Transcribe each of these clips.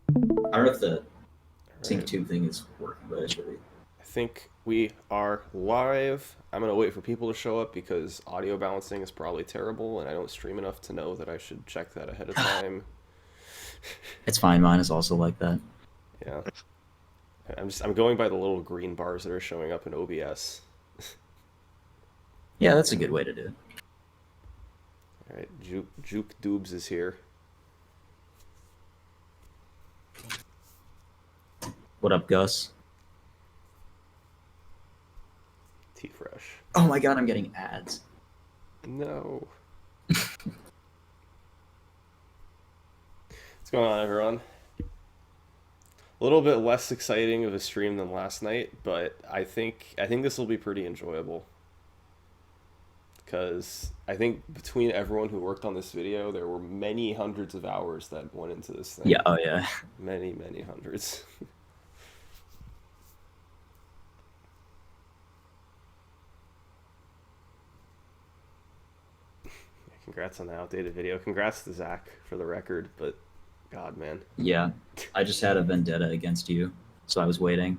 I don't know if the sync Right. tube thing is working, but it should be. I think we are live. I'm gonna wait for people to show up because audio balancing is probably terrible, and I don't stream enough to know that I should check that ahead of time. It's fine. Mine is also like that. Yeah, I'm going by the little green bars that are showing up in OBS. Yeah, that's a good way to do it. All right, Juke Doobs is here. What up, Gus? T Fresh. Oh my god, I'm getting ads. No. What's going on, everyone? A little bit less exciting of a stream than last night, but I think this will be pretty enjoyable. Because I think between everyone who worked on this video, there were many hundreds of hours that went into this Yeah, thing. oh yeah. Many, many hundreds. Congrats on the outdated video. Congrats to Zach for the record, but God, man. Yeah. I just had a vendetta against you, so I was waiting.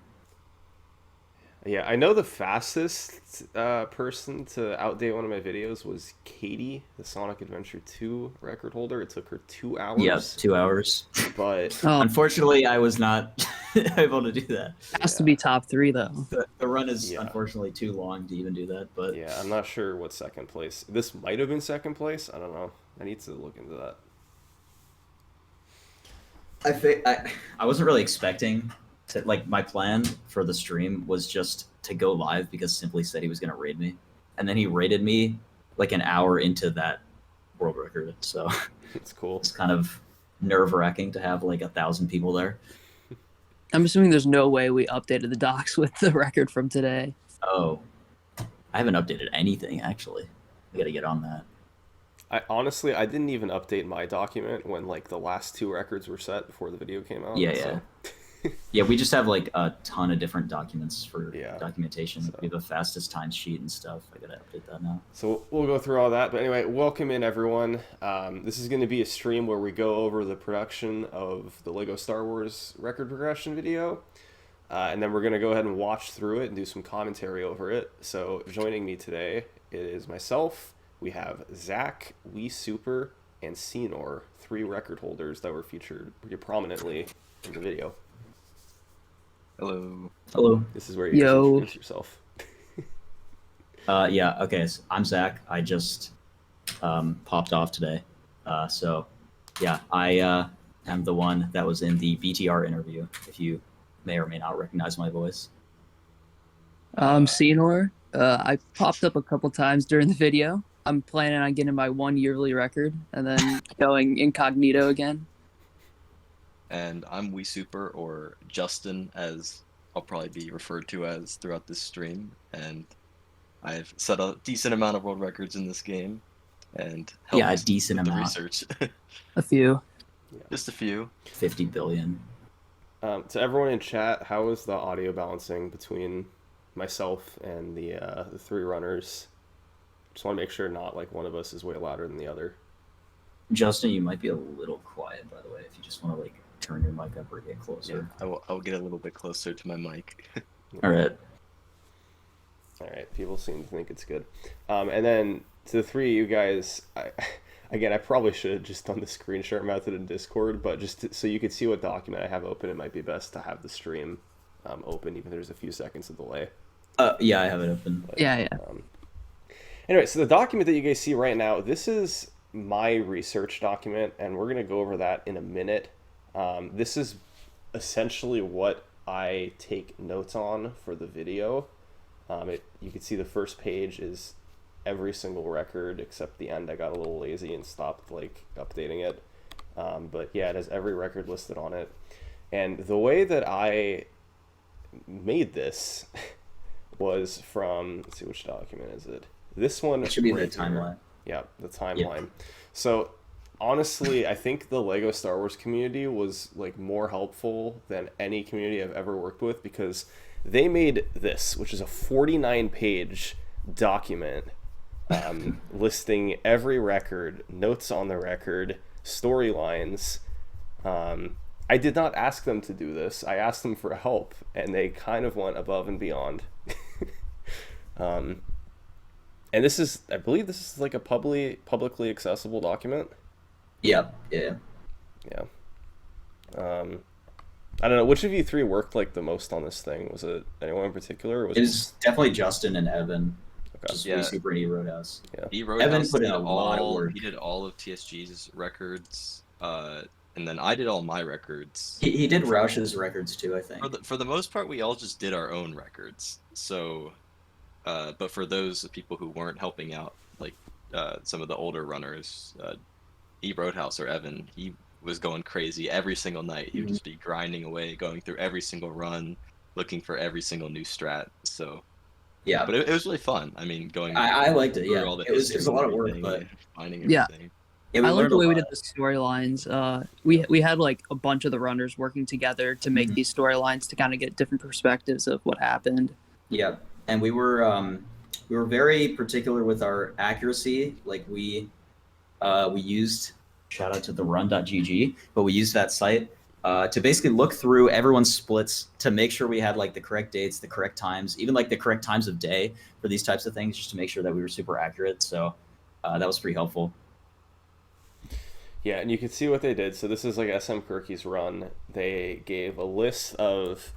Yeah, I know the fastest person to outdate one of my videos was Katie, the Sonic Adventure 2 record holder. It took her two Yep, hours, 2 hours. but Oh, Unfortunately, I was not able to do that. has to yeah, be top three though. The run is yeah, unfortunately too long to even do that, but yeah. I'm not sure what second place. This might have been second place. I don't know. I need to look into that. I think I wasn't really expecting to, like, my plan for the stream was just to go live because Simply said he was going to raid me, and then he raided me like an hour into that world record. So It's cool. it's kind of nerve-wracking to have like 1,000 people there. I'm assuming there's no way we updated the docs with the record from today. Oh, I haven't updated anything actually. I got to get on that. I honestly, I didn't even update my document when like the last two records were set before the video came out. Yeah, So Yeah, we just have like a ton of different documents for yeah. documentation. So We have a fastest time sheet and stuff. I gotta update that now. So we'll go through all that. But anyway, welcome in everyone. This is going to be a stream where we go over the production of the Lego Star Wars record progression video. And then we're going to go ahead and watch through it and do some commentary over it. So joining me today is myself. We have Zach, Wee Super, and Senor, three record holders that were featured pretty prominently in the video. Hello. Hello. This is where you Yo. introduce yourself. Yeah. Okay. So I'm Zach. I just popped off today. So yeah, I am the one that was in the BTR interview. If you may or may not recognize my voice. Senor, I popped up a couple times during the video. I'm planning on getting my 1 yearly record and then going incognito again. And I'm Wee Super, or Justin, as I'll probably be referred to as throughout this stream. And I've set a decent amount of world records in this game, and helped Yeah, a decent with the amount. research. A few. Just a few. 50 billion. To everyone in chat, how is the audio balancing between myself and the three runners? Just want to make sure not like one of us is way louder than the other. Justin, you might be a little quiet, by the way. If you just want to like turn your mic up or get Yeah, closer. I'll get a little bit closer to my mic. All right. All right, people seem to think it's good. And then to the three of you guys, again, I probably should have just done the screen share method in Discord, but so you could see what document I have open, it might be best to have the stream open, even if there's a few seconds of delay. Yeah, I have it open. But, Yeah. Anyway, so the document that you guys see right now, this is my research document, and we're going to go over that in a minute. This is essentially what I take notes on for the video. You can see the first page is every single record except the end. I got a little lazy and stopped like updating it. But yeah, it has every record listed on it. And the way that I made this was from, let's see, which document is it? This one It should be the right here. timeline. Yeah, the timeline. So honestly, I think the Lego Star Wars community was like more helpful than any community I've ever worked with, because they made this, which is a 49-page document listing every record, notes on the record, storylines, I did not ask them to do this. I asked them for help, and they kind of went above and beyond. um, and this is, I believe, this is like a publicly accessible document. Yeah, yeah. Yeah. I don't know, which of you three worked like the most on this thing? Was it anyone in particular? Or was It was definitely Justin and Evan. Okay. Just Yeah. Super E Roadhouse. E Evan Roadhouse put in did a lot of all. work. He did all of TSG's records, and then I did all my records. He did Roush's records too, I think. For the most part, we all just did our own records. So, but for those people who weren't helping out, like some of the older runners, E Roadhouse or Evan, he was going crazy every single night. He would just be grinding away, going through every single run, looking for every single new strat. So, Yeah, but it was really fun. I mean, going. I liked it. through Yeah, all the it was history a lot and of work, everything but and finding Yeah. everything. yeah, we I like learned the a way we lot. did the storylines. We had like a bunch of the runners working together to make Mhm. these storylines to kind of get different perspectives of what happened. Yeah, and we were very particular with our accuracy. Like we used, shout out to the run.gg, but we used that site to basically look through everyone's splits to make sure we had like the correct dates, the correct times, even like the correct times of day for these types of things, just to make sure that we were super accurate. So that was pretty helpful. Yeah, and you can see what they did. So this is like SM Kirky's run. They gave a list of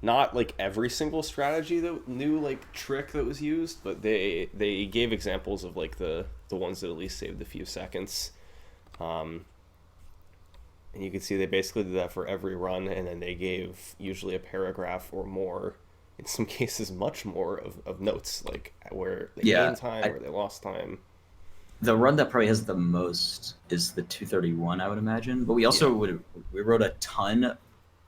not like every single strategy that new like trick that was used, but they gave examples of like the ones that at least saved a few seconds. And you can see they basically did that for every run, and then they gave usually a paragraph or more, in some cases much more, of notes, like where they gained time, where they lost time. The run that probably has the most is the 231, I would imagine. But we also we wrote a ton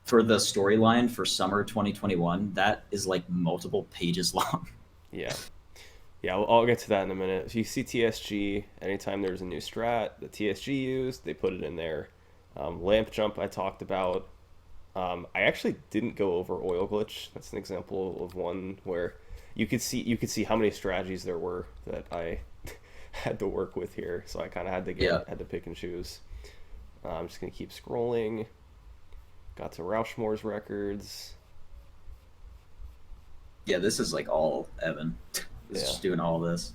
for the storyline for summer 2021. That is like multiple pages long. Yeah. Yeah, I'll get to that in a minute. So you see TSG, anytime there's a new strat that TSG used, they put it in there. Lamp jump I talked about. I actually didn't go over oil glitch. That's an example of one where you could see how many strategies there were that I had to work with here. So I kind of had to pick and choose. I'm just gonna keep scrolling. Got to Roushmore's records. Yeah, this is like all Evan. He's Yeah. just doing all this.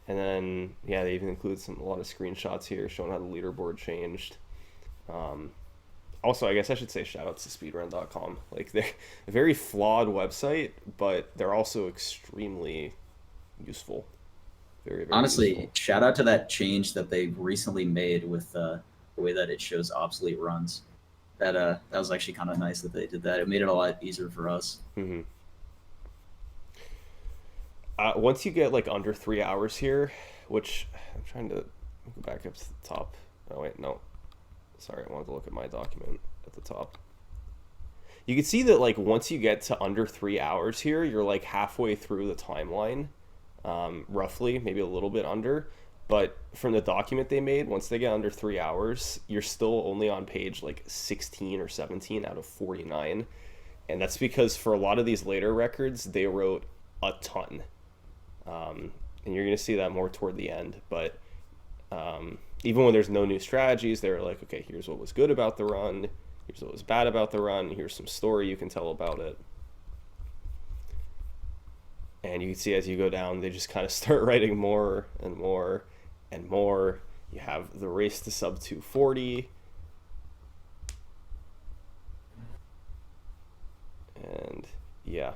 And then, yeah, they even include a lot of screenshots here showing how the leaderboard changed. Also, I guess I should say shout outs to speedrun.com. Like, they're a very flawed website, but they're also extremely useful. Very, very Honestly, useful. shout out to that change that they recently made with the way that it shows obsolete runs. That was actually kind of nice that they did that. It made it a lot easier for us. Mm-hmm. Once you get like under 3 hours here, which I'm trying to go back up to the top. Oh wait, no. Sorry, I wanted to look at my document at the top. You can see that like once you get to under 3 hours here, you're like halfway through the timeline, roughly, maybe a little bit under. But from the document they made, once they get under 3 hours, you're still only on page like 16 or 17 out of 49. And that's because for a lot of these later records, they wrote a ton. And you're going to see that more toward the end. But even when there's no new strategies, they're like, okay, here's what was good about the run. Here's what was bad about the run. Here's some story you can tell about it. And you can see as you go down, they just kind of start writing more and more and more. You have the race to sub 240. And yeah,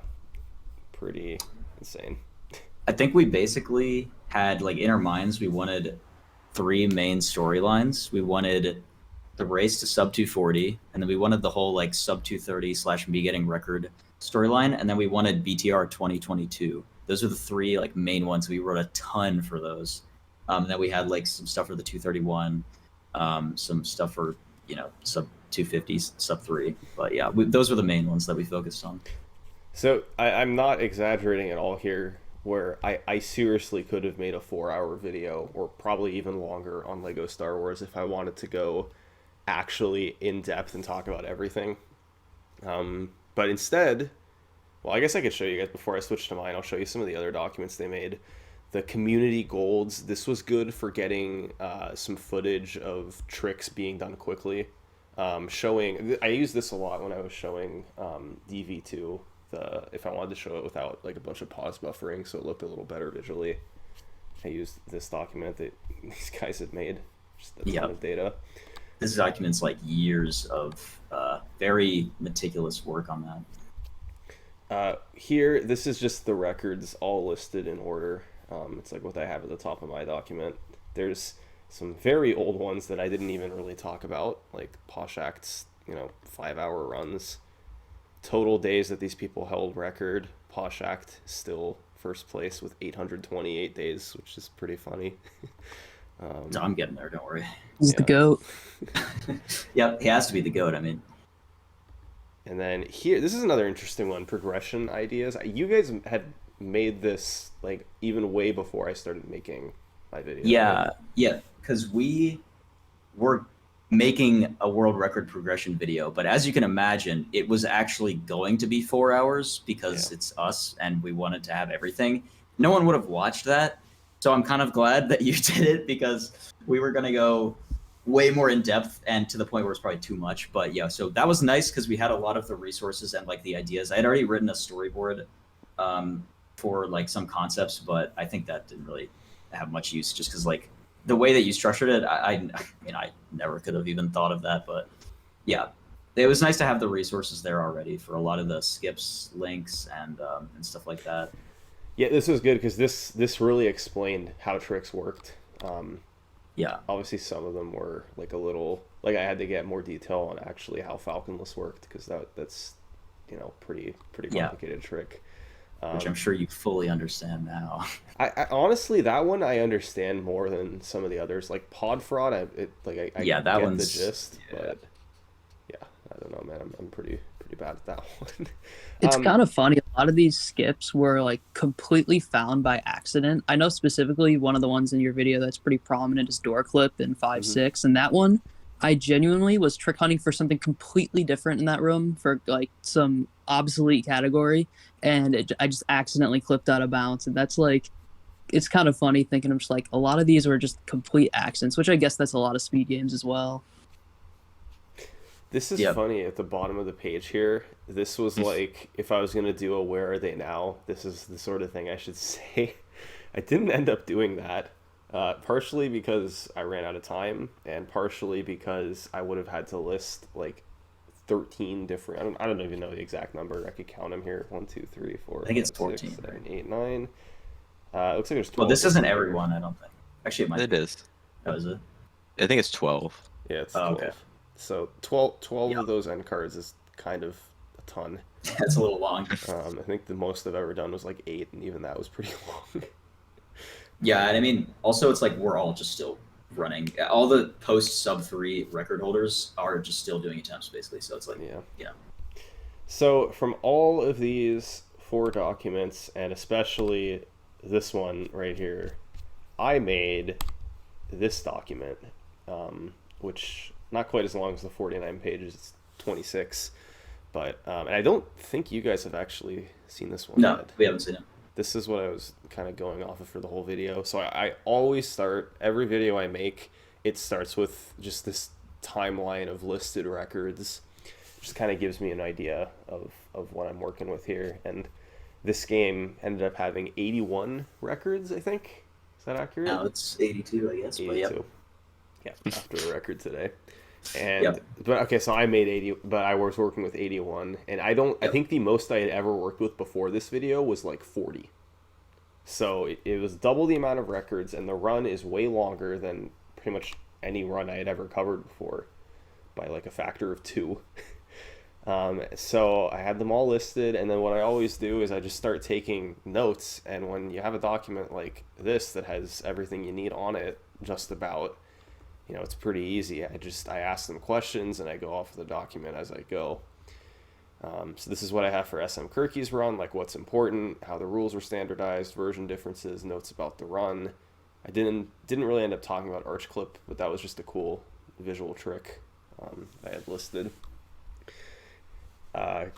pretty insane. I think we basically had like in our minds, we wanted 3 main storylines. We wanted the race to sub 240, and then we wanted the whole like sub 230 / me getting record storyline, and then we wanted BTR 2022. Those are the 3 like main ones. We wrote a ton for those. And then we had like some stuff for the 231, some stuff for sub 250, sub 3. But yeah, those were the main ones that we focused on. So I'm not exaggerating at all here, where I seriously could have made a 4-hour video, or probably even longer, on Lego Star Wars if I wanted to go actually in depth and talk about everything. But instead, well, I guess I could show you guys before I switch to mine. I'll show you some of the other documents they made. The community golds, this was good for getting some footage of tricks being done quickly. showing. I used this a lot when I was showing DV2. If I wanted to show it without like a bunch of pause buffering, so it looked a little better visually, I used this document that these guys had made, just a ton of data. This document's like years of very meticulous work on that. Here, this is just the records all listed in order. It's like what I have at the top of my document. There's some very old ones that I didn't even really talk about, like Poshact's, 5-hour runs. Total days that these people held record. Poshact still first place with 828 days, which is pretty funny. I'm getting there, don't worry. He's the GOAT. Yep, he has to be the GOAT, I mean. And then here, this is another interesting one, progression ideas. You guys had made this like even way before I started making my video. Yeah, because we were making a world record progression video, but as you can imagine, it was actually going to be 4 hours because it's us and we wanted to have everything. No one would have watched that, so I'm kind of glad that you did it because we were going to go way more in depth and to the point where it's probably too much. But yeah, so that was nice because we had a lot of the resources and like the ideas. I had already written a storyboard for like some concepts, but I think that didn't really have much use just because like the way that you structured it, I mean, I never could have even thought of that. But yeah, it was nice to have the resources there already for a lot of the skips, links, and stuff like that. Yeah, this was good because this really explained how tricks worked. Yeah. Obviously, some of them were like a little like I had to get more detail on actually how Falconless worked because that's pretty complicated trick. Which I'm sure you fully understand now. I honestly, that one I understand more than some of the others. Like Pod Fraud, I that get one's the gist, but yeah, I don't know, man. I'm pretty bad at that one. It's kind of funny. A lot of these skips were like completely found by accident. I know specifically one of the ones in your video that's pretty prominent is Door Clip in 5.6, and that one, I genuinely was trick hunting for something completely different in that room for like some obsolete category, and I just accidentally clipped out of bounds, and that's like, it's kind of funny thinking I'm just like a lot of these were just complete accidents, which I guess that's a lot of speed games as well. This is funny at the bottom of the page here. This was like, if I was going to do a where are they now, this is the sort of thing I should say. I didn't end up doing that, partially because I ran out of time, and partially because I would have had to list like 13 different, I don't even know the exact number. I could count them here. 1, 2, 3, 4, I think it's 5, 14. 6, 7, 8, 9. It looks like there's 12. Well, this isn't everyone, I don't think. Actually, it might It be. is. Oh, is it? I think it's 12. Yeah, it's 12. Okay. So 12 of those end cards is kind of a ton. That's a little long. I think the most I've ever done was like 8, and even that was pretty long. Yeah, and I mean, also it's like we're all just still running. All the post sub 3 record holders are just still doing attempts basically. So it's like, yeah. So from all of these 4 documents, and especially this one right here, I made this document, which not quite as long as the 49 pages. It's 26, but and I don't think you guys have actually seen this one No, yet. we haven't seen it. This is what I was kind of going off of for the whole video. So I always start every video I make. It starts with just this timeline of listed records. Just kind of gives me an idea of what I'm working with here. And this game ended up having 81 records, I think. Is that accurate? No, it's 82, I guess. 82. But yep. Yeah, after a record today. And but okay, so I made 80, but I was working with 81, and I think the most I had ever worked with before this video was like 40. So it was double the amount of records, and the run is way longer than pretty much any run I had ever covered before by like a factor of 2. So I had them all listed, and then what I always do is I just start taking notes, and when you have a document like this that has everything you need on it, just about, it's pretty easy. I ask them questions, and I go off the document as I go. So this is what I have for SM Kirky's run, like what's important, how the rules were standardized, version differences, notes about the run. I didn't really end up talking about Arch Clip, but that was just a cool visual trick I had listed. I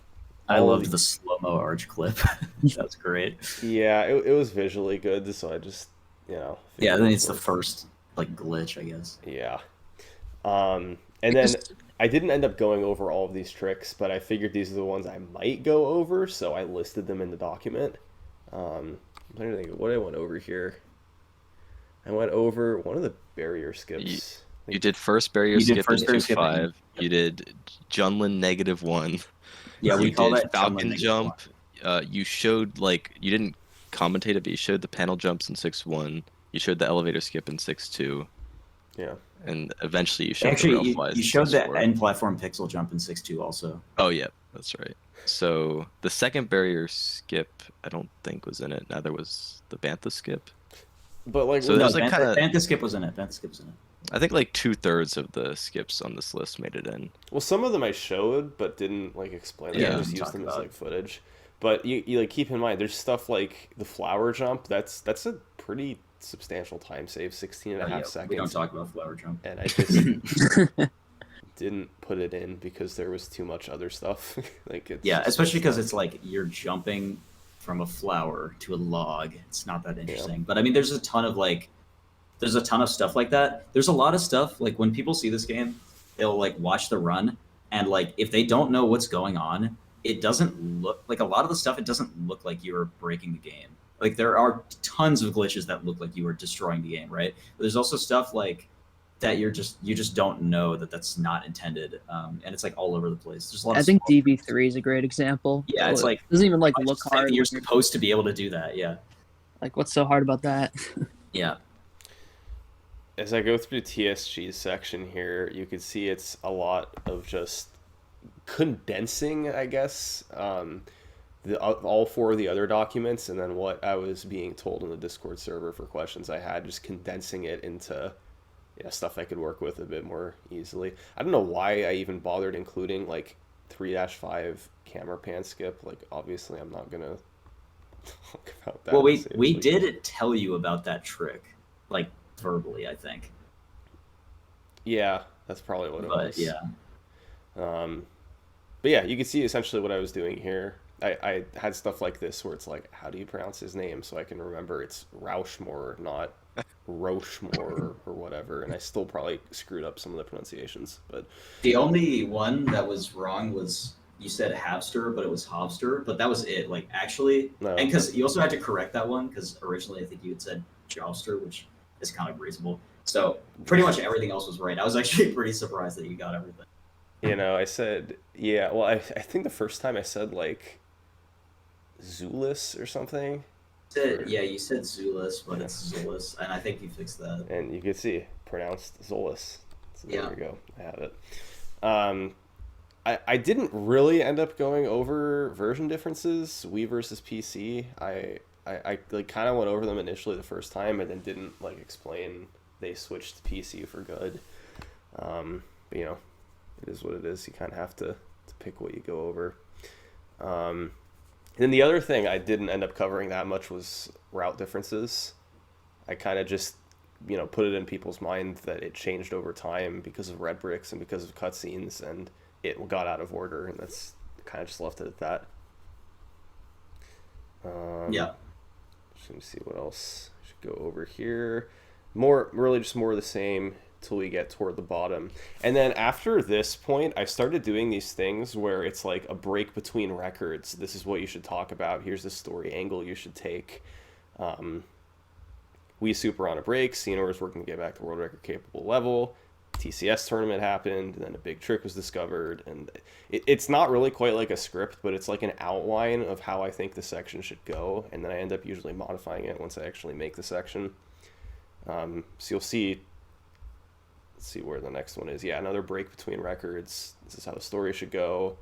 loved the slow-mo Arch Clip. That's great. Yeah, it was visually good, so I just, Yeah, I think it's the first like glitch, I guess. Yeah. And then I didn't end up going over all of these tricks, but I figured these are the ones I might go over, so I listed them in the document. I'm trying to think of what I went over here. I went over one of the barrier skips. You did first barrier You did skip first in barrier skip in- 2-5. You did Junlin -1. Yeah, we You call did that Falcon Junlin jump. You showed like you didn't commentate it, but you showed the panel jumps in 6-1. You showed the elevator skip in 6-2, Yeah. and eventually you showed the Actually, rail you, flies you in showed the 6-4. end platform pixel jump in 6-2 also. Oh yeah, that's right. So the second barrier skip, I don't think was in it. Neither was the Bantha skip. But like, So No, there's like kinda- Bantha skip was in it. Bantha skip was in it. I think like 2/3 of the skips on this list made it in. well, some of them I showed, but didn't like explain them. Yeah, I just talk used them as about like footage. But you like keep in mind, there's stuff like the flower jump. That's a pretty substantial time save, 16 and a Oh, half yeah, seconds. we don't talk about flower jump. And I just didn't put it in because there was too much other stuff. Like it's Yeah, just- especially because it's like you're jumping from a flower to a log. It's not that interesting. But I mean, there's a ton of stuff like that. There's a lot of stuff like when people see this game, they'll like watch the run and like if they don't know what's going on, it doesn't look like a lot of the stuff. It doesn't look like you're breaking the game. Like there are tons of glitches that look like you are destroying the game, right? But there's also stuff like that you just don't know that that's not intended, and it's like all over the place. There's a lot. I of think small- DB3 is a great example. Yeah, it's like- it doesn't even like I look just think hard. You're when you're- supposed to be able to do that. Yeah. Like, what's so hard about that? Yeah. As I go through TSG's section here, you can see it's a lot of just condensing, I guess, all four of the other documents, and then what I was being told in the Discord server for questions I had, just condensing it into stuff I could work with a bit more easily. I don't know why I even bothered including like 3-5 camera pan skip. Like, obviously, I'm not gonna talk about that. Well, we seriously. did tell you about that trick, like verbally, I think. Yeah, that's probably what it But was. yeah, But yeah, you can see essentially what I was doing here. I had stuff like this where it's like, how do you pronounce his name? So I can remember it's Rauschmore, not Rochemore or whatever. And I still probably screwed up some of the pronunciations. But the only one that was wrong was you said Havster, but it was Hobster. But that was it. Like actually, No. and because you also had to correct that one because originally I think you had said Jobster, which is kind of reasonable. So pretty much everything else was right. I was actually pretty surprised that you got everything. I said, yeah, well, I think the first time I said like Zulus or something. You said Zulus, but it's Zulus, and I think you fixed that. And you can see pronounced Zulus. So there Yeah. we go. I have it. I didn't really end up going over version differences, Wii versus PC. I like kind of went over them initially the first time and then didn't like explain they switched to PC for good. But it is what it is. You kind of have to pick what you go over. And then the other thing I didn't end up covering that much was route differences. I kind of just, put it in people's mind that it changed over time because of red bricks and because of cutscenes, and it got out of order, and that's kind of just left it at that. Yeah. Let me see what else I should go over here. Really just more of the same till we get toward the bottom. And then after this point, I started doing these things where it's like a break between records. This is what you should talk about. Here's the story angle you should take. We super on a break. Xehanort is working to get back to world record capable level. TCS tournament happened, and then a big trick was discovered. And it's not really quite like a script, but it's like an outline of how I think the section should go. And then I end up usually modifying it once I actually make the section. So you'll see. Let's see where the next one is. Yeah, another break between records. This is how the story should go.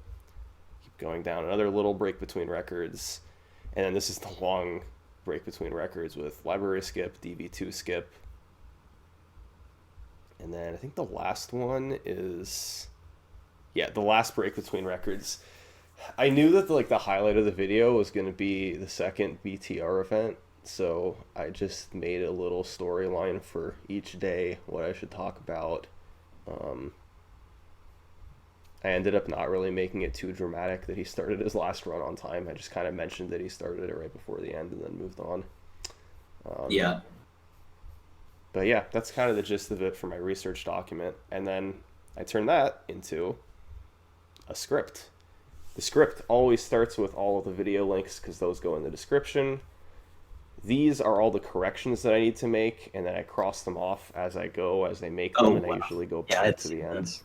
Keep going down. Another little break between records. And then this is the long break between records with library skip, DB2 skip. And then I think the last one is... Yeah, the last break between records. I knew that the highlight of the video was going to be the second BTR event. So I just made a little storyline for each day, what I should talk about. I ended up not really making it too dramatic that he started his last run on time. I just kind of mentioned that he started it right before the end and then moved on. Yeah. But yeah, that's kind of the gist of it for my research document. And then I turn that into a script. The script always starts with all of the video links because those go in the description. These are all the corrections that I need to make, and then I cross them off as I go, as they make them, Oh, and I wow. usually go Yeah, back to the end.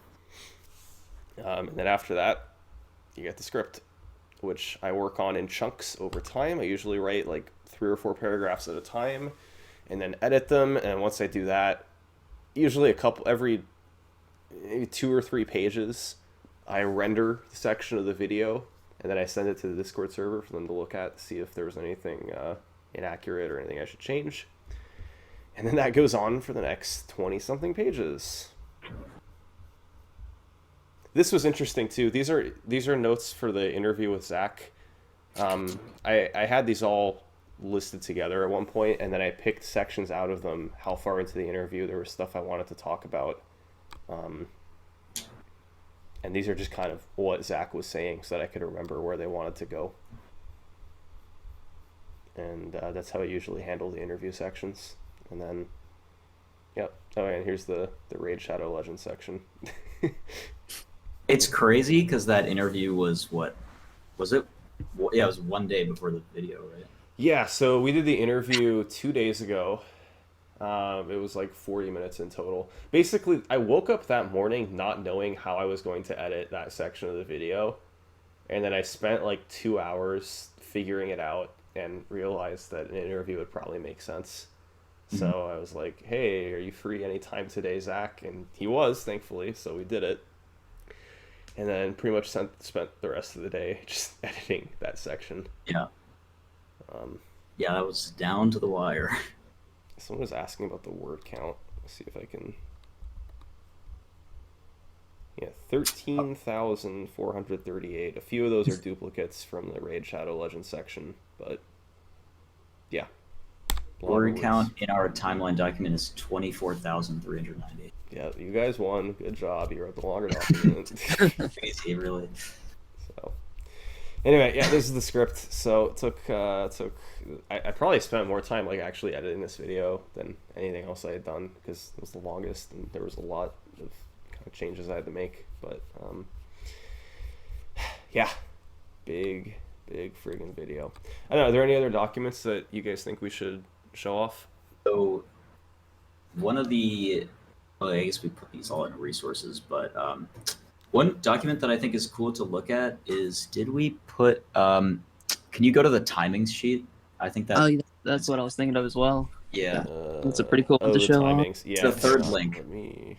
And then after that, you get the script, which I work on in chunks over time. I usually write like 3 or 4 paragraphs at a time, and then edit them. And once I do that, usually every maybe 2 or 3 pages, I render the section of the video, and then I send it to the Discord server for them to look at, see if there was anything inaccurate or anything I should change. And then that goes on for the next 20-something pages. This was interesting too. These are notes for the interview with Zach. I had these all listed together at one point, and then I picked sections out of them. How far into the interview there was stuff I wanted to talk about, and these are just kind of what Zach was saying, so that I could remember where they wanted to go. And that's how I usually handle the interview sections. And then, yep. Oh, and here's the Raid Shadow Legends section. It's crazy because that interview was what was it? Yeah, it was one day before the video, right? Yeah, so we did the interview 2 days ago. It was like 40 minutes in total. Basically, I woke up that morning not knowing how I was going to edit that section of the video. And then I spent like 2 hours figuring it out and realized that an interview would probably make sense. So I was like, hey, are you free anytime today, Zach? And he was, thankfully, so we did it. And then pretty much spent the rest of the day just editing that section. Yeah. Yeah, that was down to the wire. Someone was asking about the word count. Let's see if I can... Yeah, 13,438. A few of those are duplicates from the Raid Shadow Legends section, but yeah. Word count in our timeline document is 24,390. Yeah, you guys won. Good job. You wrote the longer document. Easy, really. So, anyway, yeah, this is the script. So it took I probably spent more time like actually editing this video than anything else I had done because it was the longest and there was a lot of kind of changes I had to make. But yeah, big friggin' video. I don't know. Are there any other documents that you guys think we should show off? So one of the, well, I guess we put these all in resources, but one document that I think is cool to look at is, did we put, can you go to the timings sheet? I think that, Oh, yeah, that's what I was thinking of as well. yeah, That's a pretty cool one to the show off. timings. Yeah, the third hold on, link. let me-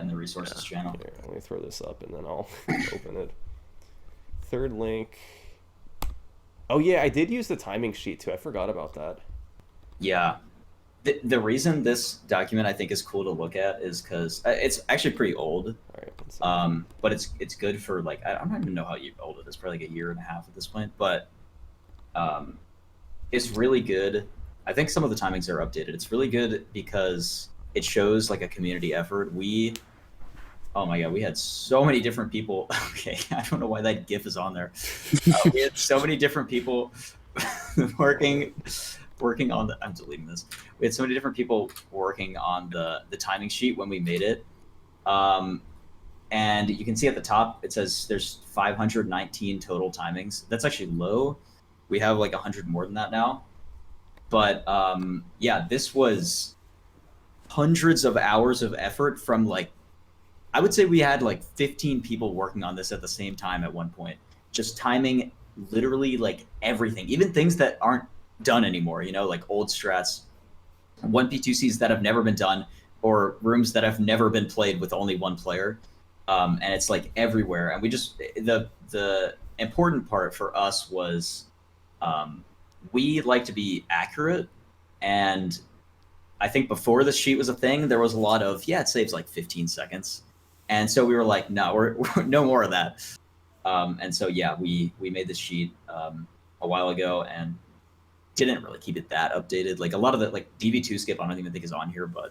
in the resources channel. Here, let me throw this up and then I'll open it. Third link. Oh yeah, I did use the timing sheet too. I forgot about that. Yeah. The reason this document I think is cool to look at is because it's actually pretty old. All right. Let's see. But it's good for like, I don't even know how old it is, probably like a year and a half at this point, but it's really good. I think some of the timings are updated. It's really good because it shows like a community effort. Oh my god, we had so many different people. Okay, I don't know why that GIF is on there. We had so many different people working on the. I'm deleting this. We had so many different people working on the timing sheet when we made it. And you can see at the top it says there's 519 total timings. That's actually low. We have like 100 more than that now. But yeah, this was hundreds of hours of effort from like, I would say we had like 15 people working on this at the same time at one point, just timing literally like everything, even things that aren't done anymore, you know, like old strats, 1P2Cs that have never been done, or rooms that have never been played with only one player. And it's like everywhere. And we just, the important part for us was we like to be accurate. And I think before the sheet was a thing, there was a lot of, yeah, it saves like 15 seconds. And so we were like, no, we're no more of that. And so, yeah, we made this sheet a while ago and didn't really keep it that updated. Like a lot of the, like DB2 skip, I don't even think is on here, but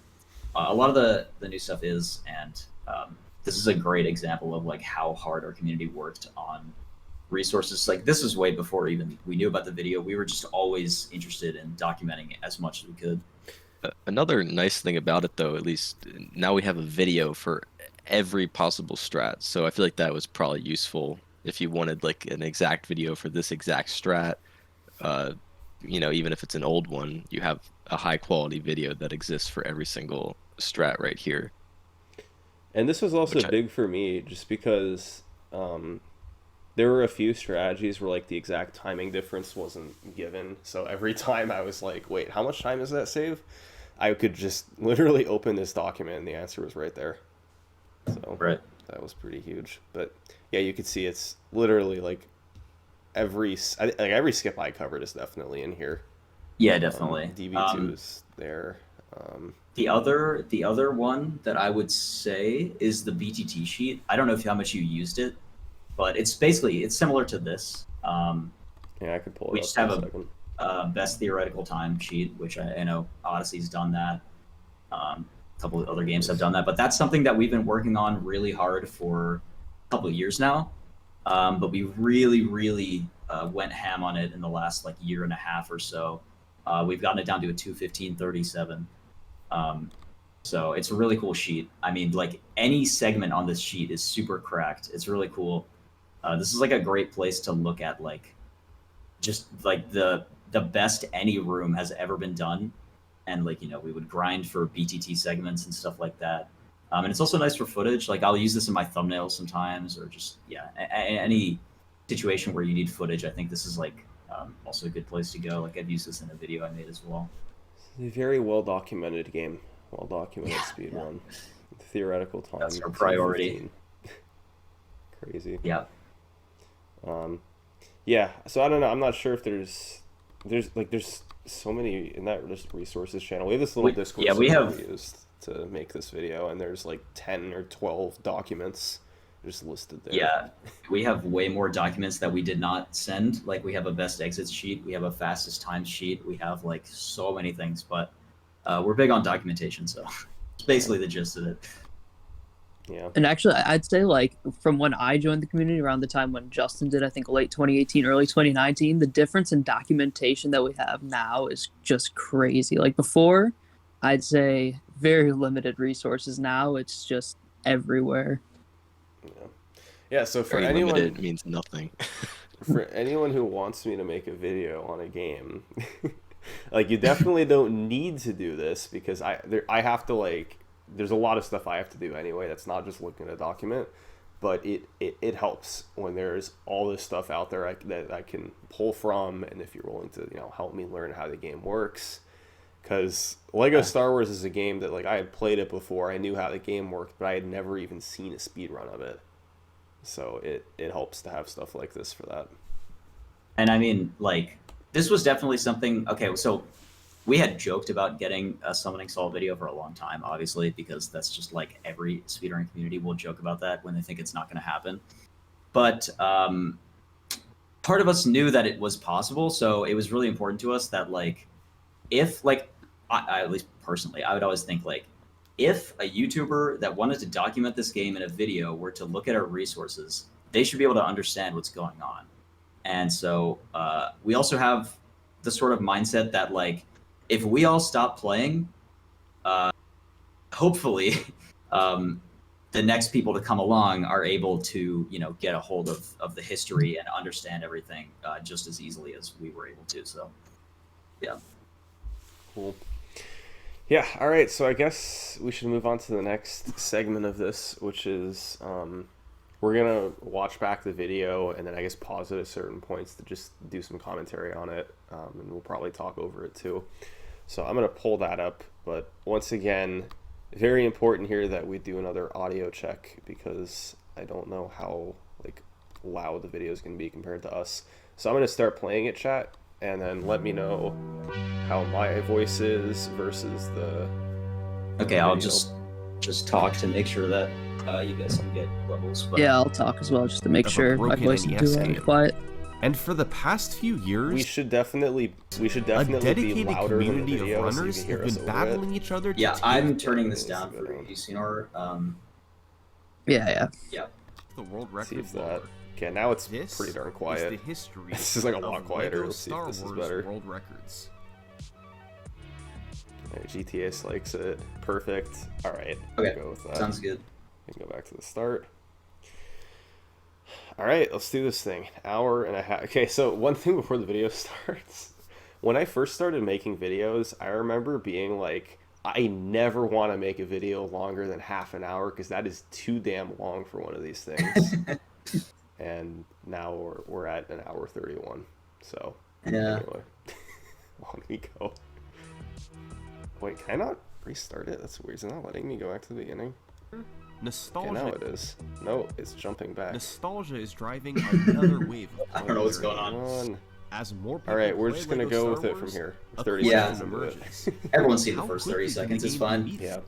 a lot of the new stuff is. And this is a great example of like how hard our community worked on resources. Like this was way before even we knew about the video. We were just always interested in documenting as much as we could. Another nice thing about it, though, at least now we have a video for every possible strat. So I feel like that was probably useful if you wanted like an exact video for this exact strat. Even if it's an old one, you have a high quality video that exists for every single strat right here. And this was also Which big for me just because there were a few strategies where like the exact timing difference wasn't given. So every time I was like, wait, how much time is that save? I could just literally open this document and the answer was right there. So Right. that was pretty huge. But yeah, you could see it's literally like every skip I covered is definitely in here. Yeah, definitely. DB2 is there. The other one that I would say is the BTT sheet. I don't know how much you used it, but it's similar to this. Yeah, I could pull it We up just in have a second. Best theoretical time sheet, which I know Odyssey's done that. A couple of other games have done that, but that's something that we've been working on really hard for a couple of years now. But we really went ham on it in the last like year and a half or so. We've gotten it down to a 2:15:37. So it's a really cool sheet. I mean, like any segment on this sheet is super cracked. It's really cool. This is like a great place to look at like just like the best any room has ever been done, and like we would grind for BTT segments and stuff like that. And it's also nice for footage. Like I'll use this in my thumbnails sometimes, or just any situation where you need footage. I think this is like also a good place to go. Like I've used this in a video I made as well. It's a very well documented game. Well documented speed run. Theoretical time. That's our priority. 2:15. Crazy. Yeah. Yeah. So I don't know. I'm not sure if there's so many in that resources channel. We have this little Discord we server have- we used to make this video, and there's like 10 or 12 documents just listed there. Yeah, we have way more documents that we did not send. Like we have a best exits sheet, we have a fastest time sheet, we have like so many things, but we're big on documentation, so it's basically the gist of it. Yeah. And actually, I'd say like from when I joined the community around the time when Justin did, I think late 2018, early 2019, the difference in documentation that we have now is just crazy. Like before, I'd say very limited resources. Now it's just everywhere. Yeah. So for Very anyone limited means nothing. for anyone who wants me to make a video on a game, like you definitely don't need to do this because I have to like. There's a lot of stuff I have to do anyway. That's not just looking at a document, but it helps when there's all this stuff out there that I can pull from, and if you're willing to help me learn how the game works, because Lego Star Wars is a game that like I had played it before, I knew how the game worked, but I had never even seen a speed run of it, so it helps to have stuff like this for that. And I mean, like this was definitely something. Okay, so we had joked about getting a summoning Saul video for a long time, obviously, because that's just like every speedrunning community will joke about that when they think it's not going to happen. But part of us knew that it was possible, so it was really important to us that like, if like, I at least personally, I would always think like, if a YouTuber that wanted to document this game in a video were to look at our resources, they should be able to understand what's going on. And so we also have the sort of mindset that like, if we all stop playing, hopefully the next people to come along are able to get a hold of the history and understand everything just as easily as we were able to. So yeah. Cool. Yeah, all right, so I guess we should move on to the next segment of this, which is we're going to watch back the video and then I guess pause it at certain points to just do some commentary on it, and we'll probably talk over it too. So I'm going to pull that up, but once again, very important here that we do another audio check because I don't know how like loud the video is going to be compared to us. So I'm going to start playing it, chat, and then let me know how my voice is versus the Okay, I'll video. just talk to make sure that you guys can get levels. But Yeah, I'll talk as well just to make Of a sure my broken voice is NES too game. quiet. And for the past few years, We should definitely a be dedicated louder in the community video of so you runners can hear have us been over it. battling each other to yeah, take I'm turning this Yeah, down it's a good for one. you, Sinor. Yeah. the world See record if that. lower. Okay, now it's This pretty darn is quiet. the history This is like a lot of quieter. Lego Let's see if Star this is Wars better. World Records. Alright, GTS likes it. Perfect. Alright, Okay, go with that. Sounds good. We can go back to the start. All right, let's do this thing. Hour and a half. Okay, so one thing before the video starts. When I first started making videos, I remember being like, I never want to make a video longer than half an hour because that is too damn long for one of these things. And now we're at an hour 31. So Yeah. anyway, on we go. Wait, can I not restart it? That's weird. Is it not letting me go back to the beginning? Okay, Nostalgia. now it is. No, it's jumping back. Nostalgia is driving another wave of I don't know what's players. going on. Come on. As more people All right, we're play just gonna LEGO go Star with it from Wars, here. a 30 question Yeah. seconds into it. emerges. Everyone's seen the How first quickly 30 can the seconds. It's game fine. beat Yeah.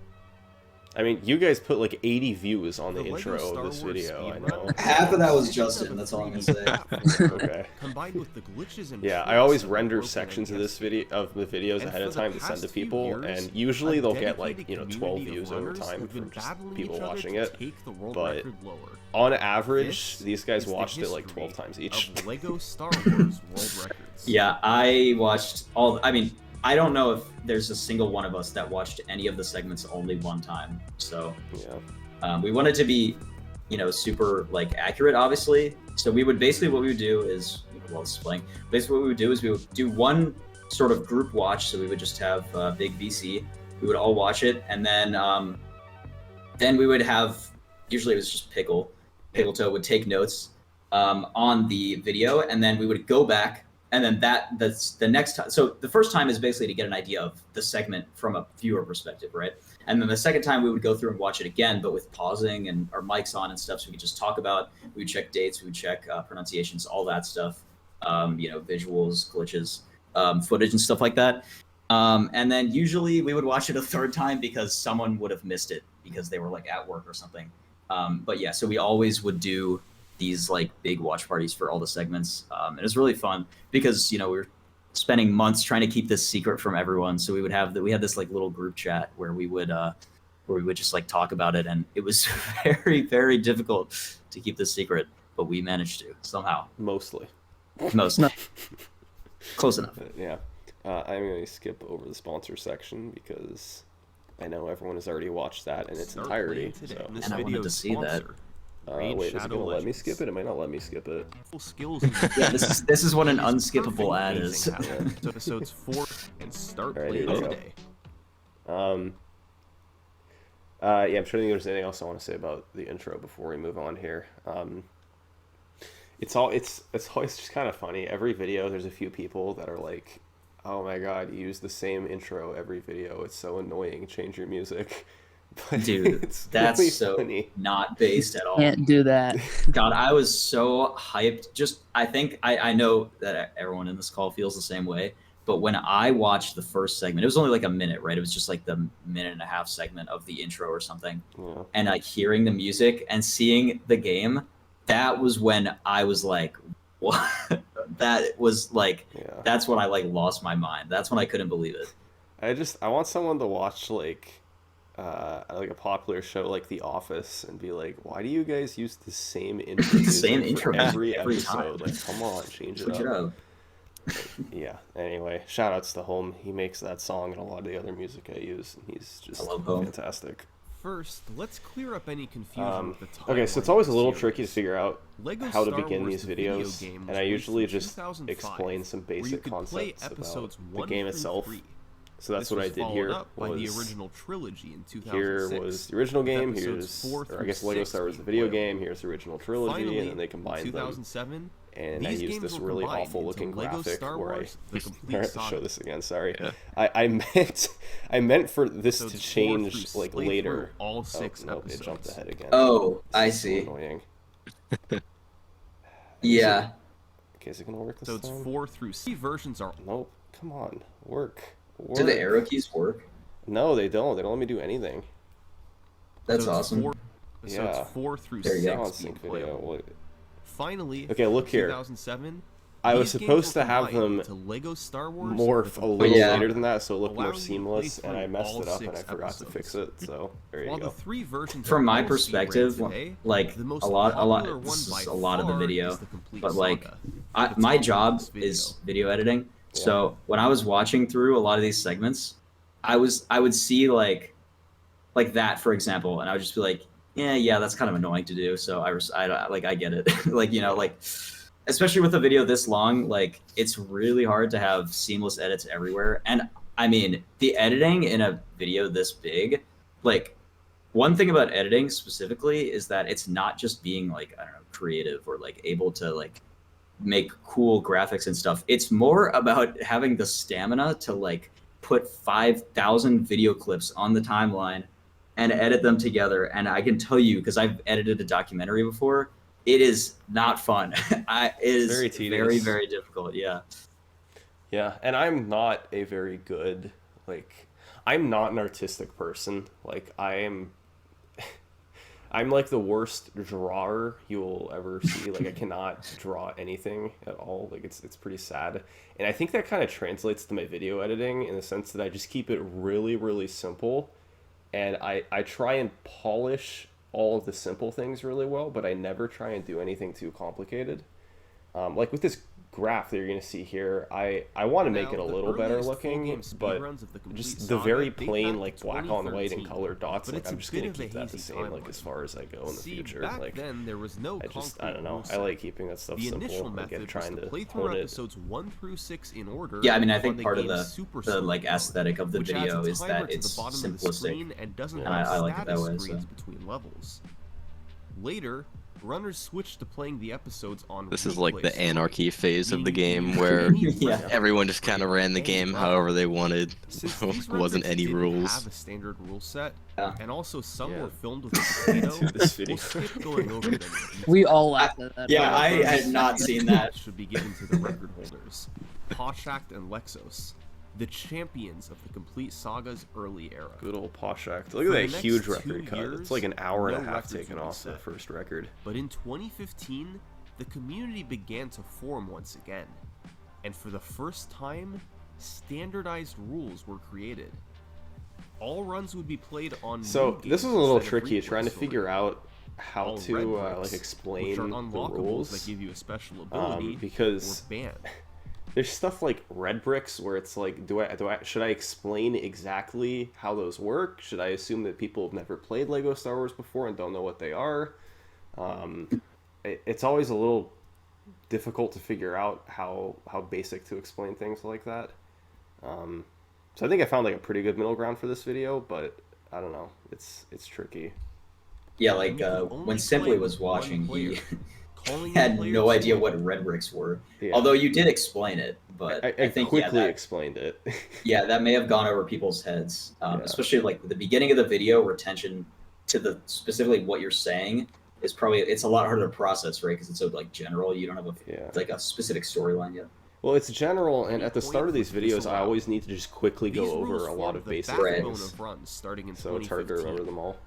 I mean, you guys put like 80 views on the The intro LEGO of Star this Wars video, I speedrun know. Half of that was is Justin, a that's all I'm gonna 3D say. platform. Okay. Combined with the glitches and Yeah, I tricks always that are render broken sections of in this video of the videos And ahead for of the time to send past to few people, years, and usually a they'll get like, dedicated 12 community of views over runners time who've been from just battling people each other watching to it. take the world but record lower. On average, This these guys is the watched it like history 12 times each. Of LEGO Star Wars World Records. Yeah, I watched all. I mean, I don't know if there's a single one of us that watched any of the segments only one time. So Yeah. we wanted to be, super like accurate, obviously. So we would basically what we would do is, while this is playing, basically what we would do is we would do one sort of group watch. So we would just have big VC. We would all watch it, and then we would have. Usually it was just Pickletoe would take notes on the video, and then we would go back, and then that's the next time. So the first time is basically to get an idea of the segment from a viewer perspective, right? And then the second time we would go through and watch it again, but with pausing and our mics on and stuff, so we could just talk about. We would check dates, we would check pronunciations, all that stuff, visuals, glitches, footage, and stuff like that. And then usually we would watch it a third time because someone would have missed it because they were like at work or something. But yeah, so we always would do these like big watch parties for all the segments. It was really fun because, we were spending months trying to keep this secret from everyone. So we had this like little group chat where we would just like talk about it. And it was very, very difficult to keep this secret, but we managed to somehow. Mostly. Mostly. Close enough. Yeah. I'm going to skip over the sponsor section because I know everyone has already watched that in its Start entirety. playing today. So. This And I wanted video's to see that. sponsor, Raid Wait, is it Shadow going to let me Legends. skip it? It might not let me skip it. Full skills and Yeah, this is what an It's unskippable perfect ad amazing is. how to episodes 4 and start Alright, playing here we go. today. Yeah, I'm trying to think if there's anything else I want to say about the intro before we move on here. It's always just kind of funny. Every video, there's a few people that are like, "Oh my god, you use the same intro every video. It's so annoying. Change your music." But Dude, it's that's really so funny. not based at all. Can't do that. God, I was so hyped. I think I know that everyone in this call feels the same way. But when I watched the first segment, it was only like a minute, right? It was just like the minute and a half segment of the intro or something. Yeah. And like hearing the music and seeing the game, that was when I was like, what? That was like, Yeah. that's when I like lost my mind. That's when I couldn't believe it. I want someone to watch like a popular show like The Office and be like, why do you guys use the same intro music Same for intro every every episode? time. Like, come on, change Switch it it up. up. Yeah. Anyway, shout outs to Home. He makes that song and a lot of the other music I use, and he's just I love Home. fantastic. First, let's clear up any confusion with the timeline Okay, so it's of always a the little series. tricky to figure out LEGO how to Star begin Wars, these the video videos, game, was and I released usually in just 2005, explain some where you basic could play concepts episodes about the 1 game through itself. 3. So that's This what I was did followed here. up by the was original trilogy in 2006. here was the original game. with Here's, episodes 4 or I guess through Lego 6 Star Wars the being video playable. game. Here's the original trilogy, Finally, and then they in combined them. 2007, And I these used games this were really combined awful looking into LEGO graphic Star where Wars, I The Complete I have to show Saga. this again. Sorry, Yeah. I meant for this Episodes to 4 change through like playthrough later. all 6 nope, it episodes. jumped ahead again. Oh, I This is so see. Annoying. Yeah. Okay, is it gonna work this Episodes time? 4 through C versions are Nope. Come on, work. Do the Work. arrow keys work? No, they don't. They don't let me do anything. That's episodes awesome. 4 Yeah. 4 through There you 6 go. On being sync video. playable. What- Finally, Okay, look in here. 2007, I was these games supposed were to have combined them into LEGO Star Wars, morph The a Complete little Yeah. later Saga, than that, so it looked more allowing you to play seamless, and I through messed all it up and I 6 forgot to fix it. episodes. So there you While the go. 3 versions From are my all being perspective, ran today, like the most a lot, popular one this by is a lot of the far video, is The Complete but like, Saga. my top of job this video. is video editing. So when I was watching through a lot of these segments, I would see like that, for example, and I would just be like, yeah, that's kind of annoying to do. So I get it. Like, like, especially with a video this long, like, it's really hard to have seamless edits everywhere. And I mean, the editing in a video this big, like, one thing about editing specifically is that it's not just being like, I don't know, creative or like able to like make cool graphics and stuff. It's more about having the stamina to like put 5,000 video clips on the timeline and edit them together. And I can tell you, because I've edited a documentary before, it is not fun. It is Very tedious. very, very difficult. Yeah. Yeah, and I'm not a very good, like, I'm not an artistic person. Like, I'm like the worst drawer you'll ever see. Like, I cannot draw anything at all. Like, it's pretty sad. And I think that kind of translates to my video editing in the sense that I just keep it really, really simple. And I try and polish all of the simple things really well, but I never try and do anything too complicated. Like with this graph that you're going to see here, I want to make it a little better looking, but just the very plain like black on white and colored dots, like I'm just going to keep that the same like as far as I go in the future. Like then there was no I don't know, I like keeping that stuff simple, like and trying to hone it. Episodes 1 through 6 in order. Yeah, I mean, I think on part of game's the Super like Circle, aesthetic of the which adds video a is timer that to it's the bottom of the screen simplistic. and doesn't And have I like it that status way, screens so. between levels. Later, runners switched to playing the episodes on This is like the replay anarchy phase of the meaning game you where can Yeah. everyone just kind of ran the game however they wanted. Since There these wasn't records any didn't rules. have a standard rule set, Yeah. and also some Yeah. were filmed with a potato, This video. we'll skip going over them. We all laughed at that. Yeah, I First, had not seen that. should be given to the record holders, Poshakt and Lexos, the champions of the complete saga's early era. Good old Poshak. Look For at the that next huge 2 record cut. years, It's like an hour and a no half records taken would be off the set. first record. But in 2015, the community began to form once again, and for the first time, standardized rules were created. All runs would be played on So new this was games a little instead of tricky replay trying to stories. figure out how All to red like bricks, explain which are the unlockables rules. that give you a special ability, because were banned. there's stuff like red bricks where it's like, should I explain exactly how those work? Should I assume that people have never played Lego Star Wars before and don't know what they are? It's always a little difficult to figure out how basic to explain things like that. So I think I found like a pretty good middle ground for this video, but I don't know, it's tricky. Yeah, like You can only when Simply play was with one watching, he player. Calling had the no players idea to- what red bricks were. Yeah. Although you did explain it, but I think quickly yeah, that, explained it. yeah, that may have gone over people's heads, Yeah. especially like the beginning of the video. Retention to the specifically what you're saying is probably it's a lot harder to process, right? Because it's so like general. You don't have Yeah. like a specific storyline yet. Well, it's general, and at the Any start of point these was videos, I disallowed. always need to just quickly These go over rules a lot formed of the basic backbone things, of runs starting in so it's hard to 2015. remember them all.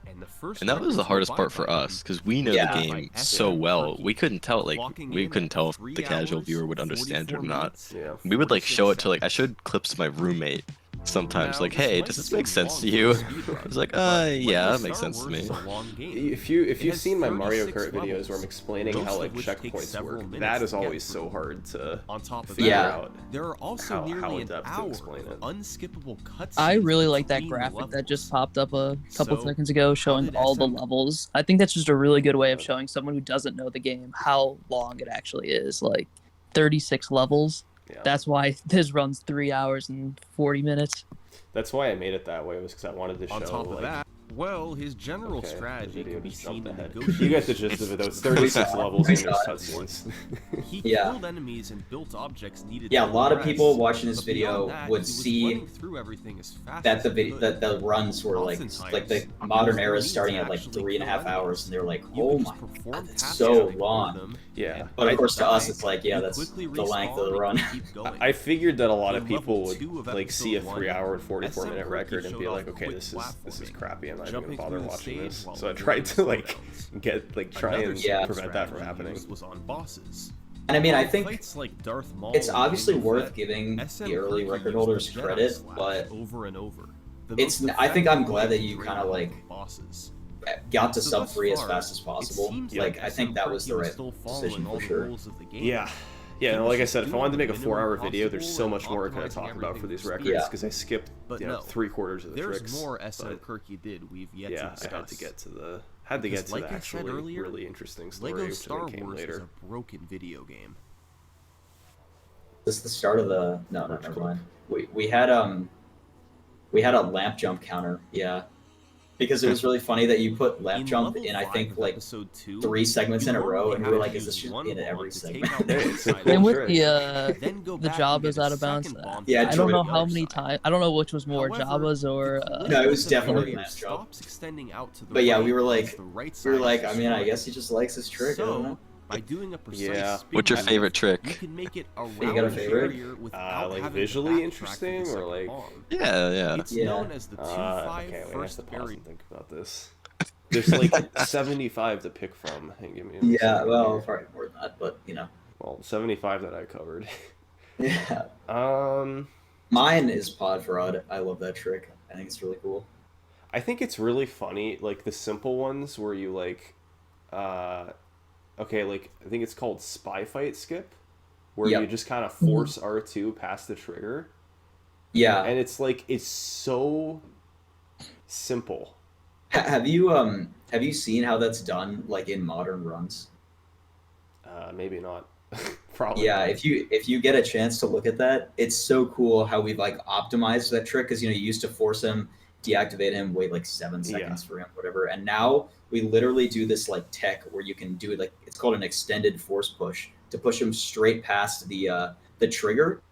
And the first And that was records the were hardest by part for Viking, us because we know Yeah. the by game SM so well. Turkey, We couldn't tell clocking we in couldn't at tell if 3 the casual hours, viewer would understand it or 44 not. minutes, Yeah. We would like 46 show it to like I seconds. showed clips to my roommate sometimes, Now, like, hey, might does this seem make sense long to for you? a speedrun, It's like, but yeah, Lego that makes Star sense to Wars me. is a long game. If It you've has seen my Mario 36 Kart videos levels, where I'm explaining most how of like which take checkpoints several work, minutes that to is get always so through. hard to On top of figure Yeah. that, out. there are also how nearly an in-depth to hour explain of it. unskippable cutscenes. I really like that between graphic that just levels. popped up a couple So, seconds ago showing did all the SM levels. I think that's just a really good way of showing someone who doesn't know the game how long it actually is. Like 36 levels. Yeah. That's why this runs 3 hours and 40 minutes. That's why I made it that way, was because I wanted to show On top of like, that, well, his general okay, the strategy video can be just seen jumped in ahead. negotiations. You get the gist of it though. It's 36 saw it. levels We and there's saw it. cutscenes. He Yeah. killed enemies and built objects needed. Yeah, to a lot of progress, people watching this but video beyond that, would he was see running through everything as fast that as the he video could. that the runs were like Oftentimes, the there modern was no era need starting to at like actually 3.5 kill hours, and they're like, You oh could my just perform that's tasks so as they long. performed them, Yeah. and But of if course, you to us, die, it's like, yeah, you that's quickly the length of the respawn run. and keep going. I figured that a lot of In people level would 2 of like see a episode 3 1, hour and 44 SM minute Turkey record and be showed like, off okay, quick this is platforming, crappy. I'm not even jumping gonna bother through the watching stage this. while So I avoiding tried to like slowdowns. get like try Another and Yeah. prevent that from strategy happening. used was on bosses. And I mean, I While think fights like Darth Maul it's and obviously Boba worth Fett, giving SM the early Turkey record used holders the Jedi credit, Slash but over and over. The it's most I think I'm effective glad way that to you train kind of on like bosses. got to So sub thus 3 as far, fast as it possible. seems Like I SM think that was the Turkey right still following decision all for the sure. rules of the game. Yeah. Yeah, and He like I was said, if I doing wanted to make a minimal 4-hour video, there's possible so and much more I could optimizing talk about for everything these for records speed. Yeah. because I skipped But you know no, 3/4 of the There's tricks. more SM but Turkey did we've yet to yeah, discuss. I had to get to the Had to get Because to like the I said actually earlier, really interesting story, Lego which Star then came Wars is later. a broken video game. This is the start of the no, Merch never Club. mind. We had a lamp jump counter, yeah. Because it was really funny that you put lamp In jump level in, I 5 think, of like episode 2, 3 segments you in a row, normally and we have were to like, is this use just one in bond every to take segment? out the Hey, it's a inside cool Same with trick. then go the back and get Jabba's a out of bounds. second bond Yeah, to I don't true. know the how other many side. times. I don't know which was more, However, Jabba's the or. glitch No, it is was the definitely barrier lamp jump. stops extending out to the But yeah, right we were once like, the right we were side like, is I mean, I destroyed. guess he just likes his trick. I don't So, know. by doing a precise Yeah. spin What's your move, favorite trick? you can make it around You got a the favorite? barrier without Like having visually to backtrack interesting to the or second like? bond. Yeah. It's Yeah. known as the 2-5 Okay, we have first to pause barrier. and think about this. There's like 75 to pick from. Hang give me a Yeah, second well, here. probably more than that, but you know. Well, 75 that I covered. Yeah. Mine is Pod Fraud. I love that trick. I think it's really cool. I think it's really funny, like the simple ones where you like, okay, like I think it's called Spy Fight Skip, where Yep. you just kind of force R2 past the trigger, Yeah. and it's like it's so simple. Have you seen how that's done like in modern runs? Maybe not. Probably. Yeah, not. if you get a chance to look at that, it's so cool how we've like optimized that trick because you used to force him, deactivate him, wait like 7 seconds for him, whatever, and now we literally do this like tech where you can do it like it's called an extended force push to push him straight past the trigger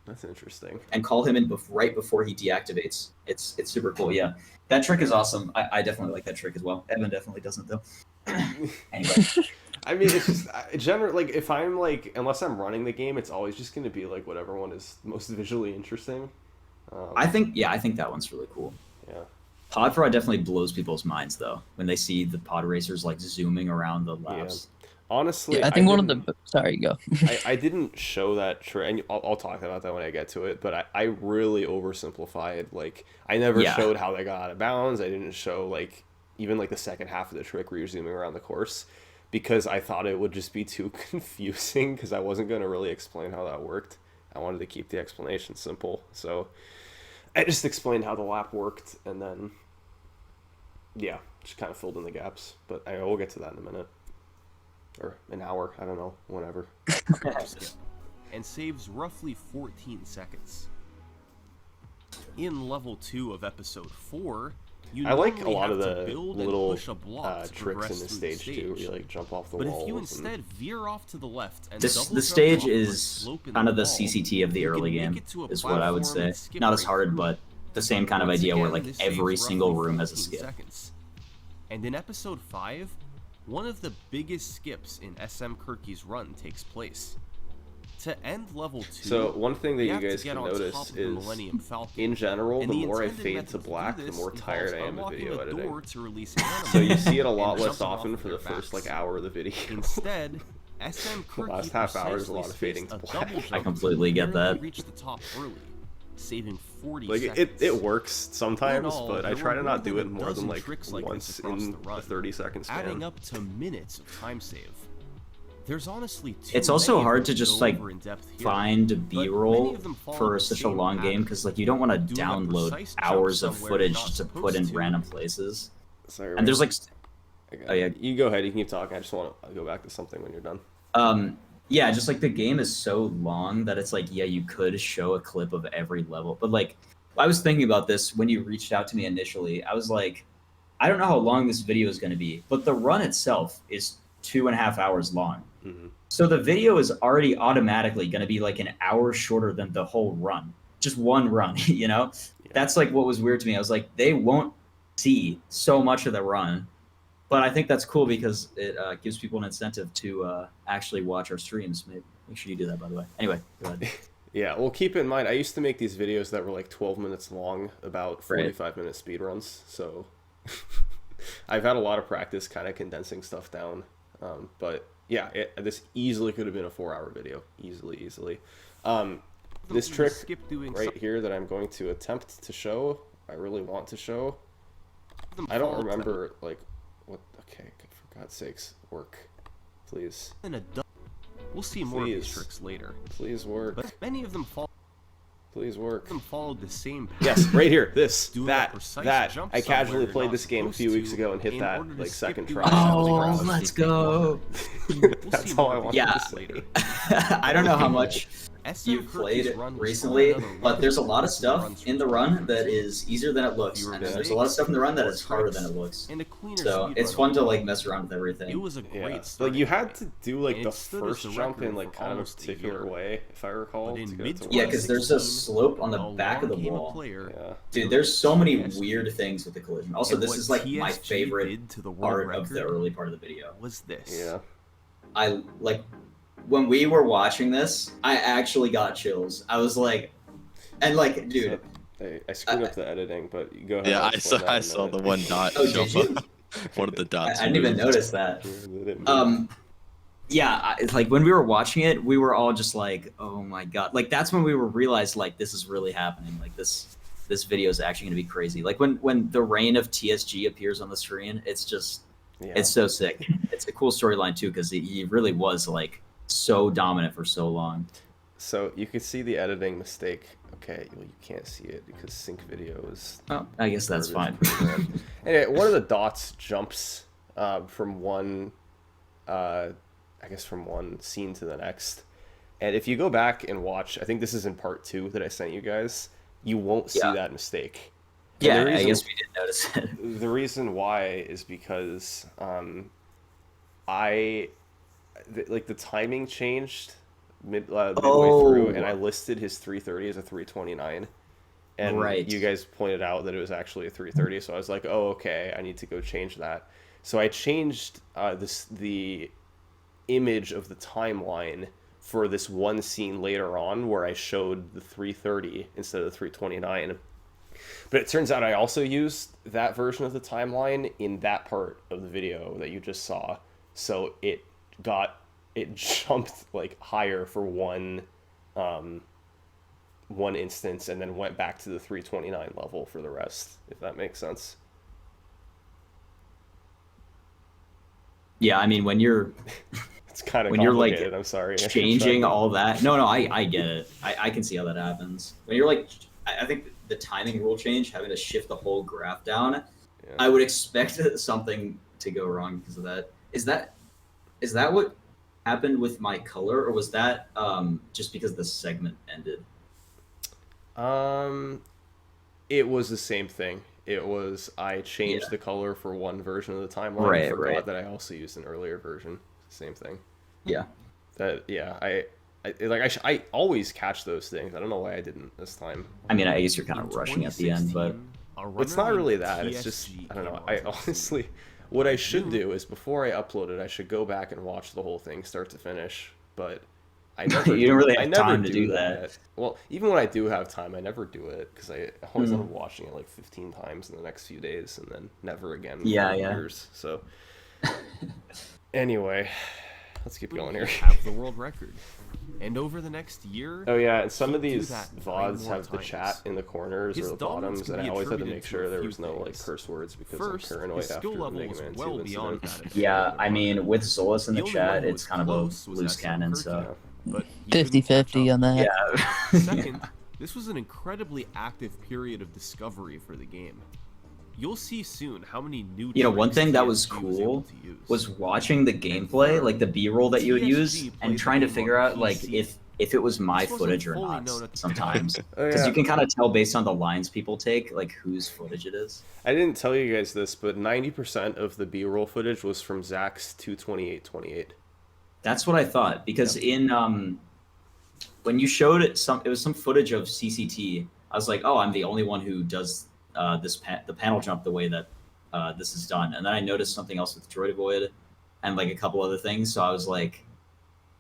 That's interesting. and call him in right before he deactivates. It's super cool. Yeah, that trick is awesome. I definitely like that trick as well. Evan definitely doesn't though. Anyway. I mean, it's just generally like if I'm like unless I'm running the game, it's always just going to be like whatever one is most visually interesting. I think that one's really cool. Yeah. Pod Fraud definitely blows people's minds though when they see the pod racers like zooming around the laps. Honestly, Yeah, I think one of didn't- the. Sorry, go. I didn't show that trick, and I'll talk about that when I get to it. But I really oversimplified. Like I never Yeah. showed how they got out of bounds. I didn't show like even like the second half of the trick where you're zooming around the course because I thought it would just be too confusing because I wasn't going to really explain how that worked. I wanted to keep the explanation simple, so I just explained how the lap worked, and then yeah, just kind of filled in the gaps. But I will get to that in a minute. Or an hour, I don't know, whenever. And saves roughly 14 seconds. In level 2 of episode 4, you I like a normally lot of have to the build and little push a block to tricks progress in the through stage too, where you like jump off the But walls. if you and- instead veer off to the left and The double jump stage off of a is slope in kind of the wall, CCT of the you can early make game, it to a is what I would platform say. and skip Not as right hard, through. but the same kind of Once idea where again, like this saves every single roughly room has a 14 skip. seconds. And in episode 5, one of the biggest skips in SM Kirky's run takes place. To end level 2, So one thing that you have to guys get can on notice top of the is, Millennium Falcon. in general, And the the more I intended fade method to do black, the this more tired I am of involves video unlocking a editing. door to release animals So you see it a lot and less jumping off often of for the their first like backs. hour of the video. Instead, SM The Kirky last half hour is a lot of precisely fading to spaced a black. double I jump completely get to barely that. reach the top early, saving 40 Like seconds. it works sometimes, In all, but I there try were to more not do than it a more than dozen like tricks like this once across in the run, a 30-second span. adding up to minutes of time save. There's honestly too It's also many of hard them to just go like over in depth here, find but many B-roll of them follow for the such a same long game pattern. because like you don't want to Doing a download precise jump hours of somewhere footage you're not to put in supposed to. random places. Sorry, And there's like okay. oh, yeah. You go ahead. You can keep talking. I just want to go back to something when you're done. yeah, just like the game is so long that it's like, yeah, you could show a clip of every level. But like, I was thinking about this when you reached out to me initially. I was like, I don't know how long this video is going to be, but the run itself is 2.5 hours long. Mhm. So the video is already automatically going to be like an hour shorter than the whole run. Just one run, you know? Yeah. That's like what was weird to me. I was like, they won't see so much of the run. But I think that's cool because it gives people an incentive to actually watch our streams. Make sure you do that, by the way. Anyway, go ahead. Yeah, well, keep in mind, I used to make these videos that were like 12 minutes long, about Right. 45-minute speed runs. So I've had a lot of practice kind of condensing stuff down. But yeah, this easily could have been a 4-hour video. Easily. This trick Skip doing right here that I'm going to attempt to show, I really want to show. some I don't follow- remember, like, what, okay, for God's sakes, work. Please. We'll see more of these Please. tricks later, Please work. but many of them fall Please work. Them followed the same path. Yes, right here. This, Doing a that, precise that. jump I somewhere casually you're played not this game a few supposed weeks to ago and hit in that order to like skip second doing try. something Oh, else. let's go. We'll That's see all more I of wanted these Yeah. to say. later. I don't know how much SM you've Kirky's played run was recently, another but run there's a from lot of runs stuff from in the run 2015. that is easier than it looks, Fewer and then there's a lot of stuff in the run that is harder than it looks. and a cleaner So speed it's run fun to overall. like mess around with It everything. was a Yeah, great like starting you had point. to do like And the it stood as first the jump in record like for kind of a almost a particular year. way, if I recall. But in to get mid- to Yeah, one. because there's a 2016, slope on the along back of the came a wall. player Yeah. Dude, there's so many TSG. weird things with the collision. Also, And this what is like my TSG favorite did to the world part of the record early part of the video. was this. Yeah. I like when we were watching this, I actually got chills. I was like, and like, dude. I screwed up the editing, but you go ahead. Yeah, and I saw explain that in a the minute. one dot Oh, jump did you? up. One of the I dots. didn't even moved. notice that. Um, Yeah, it's like when we were watching it, we were all just like, "Oh my god!" Like that's when we were realized like this is really happening. Like this video is actually going to be crazy. Like when the reign of TSG appears on the screen, it's just yeah. it's so sick. It's a cool storyline too because he really was like so dominant for so long. So you can see the editing mistake. Okay, well you can't see it because sync video is. Oh, I guess that's fine. Anyway, one of the dots jumps from one, I guess from one scene to the next, and if you go back and watch, I think this is in part 2 that I sent you guys. You won't see Yeah. that mistake. And Yeah, the I reason- guess we didn't notice it. The reason why is because like the timing changed midway through, and I listed his 330 as a 329, and Right. you guys pointed out that it was actually a 330. So I was like, oh, okay, I need to go change that. So I changed the image of the timeline for this one scene later on where I showed the 330 instead of the 329. But it turns out I also used that version of the timeline in that part of the video that you just saw. So it jumped like higher for one instance and then went back to the 329 level for the rest, if that makes sense. Yeah, I mean when you're It's kind of When you're, like, complicated, I'm sorry. changing all that. No, I get it. I can see how that happens. When you're like, I think the timing rule change, having to shift the whole graph down, Yeah. I would expect something to go wrong because of that. Is that what happened with my color, or was that just because the segment ended? It was the same thing. It was I changed Yeah. the color for one version of the timeline. Right, I forgot right. that I also used an earlier version. Same thing. Yeah. I always catch those things. I don't know why I didn't this time. I mean, I guess you're kind In of rushing at the end, but 2016, a runner It's not named really that. It's just TSG I don't know. came I onto the scene. honestly, what I should do is before I upload it, I should go back and watch the whole thing start to finish. But I never. You don't really I have never time to do that. that. Well, even when I do have time, I never do it because I always Hmm. end up watching it like 15 times in the next few days and then never again. Yeah, for yeah. years. So anyway, let's keep going here. Have the world record. And over the next year, Oh yeah, and some of he'd do these that 9 VODs more have the times. chat in the corners His or the dominance bottoms, can and I be always had to attributed make to sure a there few was no like things. curse words because First, I'm paranoid his after skill the level Mega was Man 2 well beyond incident. that of yeah, any other I mean, runner. with Solus in the The only chat, one who it's was kind of close a was loose SM cannon. Kirky, So but he couldn't catch 50-50 up. on that. yeah. Second, this was an incredibly active period of discovery for the game. You'll see soon how many new You know, one tricks thing that was TSG was able cool to use. was watching the gameplay, like the B-roll that you would use, TSG and played trying the to game figure on out like PC. if it was my This wasn't footage or fully not. known at the Sometimes, Oh, because yeah. you can kind of tell based on the lines people take, like whose footage it is. I didn't tell you guys this, but 90% of the B-roll footage was from Zach's 22828. That's what I thought because in when you showed it was some footage of CCT. I was like, oh, I'm the only one who does the panel jump the way that this is done. And then I noticed something else with Droidovoid and like a couple other things. So I was like,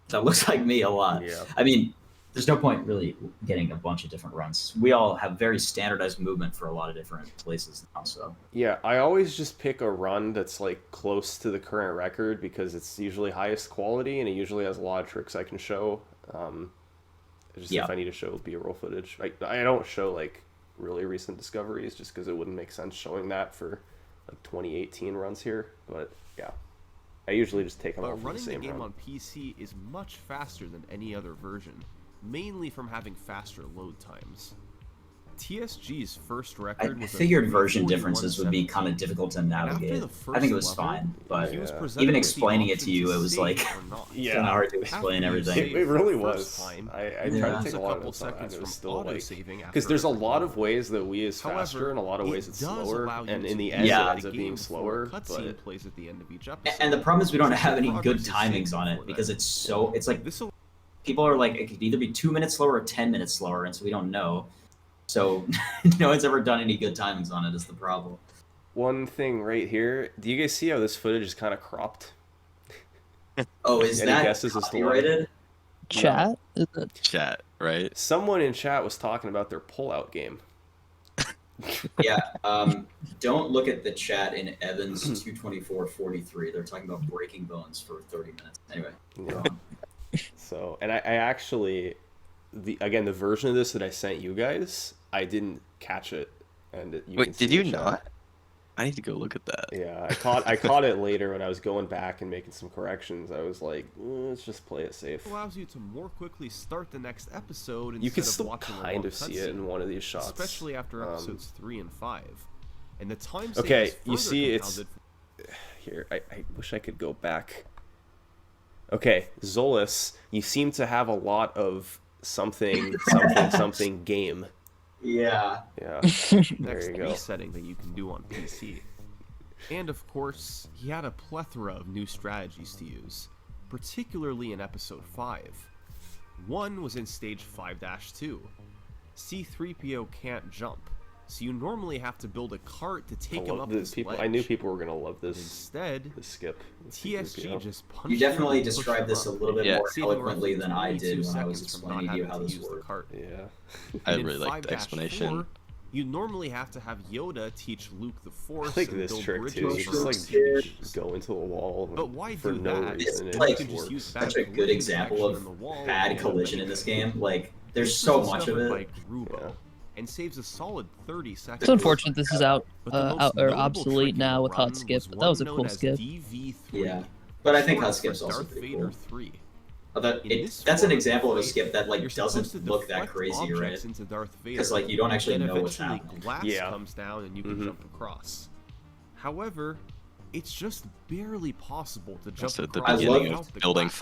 that looks like me a lot. Yeah. I mean, there's no point really getting a bunch of different runs. We all have very standardized movement for a lot of different places now. So Yeah, I always just pick a run that's like close to the current record because it's usually highest quality and it usually has a lot of tricks I can show. Just Yeah. if I need to show B-roll footage. I don't show like really recent discoveries just because it wouldn't make sense showing that for like 2018 runs here. But yeah, I usually just take them all But from the running the same game run. on PC is much faster than any other version. mainly from having faster load times. TSG's first I record was a figured version 341.17, differences would be kind of difficult to and after navigate. the I first think it was level, fine, but he was Yeah. presented even with the explaining it option to you, it was save like or not. Yeah. kind of hard to After explain you everything. save It really the was. first time, I Yeah. tried to lose take a a lot couple of time, and seconds it from was still like auto-saving because after there's a every lot of level. ways that Wii is However, faster, and a lot of ways it it's does slower, allow you and to in the play end Yeah. it the ends up game being before a slower. cutscene But plays at the end of each episode. And the problem is we don't Which have any progress good is timings saved on it before because that. it's like This people are like it could either be 2 minutes slower or 10 minutes slower, and so we don't know. So no one's ever done any good timings on it is the problem. one thing right here, do you guys see how this footage is kind of cropped? Oh, is Any that guesses as to why? copyrighted? Chat? Is it? Chat, right? Someone in chat was talking about their pullout game. Yeah. Don't look at the chat in Evans 224:43. They're talking about breaking bones for 30 minutes. Anyway. Yeah. go on. So, and I actually, the version of this that I sent you guys, I didn't catch it, and you can Wait, see did you the chat. not? I need to go look at that. Yeah, I caught it later when I was going back and making some corrections. I was like, let's just play it safe. allows you to more quickly start the next episode instead You can of still watching a kind long of see it cutscene, in one of these shots. especially after episodes 3 and 5. And the time Okay, save is you further see it's- compounded Here, I wish I could go back. Okay, Zolas, you seem to have a lot of something game. Yeah. Yeah, next there you go. resetting that you can do on PC. And of course, he had a plethora of new strategies to use, particularly in episode 5. One was in stage 5-2. C-3PO can't jump, so you normally have to build a cart to take him up this ledge. I knew people were gonna love But this. Instead, This skip. This TSG CPO. just punched You definitely him and pushed described him this a up, little bit Yeah. more saving eloquently roughly than I 22 did when I was seconds from not explaining to you having how to this use the worked. cart. Yeah. I And in really like the 5-4, explanation. You normally have to have Yoda teach Luke the Force I like and this build trick bridges too. Bridges You for just for like stages. go into a wall But why for do no that? reason. It's It like just just works. use Such a bad good collision example detection of in the wall bad and collision in this game. Like, there's This so was much of discovered it. by Grubo, Yeah. and saves a solid 30 seconds. It's unfortunate this is out, But the most out or notable obsolete trick in now the with run Hot Skip, was but that was a one cool known as skip. DV3, Yeah. But I think short Hot for Skip's also Darth pretty Vader cool. 3. Although In this that's an form of example of a fight, skip that like you're supposed to doesn't look that deflect crazy, right? objects into Darth Vader, Because like you don't actually then know what's eventually happening. glass Yeah. comes down and you can Mhm. jump across. However, it's just barely possible to jump Just at the across beginning without of the building glass.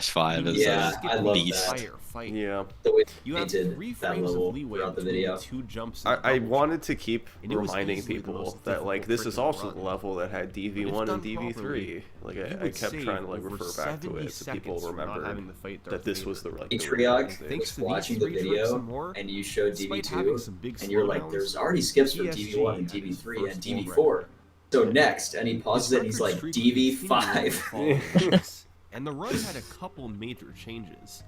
5-5 You as need to Yeah, skip I the love beast. that. entire fight. Yeah. The way You they have painted 3 that frames level of leeway throughout the between video. 2 jumps in a I double wanted jump. to keep And it was reminding easily the people most that like difficult this trick is in the also the run. level that had But if DV1 done and DV3. properly, Like you I would kept save trying to like over refer back to 70 it so people seconds from not having remembered to fight that Darth this was the Vader. like the Atriog right thing. Thanks was to these watching the 3 tricks video and more, and you showed despite having DB2 some big and you're like, slowdowns, there's already skips for TSG DV1 and had his DB3 and first DB4. So next, and he pauses it and he's like, record streak continued in the DV5. following weeks, and the run had a couple major changes.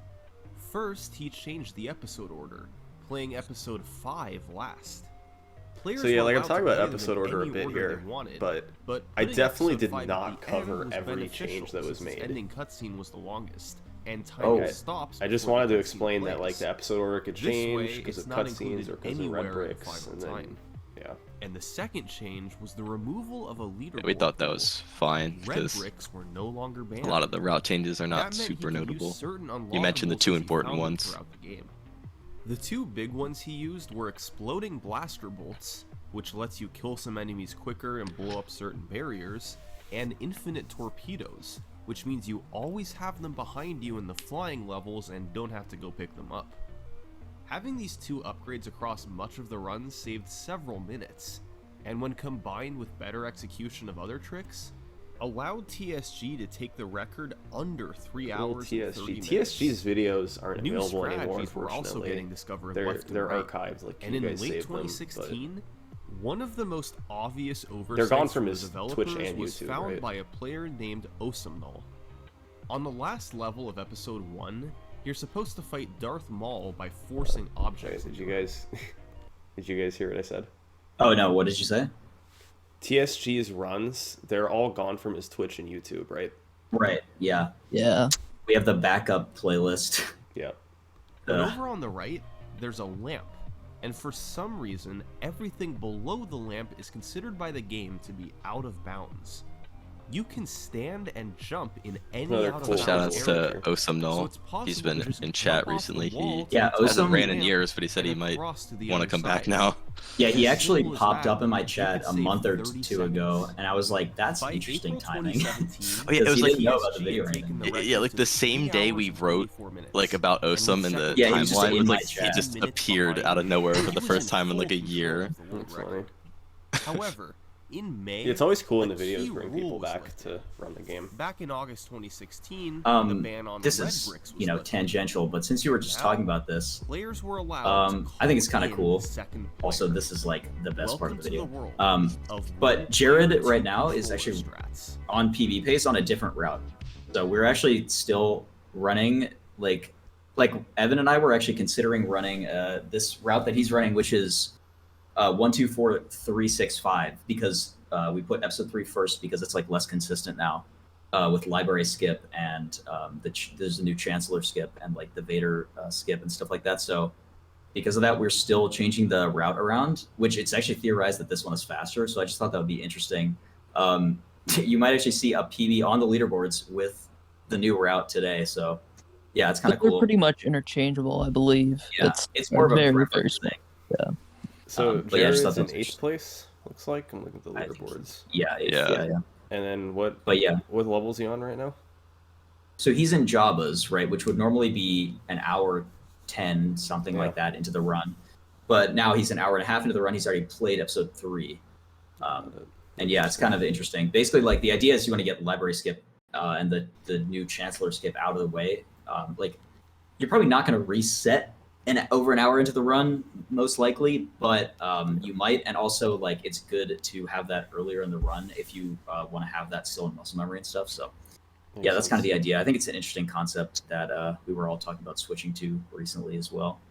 First, he changed the episode order, playing episode 5 last. Players So yeah, were like I'm allowed talking to about play them episode in order a any bit order here, they wanted, but but I putting definitely episode did 5 at not the cover end was every beneficial change that was since its made. ending cutscene was the longest, and time Oh. stops. I just before the wanted to cutscene explain that like plays. the episode order could This way, change because it's of not cutscenes included or because of red anywhere in bricks, Final and then Time. yeah. And the second change was the removal of a leaderboard. We thought that rule. was fine Red because bricks were no longer banned. a lot of the route changes are That not meant he super could use notable. certain You mentioned the unlockables two as he important found them ones. throughout the game. The 2 big ones he used were exploding blaster bolts, which lets you kill some enemies quicker and blow up certain barriers, and infinite torpedoes, which means you always have them behind you in the flying levels and don't have to go pick them up. Having these 2 upgrades across much of the run saved several minutes, and when combined with better execution of other tricks, allowed TSG to take the record under 3 Cool hours and 30 minutes. TSG's videos aren't New available anymore, strategies were also unfortunately. getting discovered They're left and they're right. archived, like And you in guys late saved them, but 2016, one of the most obvious oversights They're gone from the his developers Twitch and was YouTube, found right? by a player named Osamnol. On the last level of episode 1, you're supposed to fight Darth Maul by forcing Wait, objects. did into you him. guys did you guys hear what I said? Oh no, what did you say? TSG's runs, they're all gone from his Twitch and YouTube, right? Right, yeah. Yeah. We have the backup playlist. Yeah. But Ugh. over on the right, there's a lamp. And for some reason, everything below the lamp is considered by the game to be out of bounds. you can stand and jump in any Another out of cool bounds Shoutouts area. to Osumnol. So it's possible He's been to just in chat jump off recently. the wall He to Yeah, the hasn't Osum- ran in ramp years, but he said he and might across to the want to other come back side. now. Yeah, he As actually simple as popped that, up in my you chat could a save month or 30 two ago, seconds. and I was like, that's By interesting April timing. 2017, Oh, yeah, it was like- know about the TSG video had or taken the anything. Yeah, record like to the same 3 day hours we and wrote 24 minutes. like about And Osum with in the seconds Yeah, he was just timeline, in was my like chat. he just 10 minutes appeared behind. out of nowhere for He the was first in time in like a full year. control of the world That's funny. record. However, in May, It's always cool in a the videos key bring rule people was back lifted. to run the game. Back in August 2016, the Um, ban on this red is, bricks was you know, lifted. tangential, but since you were just Now, talking about this, Players were allowed to I think it's call kind of in cool. the second Also, player. this is like the best part of Welcome the to the video. world of But one Jared player, right two now is controller actually strats. on PB pace on a different route. So we're actually still running like Evan and I were actually considering running this route that he's running, which is 1-2-4-3-6-5, because we put episode 3 first because it's like less consistent now with library skip and there's a new chancellor skip and like the Vader skip and stuff like that. So because of that, we're still changing the route around, which it's actually theorized that this one is faster. So I just thought that would be interesting. You might actually see a PB on the leaderboards with the new route today. So yeah, it's kind of They're cool. pretty much interchangeable, I believe. Yeah, it's more of a very preference small. thing. So but yeah, I just thought Jared's that in was 8th interesting. place, looks like. I'm looking at the I think leaderboards. Yeah, Yeah. yeah. And then what But yeah, what level is he on right now? so he's in Jabba's, right, which would normally be an hour 10, something Yeah. like that into the run. But now he's an hour and a half into the run. He's already played episode 3. And yeah, it's kind of interesting. Basically, like the idea is you want to get library skip and the new chancellor skip out of the way. Like you're probably not going to reset over an hour into the run, most likely, but you might. And also, like it's good to have that earlier in the run if you want to have that still in muscle memory and stuff. So yeah, that's kind of the idea. I think it's an interesting concept that we were all talking about switching to recently as well.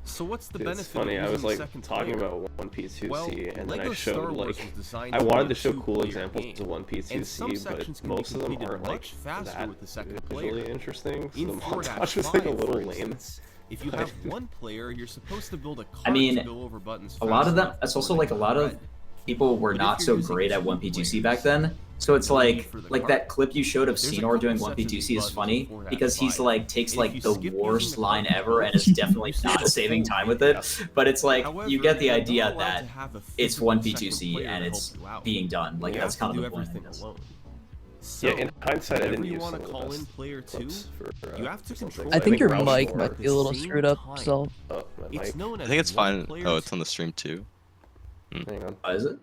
So what's the It's benefit funny, of I was using like second talking player? about 1P2C, Well, and then Lego I Star showed Wars like was designed I to be wanted a to show cool two-player examples game, of and some 1P2C, sections but can be most of them completed aren't like much faster that with the second visually player. interesting. So the In montage was like a 4-5, little for lame. instance, if you have one player, you're supposed to build a cart I mean, to go over buttons a lot of fast them. enough It's before also they like a turn lot of red. people were But if not you're so using great at two 1P2C back players, then. So it's the need like for the that cart. clip you showed of There's a Senor doing couple sets of 1P2C is buttons funny before that because he's slide. like takes And if like you the skip worst using the line cart ever and is you definitely save not a saving full time with game. it. But it's like However, you get the you're idea not allowed that to have a it's physical 1P2C second player and to it's help you out. being done. Like You that's have kind to of do the point. I everything guess. alone. So, Yeah, in hindsight, I whenever didn't you use want some to of the call in best player 2, clips for, you have to something. control I think your Roush mic Lord. might be a little Same screwed up, time. so Oh, my It's mic. known I as think it's one fine. player Oh, it's two. on the stream too. Hang on. Oh, is it?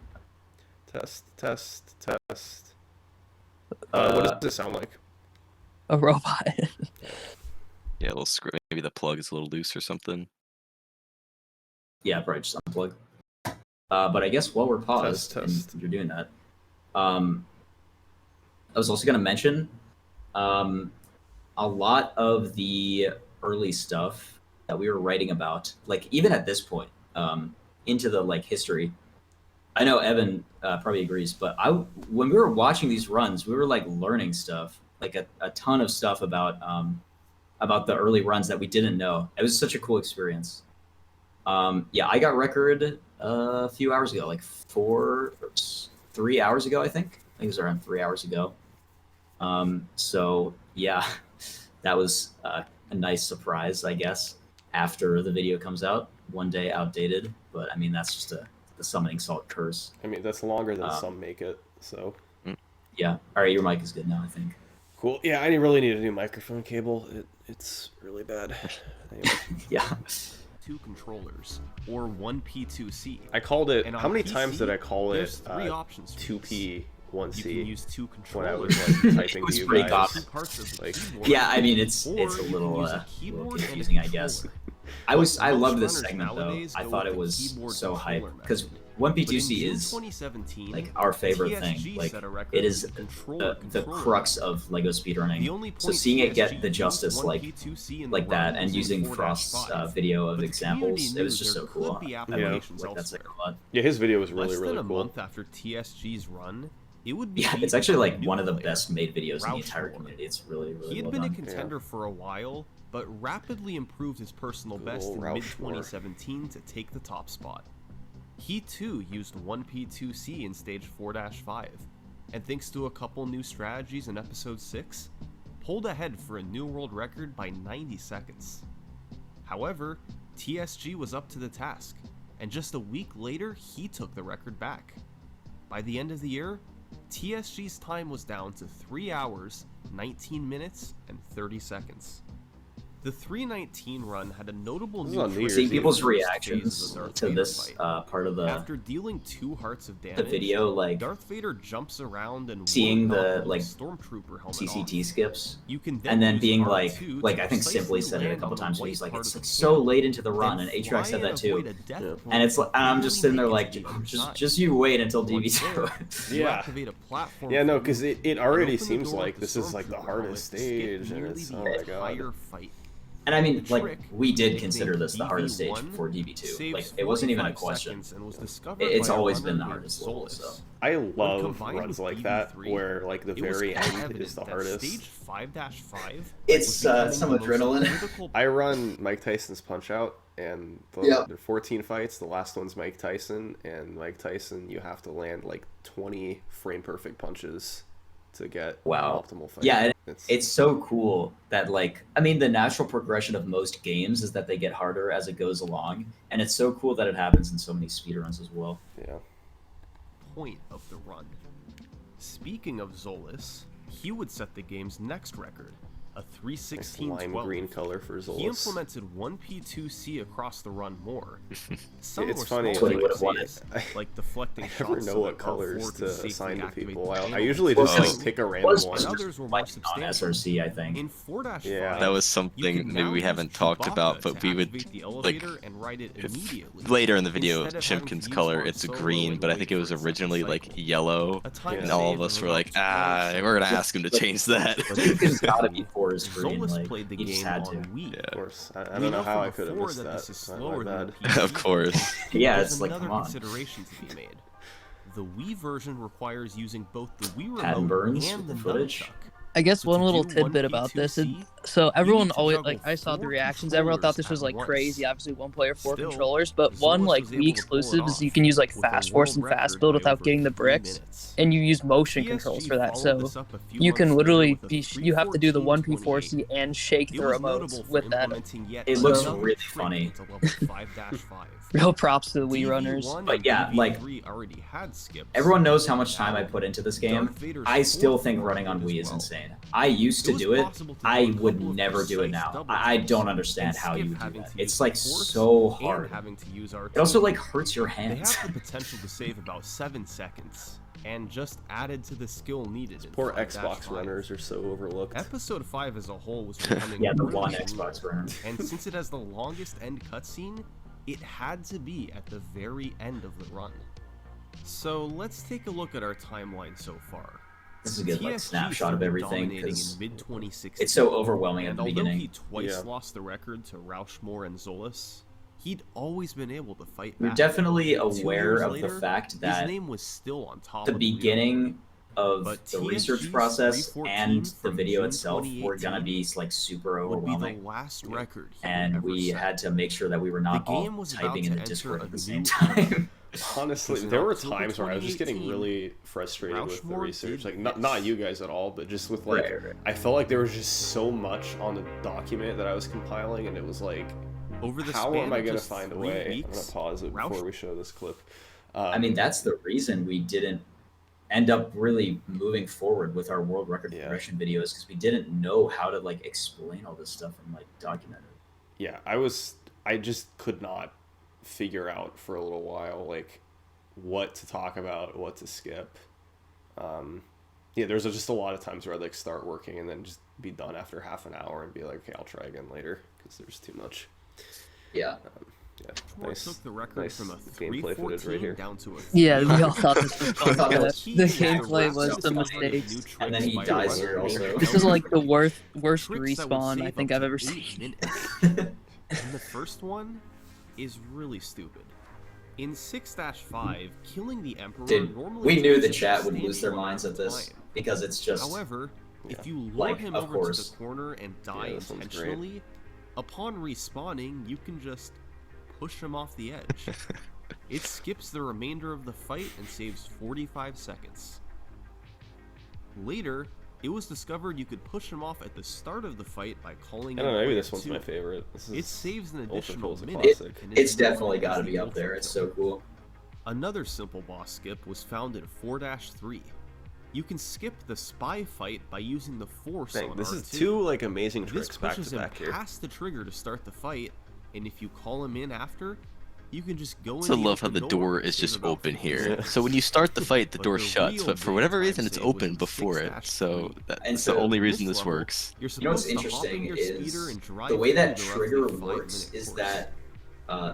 Test. What does this sound like? a robot. Yeah, a little script. Maybe the plug is a little loose or something. Yeah, probably just unplug. But I guess while we're paused Test. and you're doing that, I was also going to mention a lot of the early stuff that we were writing about, like even at this point, into the like history. I know Evan probably agrees, but when we were watching these runs, we were like learning stuff, like a ton of stuff about the early runs that we didn't know. It was such a cool experience. Yeah, I got record a few hours ago, like 3 hours ago, I think. I think it was around 3 hours ago. So yeah, that was a nice surprise, I guess, after the video comes out. One day outdated, but I mean, that's just the summoning salt curse. I mean, that's longer than some make it, so. Yeah. All right, your mic is good now, I think. Cool. Yeah, I really need a new microphone cable. It's really bad. Anyway. Yeah. 2 controllers, or 1P2C. I called it. And How on many PC, times did I call there's it 3 options for this. 2P, 1C? You can use 2 when I controllers. was like typing It was to you pretty guys. common. 2 parts of the Like- keyboard. Yeah, I mean, it's Or a you can little use a keyboard and a confusing, I guess. controller. I Most love this runners segment though. nowadays I go thought with it the was keyboard so controller hyped because method. But in 1P2C June is 2017, like our favorite TSG thing. Like set a record it is with the controller the controller crux method. of Lego The speedrunning. only So point seeing it get TSG the used justice like 1P2C in the that run and was in using 4-5, Frost's video of but the examples, community it was knew just there so cool. could be I applications like that segment elsewhere. a lot. Yeah, his video was really, Less really than a cool. month after TSG's run, it would be Yeah, beat it's actually by a like new one of the player, best made videos in the Roush entire Lord. community. It's really, really He had well been a done. contender for a while, but rapidly improved his personal Good best old in Roush mid 2017 to take the top spot. He too used 1P2C in stage 4-5, and thanks to a couple new strategies in episode 6, pulled ahead for a new world record by 90 seconds. However, TSG was up to the task, and just a week later he took the record back. By the end of the year, TSG's time was down to 3 hours, 19 minutes, and 30 seconds. The 319 run had a notable This is new on New trick Year's See in the Eve. people's first phase reactions of the Darth to Vader this fight. part of After dealing 2 hearts of the damage, video, like Darth Vader jumps around and seeing won't knock the like Stormtrooper helmet CCT off. skips, You can and then use being R2 like to I think Simply precisely said it a land couple on the times, but white he's like, part it's of like the so camp, late into the run, then and Atrax said fly that too. avoid a death Yeah. blow And it's like, and I'm and just really sitting there make like, it to the other side. just you wait until Once DB2. there, you Yeah. activate a platform Yeah, no, for because you, it and already open the seems door like with this the is like the Stormtrooper hardest helmet to skip stage, and nearly it's the oh my god. entire fight. And I mean, The like trick, we did nicknamed consider this the hardest stage DV1, for DB2. saves Like it wasn't even a 45 question. seconds and was discovered It's by a always runner been the named hardest level, Solus. so. I When love combined runs with like that DB3, where like the it was very quite end evident is the that hardest. Stage 5-5 It's, was becoming some the most adrenaline. critical I run Mike Tyson's Punch Out, and Yep. the 14 fights. The last one's Mike Tyson, and Mike Tyson, you have to land like 20 frame perfect punches to get Wow. an optimal fight. Yeah, and it's so cool that like I mean the natural progression of most games is that they get harder as it goes along, and it's so cool that it happens in so many speedruns as well. yeah. point of the run. Speaking of Zolas, he would set the game's next record, a Nice 316 lime green color for He Zolas. implemented 1P2C across the run more. Some It's were funny, smaller like- would've won fixes, it. like deflecting I shots never know so what that colors R4 to could safely assign to activate people. the I panel. usually just Well, like pick a random was one. And others were more like on substantial. SRC, I think. In 4-5, Yeah. That was you something can maybe now we use haven't talked Chewbacca about, but to we would activate the elevator and ride it immediately. later in the video Instead of having to Shimkin's use color Han it's Solo green, and but I wait think it was for its originally like cycle. yellow, A time Yeah. and all of save us were around like, 20 we're gonna seconds. ask him to change that. It's gotta be for his screen. Zolas Like played the he just game had on to. Wii. Of course. I We don't know how from I could have before missed that that. this is My slower than bad. the PC Of course. Yeah, There's it's like another come on. consideration to be made. The Wii version requires using both the Wii Pat and remote Burns and the with the footage. nunchuck. I guess So one to little do tidbit 1P2C, about this. So everyone need to always juggle like I saw the 4 reactions. Everyone thought this was controllers like at crazy. once. Obviously, 1 player, 4 Still, controllers. But one Zolas like was Wii able to pull it exclusive is off you can use like with a fast force and world fast record build by without over getting the 3 bricks, minutes. and you use motion PSG controls for that. followed So this up a few you can months later literally with a be you have to do the 3:14:28. 1P4C and shake It the was notable remotes for with that. implementing yet It looks another really trick funny. into level 5-5. Real props to the Wii runners. DV1 But and yeah, like, DV3 already had skips. Everyone knows how much time I put into this game. Darth Vader's I still fourth think form running on as Wii is well. insane. I used to It was do it. possible to do I a would couple of never do it precise now. double I jumps don't understand and how skip you do having that. to It's use like the Force so and hard. having to use R2. It also like hurts your They hands. have the potential to save about 7 seconds, and just added to the skill needed. in Poor 5-5. Xbox runners are so overlooked. Episode 5 as a whole was becoming Yeah, the really one weird, Xbox burner. and since it has the longest end cutscene, it had to be at the very end of the run. So let's take a look at our timeline so far. This is a good like TSG snapshot of started everything dominating because in mid-2016. it's so overwhelming at And the although beginning. he twice Yeah. lost the record to Rauschmore and Zolas, he'd always been able to fight We're back. definitely 2 aware years of later, the fact his that name was still on top the of the beginning of But the TSG's research process 314 and the from video June itself were gonna 2018 be like super would be the overwhelming, last record he would and ever we set. had to make sure that we were not The all game was about typing in to the enter Discord a at the new same time. Honestly, Because in there were October times where I was just getting 2018, really frustrated with the Rauschmore research. did Like, not this. you guys at all, but just with like, Right. I felt like there was just so much on the document that I was compiling, and it was like, Over the how span am I of going to just find a 3 way? I'm weeks, going to pause it Rausch- before we show this clip. I mean, that's the reason we didn't end up really moving forward with our world record Yeah. progression videos because we didn't know how to like explain all this stuff and like document it. Yeah, I just could not figure out for a little while, like, what to talk about, what to skip. Yeah, there's just a lot of times where I'd like start working and then just be done after half an hour and be like, okay, I'll try again later because there's too much. Yeah. Yeah, Rauschmore nice, took the record nice from a gameplay 314 footage right here. down to a Yeah, we all thought this was I fun. thought that but was the huge. gameplay was the funny. mistakes. And then he dies here also. This is like the worst Tricks that would respawn I save think up I've to ever 8 seen. minutes. And the first one is really stupid. In 6-5, killing the Emperor Dude, normally we knew the takes a chat would lose their substantial minds at amount of this time. because it's just However, Yeah. if you lure Like, him of over to course. the corner and die Yeah, this one's great. intentionally, upon respawning, you can just push him off the edge. It skips the remainder of the fight and saves 45 seconds. Later, it was discovered you could push him off at the start of the fight by calling I don't in know, maybe player this one's 2. my favorite. This is It saves an additional Ultra minute. classic. and is It's definitely known got to as be the up there. Ultra It's so cool. Another simple boss skip was found in 4-3. You can skip the spy fight by using the force Dang, on this R2. is two like amazing This tricks back pushes to him back here. past the trigger to start the fight, and if you call him in after, you can just go I in also the love how open the door and is save just about open 50 here. seconds. So when you start the fight, the But door the shuts, real but for big whatever time reason, it's save was open in before it. 6-3. So And that's so the only In reason this this level, works. You're You know what's supposed to hop in interesting your speeder is and drive the way that through the trigger roughly works 5-minute is course. that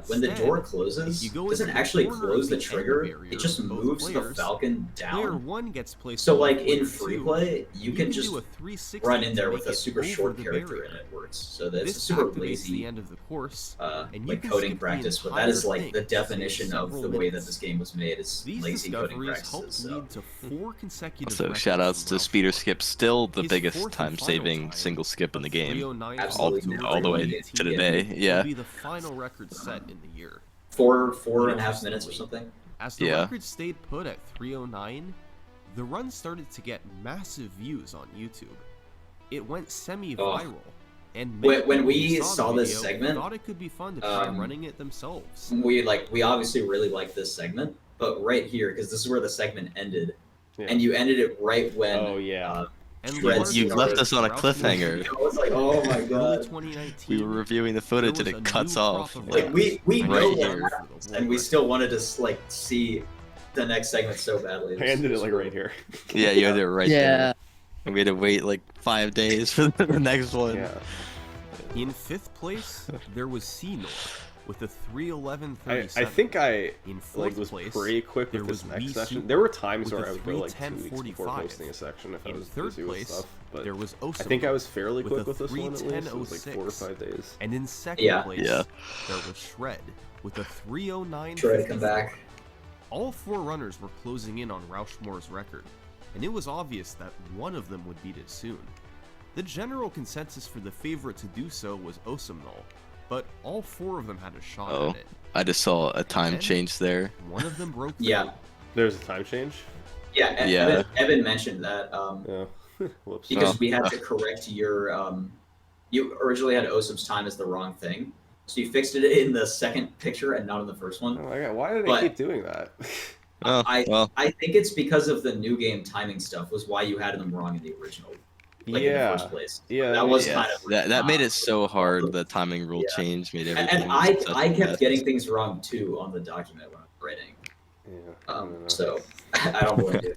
when the Instead, door if closes, you it go doesn't into the actually corner close of the the end trigger. barrier It just of both moves the players, Falcon Player down. 1 gets placed So over like player in free 2. play, you can do just a 360 run in there to with make a it super over short the character barrier. and it works. So that's This a super activates the lazy end of the course, and you like can coding skip the practice, but that entire is like thing the to save definition of several the way that minutes. this game was made is These lazy coding discoveries helped practices. So. lead to 4 consecutive So records shoutouts from to Ralph Speeder Lauren. Skip, still the His biggest fourth and time final saving time, single skip in the game. 309 Absolutely October all the way 2018, to today. Yeah. will be the final record set in the year. Four and a half minutes or something. As the Yeah. record stayed put at 309, the run started to get massive views on YouTube. It went semi-viral, and many When people we who saw the this video segment, thought it could be fun to try running it themselves. we obviously really like this segment, but right here, because this is where the segment ended, Yeah. and you ended it right when Oh yeah. And Dreads largely you left us on a Ralph cliffhanger. I was like, oh my Early god. 2019, We were reviewing the footage and there it was a cuts new off. crop of Like we Right know here. what happens, and we still wanted to like see the next segment so badly. I ended it like right here. Yeah, you had it right Yeah. there. And we had to wait like 5 days for the next one. Yeah. In 5th place, there was C-Nor with a 3:11:37. I think I In 4th like was place, pretty quick there with this was next Wii section. Super There were times with where a I would go like 2 weeks before 3:10:45. posting a section if I In was 3rd busy with place, stuff. But there was Osama. I think I was fairly with a quick with this one at least. It was like 4 or 3:10:06. 5 days. And in 2nd Yeah. place, Yeah. there was Shred with a 3:09:54. Try to come back. All 4 runners were closing in on Rauschmore's record, and it was obvious that one of them would beat it soon. The general consensus for the favorite to do so was Osamnol, but all 4 of them had a shot Oh. at it. I just saw a time then- change there. One of them broke Yeah. through. There's a time change. Yeah, Yeah. Evan mentioned that Yeah. Whoops. because Oh. we had to correct your you originally had Osam's time as the wrong thing, so you fixed it in the second picture and not in the first one. Oh my god, why did But- I keep doing that? Oh, well, I think it's because of the new game timing stuff was why you had them wrong in the original, like in the Yeah. first place. Yeah, that was yeah, kind of that made it so hard. The timing rule Yeah. change made And, everything. and I such I a kept mess. getting things wrong too on the document when I was writing. Yeah. I don't know. So I don't blame you.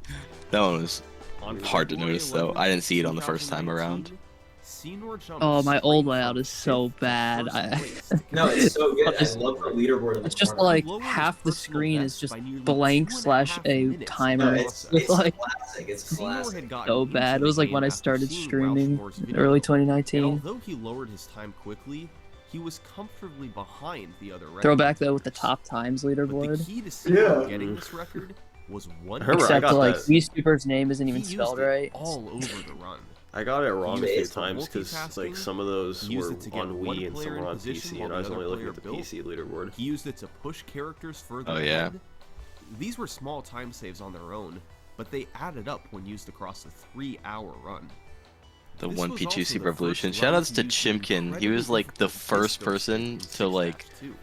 That one was On hard to February notice, though. 11th, I didn't see it on the first time around. 2019, C-Nor jumped Oh, my straight old from layout is so 5th to bad. 1st I- place to No, it's so good. I Just- love the leaderboard in the It's just corner. like lowered his half the personal screen is best just by nearly blank 2.5 / a minutes. timer. No, It's with like classic. It's C-Nor classic. had gotten so into bad. It the was like game when I after started seeing streaming Rauschmore's in video. early And 2019. although he lowered his time quickly, he was comfortably behind the other record Throwback though with the holders. top times But the leaderboard. key to C-Nor Yeah. getting this record was one. I remember I Except got like that. VSuper's name isn't He even used spelled it right. all over the run. I got it wrong a few Based on times because like multitasking, some of those he used were it to get on one Wii and some player were in on position PC, while and I the was other only looking player at the built. PC leaderboard. He used it to push characters further Oh, yeah. ahead. These were small time saves on their own, but they added up when used across a 3-hour run. The This one was Pichu also Super the Evolution. first run Shoutouts to use Chimkin. He was incredibly like the difficult first pistol person stick to in like 6-2.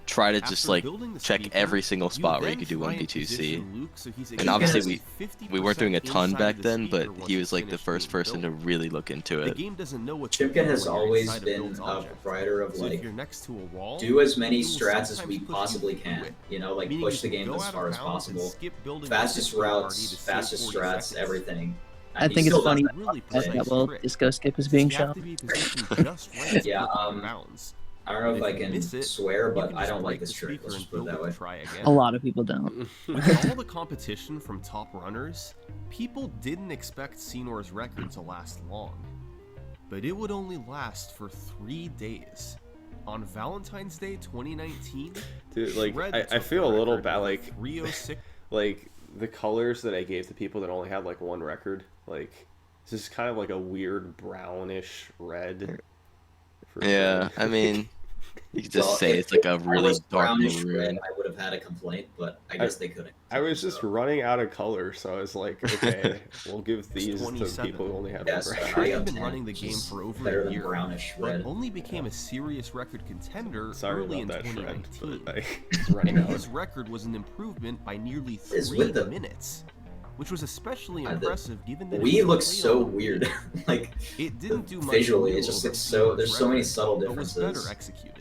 try to After just like building the check speaker, every single spot where you then could do fly in 1v2C. position Luke so he's And obviously exactly we weren't doing a 50% ton inside back the then, but speaker once he it's was like the finished first being person to built. really look into The it. game doesn't know what to do Chimkin has when you're always inside a been built a object. proprietor of So if like you're next to a wall, do as many it will strats as sometimes we push you possibly through can. it. You know, like Meaning push you the can game go as out of far as bounds and possible. skip building Fastest the party to routes, save fastest 40 strats, seconds. everything. I And he think it's still funny does that. Really that precise little trick. disco skip is being You have shown. to be positioned just right to Yeah, put them out of bounds. I don't know And if I if you can miss it, swear, You but can I just don't like break this the trick. speaker Let's and just put it build that it way. and try again. A lot of people don't. With all the competition from top runners, people didn't expect C-Nor's record to last long. But it would only last for 3 days. On Valentine's Day 2019, Dude, like Shred I took feel a the little record bad, with a like 306. like the colors that I gave to people that only had like one record, like it's just kind of like a weird brownish red. for Yeah, sure. I mean, You could just Well, say if- it's like a if I really was dark brownish maroon. red, I would have had a complaint, but I guess they couldn't. I was just So, running out of color, so I was like, okay, we'll give It's these to 27. people who only have yeah, so red. I Trey got had been 10, running the which game is for over better a than year, brownish but red. only became a serious record contender Sorry early about in that, Fred, 2019. but I was running And out. his record was an improvement by nearly Is 3 with the- minutes, which was especially The impressive given that We it look played so on- weird. Like It didn't do much visually, new it just over looks so. There's so many record, subtle but was better differences. executed.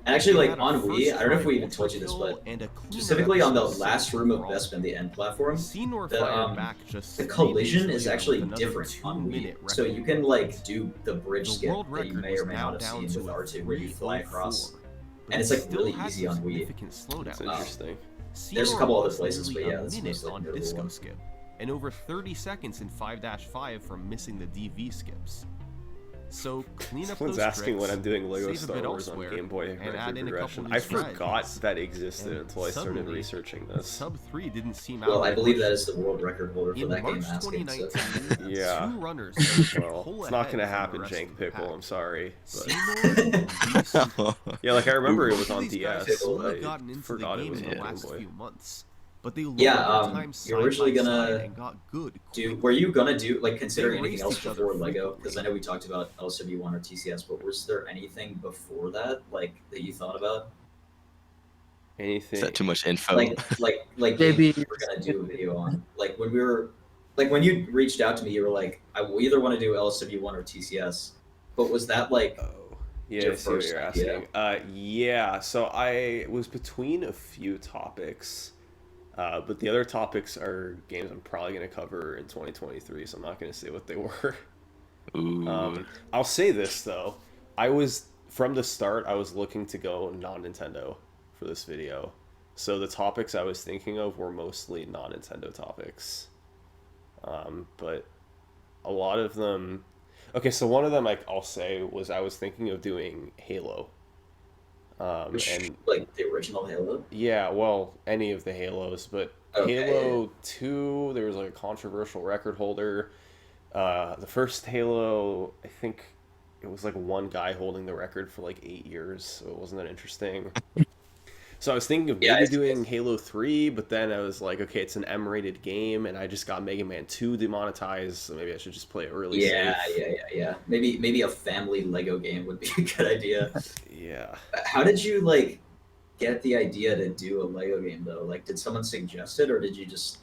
And actually, It like had a on Wii, I don't know if we first-try even told you this, ultra but kill and a cleaner specifically on the episode last room of overall. Bespin, the end platform, Senor the, fired back just the 3 collision days is later actually with another different on Wii. 2-minute So record. you can like do the bridge The skip world that you record may was or may now not have down seen to with a R2, where you fly across. 3:04, And it's, it like, still really has easy some on Wii. significant slowdown. It's interesting. There's a Senor couple other was places, nearly but yeah, a that's minute most like on notable disco one. skip, and over 30 seconds in 5-5 from missing the DV skips. So clean up Someone's those asking tricks, when I'm doing Lego save a Star bit Wars on elsewhere, Game Boy and Advance add in a Progression. couple I new forgot strategies. that existed And until I started suddenly, researching this. Sub 3 didn't seem Well, out I of believe the that is the world record holder for In that March game asking. So. 2019, Yeah. 2 runners managed to Well, pull it's not ahead gonna from the happen, rest Jank of the Pickle. pack. I'm sorry, but Seymour and Wii Super yeah, like I remember it was Both of on these guys DS. have only I gotten into the forgot it game was in on the Game last Boy. few months, but they lowered Yeah, their time you're side originally by gonna side and got good Were you quickly. gonna do like considering They anything raced else each other before Lego? frequently. Because I know we talked about LCW1 or TCS, but was there anything before that, like that you thought about? Is Anything? that too much info? Like Maybe- games we were gonna do a video on. Like when we were, like when you reached out to me, you were like, I will either want to do LCW1 or TCS. But was that like Oh, yeah, your I see what first you're idea? asking. Yeah, so I was between a few topics, but the other topics are games I'm probably going to cover in 2023, so I'm not going to say what they were. Ooh. I'll say this, though. From the start, I was looking to go non-Nintendo for this video. So the topics I was thinking of were mostly non-Nintendo topics. But a lot of them... Okay, so one of them I'll say was I was thinking of doing Halo. And like the original Halo? yeah, well, any of the Halos, but Okay. Halo 2, there was like a controversial record holder. The first Halo, I think it was like one guy holding the record for like 8 years, so it wasn't that interesting. So I was thinking of Yeah, maybe it's- doing Halo 3, but then I was like, okay, it's an M-rated game, and I just got Mega Man 2 demonetized, so maybe I should just play it really Yeah, safe. yeah. Maybe a family Lego game would be a good idea. Yeah. How did you like get the idea to do a Lego game though? Like, did someone suggest it, or did you just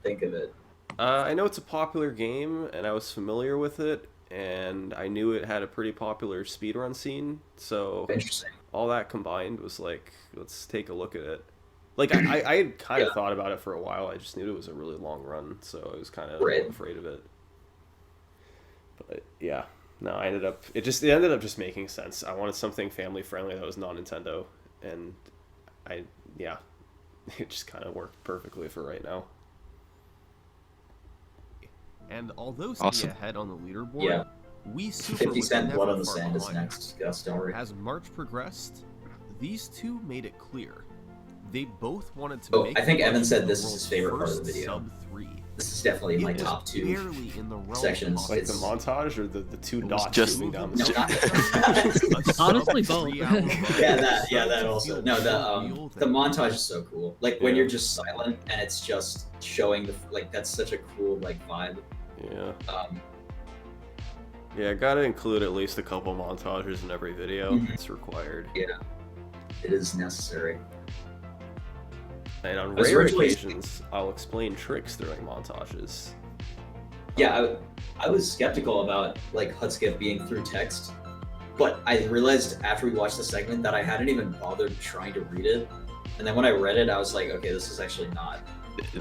think of it? I know it's a popular game, and I was familiar with it, and I knew it had a pretty popular speedrun scene, so Interesting. all that combined was like, let's take a look at it. Like, I had kind of Yeah. thought about it for a while, I just knew it was a really long run, so I was kind of Right. afraid of it. But, yeah. No, it ended up just making sense. I wanted something family-friendly that was non-Nintendo, and it just kind of worked perfectly for right now. And although Awesome. staying ahead on the leaderboard, Yeah. Wii Super 50 was Cent never Blood on the far Sand is behind. next. Gus, don't worry. As March progressed, these two made it clear they both wanted to Oh, make. I think the Evan said world's this is his favorite part of the first video. Sub-3. This is definitely in my It was top two. barely in the realm of sections. Like the possible. montage or the two was dots just- moving down the No, street? not- A Honestly, sub-3 both. hour run yeah, that to also. feel No, so real the that- montage is so cool. Like when Yeah. you're just silent and it's just showing that's such a cool like vibe. Yeah. Um, Yeah, gotta include at least a couple montages in every video. Mhm. It's required. it is necessary. And on was rare originally- occasions, I'll explain tricks during montages. Yeah, I was skeptical about like Hudskip being through text, but I realized after we watched the segment that I hadn't even bothered trying to read it. And then when I read it, I was like, okay, this is actually not.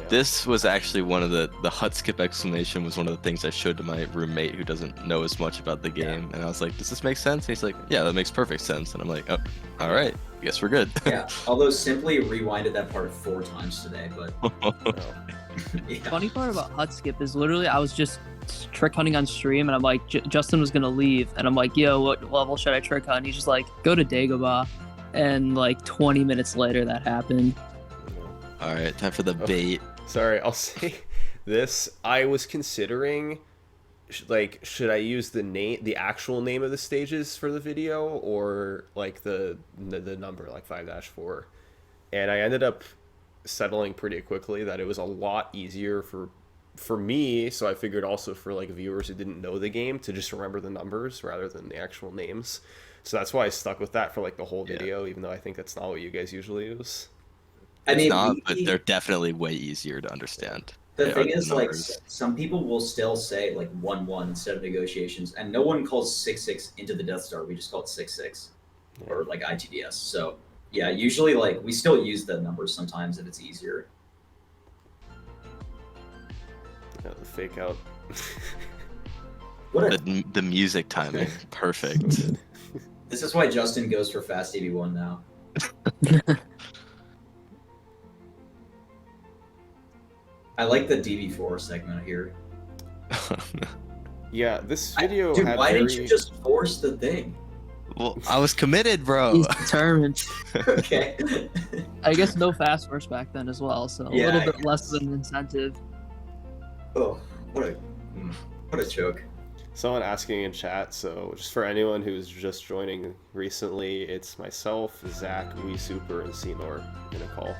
This was actually one of the hut skip exclamation was one of the things I showed to my roommate who doesn't know as much about the game, and I was like, "Does this make sense?" And he's like, "Yeah, that makes perfect sense." And I'm like, "Oh, all right, I guess we're good." Yeah, although Simply rewinded that part 4 times today, but Oh. yeah. Funny part about Hut Skip is literally I was just trick hunting on stream and I'm like, Justin was gonna leave and I'm like, yo, what level should I trick hunt? He's just like, go to Dagobah. And like 20 minutes later that happened. All right, time for the bait. Sorry, I'll say this. I was considering should I use the actual name of the stages for the video, or like the number, like 5-4? And I ended up settling pretty quickly that it was a lot easier for me, so I figured also for like viewers who didn't know the game to just remember the numbers rather than the actual names. So that's why I stuck with that for like the whole video, even though I think that's not what you guys usually use. I mean, It's not, but they're definitely way easier to understand. the They thing are is, like, numbers. some people will still say like 1-1 instead of negotiations, and no one calls 6-6 into the Death Star. We just call it 6-6 or like ITDS. So yeah, usually like we still use the numbers sometimes if it's easier. Yeah, the fake out. What a, The music timing, perfect. this is why Justin goes for Fast 81 now. I like the DB4 segment here. Yeah, this video Dude, had why very... didn't you just force the thing? Well, I was committed, bro. He's determined. Okay. I guess no fast force back then as well, so a Yeah, little I bit less of an incentive. Oh, what a joke. Someone asking in chat, so just for anyone who's just joining recently, it's myself, Zach, WeSuper, and Seymour in a call.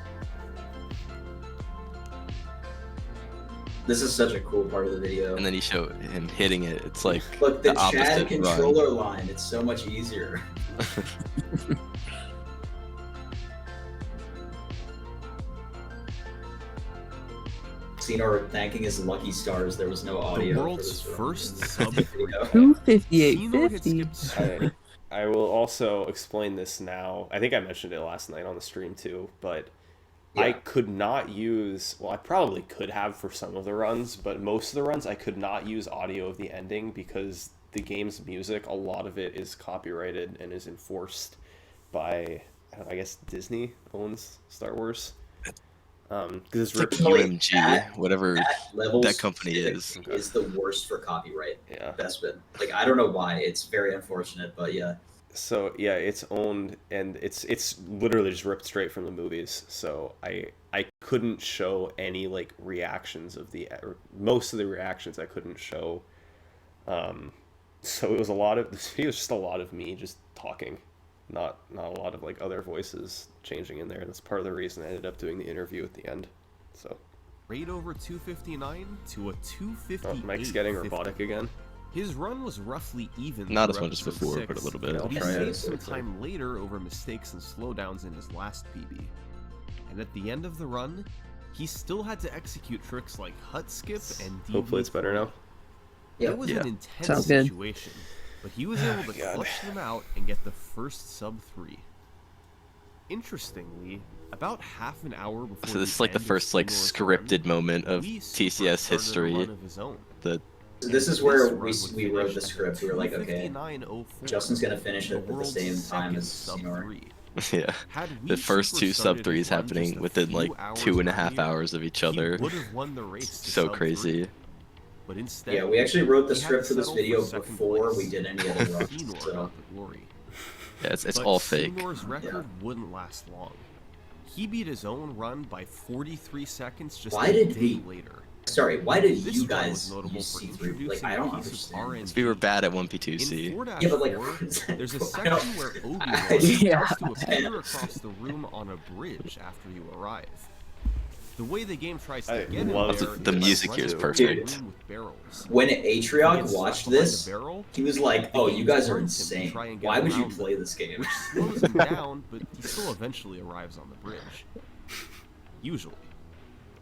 This is such a cool part of the video. And then you show him hitting it. It's like Look, the the Chad opposite controller line, it's so much easier. Senor thanking his lucky stars there was no audio. The for world's this first video. sub-3. 258.50. I will also explain this now. I think I mentioned it last night on the stream too, but I Yeah. could not use, well, I probably could have for some of the runs, but most of the runs I could not use audio of the ending because the game's music, a lot of it is copyrighted and is enforced by, I guess Disney owns Star Wars. Because it's It's like ripped. Really, UMG, that- whatever Levels that company is. is the worst for copyright. Yeah. Bespin. Like, I don't know why. It's very unfortunate, but yeah. So yeah, it's owned, and it's literally just ripped straight from the movies. So I couldn't show any like reactions of most of the reactions I couldn't show. So it was a lot of this video was just a lot of me just talking, not a lot of like other voices changing in there. That's part of the reason I ended up doing the interview at the end. So Right over 259 to a 258. Mike's getting robotic again. His run was roughly even. Not as throughout much as episode before, 6, but a little bit. Yeah, I'll But he try it. saved some time later over mistakes and slowdowns in his last PB. And at the end of the run, he still had to execute tricks like hut skip and DB. Hopefully it's better now. Yeah. It was Yeah. an intense Sounds good. situation, but he was able to God. clutch them out and get the first sub-3. Interestingly, about half an hour before So this is like the end of first like Seymour's scripted run, moment of Lee Super TCS started a history. run of his own. The So this is And where run would we wrote finish the at script. We were like, okay, 2:59:04, Justin's gonna finish the it at the world's same time second as Senor. sub-3. yeah, Had the Wii first Super two started sub threes his run happening just a within few like hours 2.5 earlier, hours of each he other. would have won the race to So sub-3. crazy. But instead, Yeah, we actually wrote the he had script to for this settle video second before place. we did any other runs. Senor So got the glory. Yeah, it's But all fake. Seymour's record wouldn't last long. He beat his own run by 43 seconds just Why a did day we- later. sorry, why did This you run guys was notable use for C3? Like, introducing I a don't piece of understand. RNG. We were bad at In 1P2C. 4-4, Yeah, but like, there's a I section don't- where Obi-Wan I- Yeah. has to appear across the room on a bridge after you arrive. The way the game tries to I get in love there the is by music here is running perfect. through a room with barrels. When If he Atrioc gets stuck watched behind this, a barrel, he was like, the "Oh, game you guys are turns him to insane. try and get Why would you around play them." this game?" Which slows him down, but he still eventually arrives on the bridge. Usually.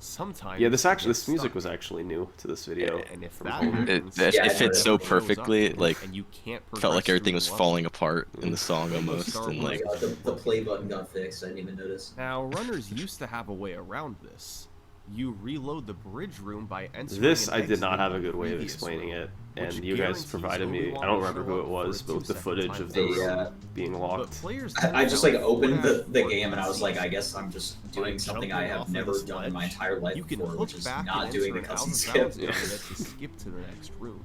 Sometimes Yeah, this he actually, gets this music stuck. was actually new to this video. And if from that home. happens, It Yeah, I fits so know. perfectly. Like and you can't felt like progress everything through was the falling level. apart in the song almost, and Oh my like god, the play button got fixed. I didn't even notice. Now, runners used to have a way around this. You reload the bridge room by entering This and I did not exiting have a the good way of previous explaining room, it, which and you guys guarantees provided me. Obi-Wan I don't will remember show who up it for was, a but with the 2-second footage time of the limit. room being But locked. players I just like didn't know opened the Dash game and I was like, or I guess I'm just doing By something jumping I have off of never this done in my ledge, entire life you can before, hook which is back not and doing the enter an cutscene skip. out-of-bounds area to skip to the next room.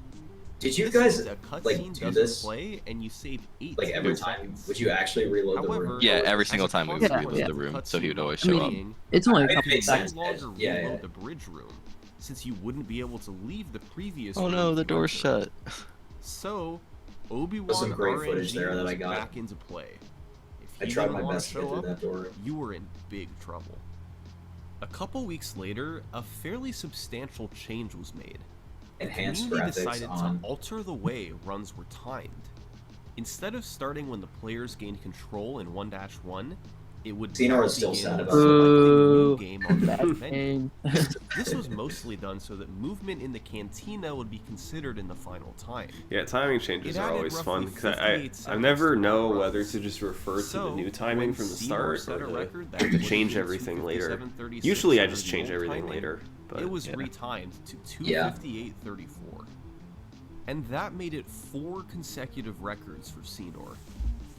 Did you This guys means a like cutscene do doesn't this play and you save 8 like every to 10 time? seconds. Would you actually reload the However, room? yeah, Or- every single time we would consequence reload yeah. the room, so he would always I show mean, up. being, It's only a It couple makes of no sense. seconds. longer Yeah, reload yeah. the bridge room. since you wouldn't be able to leave the previous Oh room no, to the door's enter. shut. So, There's Obi-Wan some great RNG footage there that I was got. back into play. If I he tried didn't my wanna best to get show through up, that door. you were in big trouble. A couple weeks later, a fairly substantial change was made. Enhanced Community graphics decided on. to alter the way runs were timed. Instead of starting when the players gained control in 1-1, it would Xenor now is still begin sad about selecting a new Boo. game on the That main menu. game. This was mostly done so that movement in the cantina would be considered in the final time. Yeah, timing changes It are added always fun roughly because 58 I seconds never to know runs. whether to just refer to the new timing when from the Seymour start set or a to record that have to would change be everything later. 2:57:36 Usually I under just the change old everything timing, later, but it was yeah. retimed to Yeah. 2:58:34. And that made it 4 consecutive records for Xenor.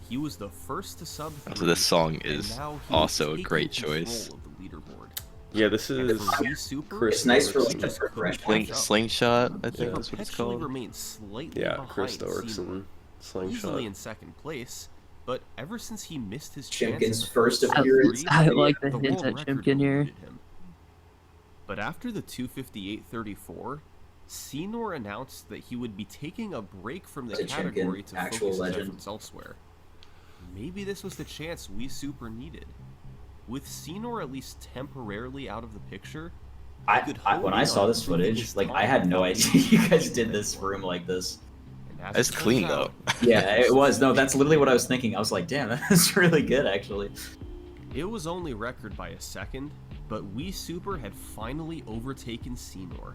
He was the first to sub 3, So this song and is now he was also a taking great control choice. of the leaderboard. Yeah, this And is for Wii Super, Chris It's nice for Dorkson. like just refresh. Slingshot, I think Yeah. that's what it's perpetually called. remained slightly yeah, behind Chris Dorkson, Seymour, Slingshot. easily in second place, but ever since he missed his Chimkin's chance at the first top appearance. three, I like the the hint world at record Chimkin here. eluded him. But after the 2:58:34, Xenor announced that he would be taking a break from the That's a Chimkin, category to actual focus his legend. efforts elsewhere. Maybe this was the chance Wii Super needed. With Xenor at least temporarily out of the picture, When I saw this footage, like I had no idea you guys did this room like this. and as It's it turns clean out, though. Yeah, it was. No, that's literally what I was thinking. I was like, damn, that's really good actually. It was only record by a second, but Wii Super had finally overtaken Xenor.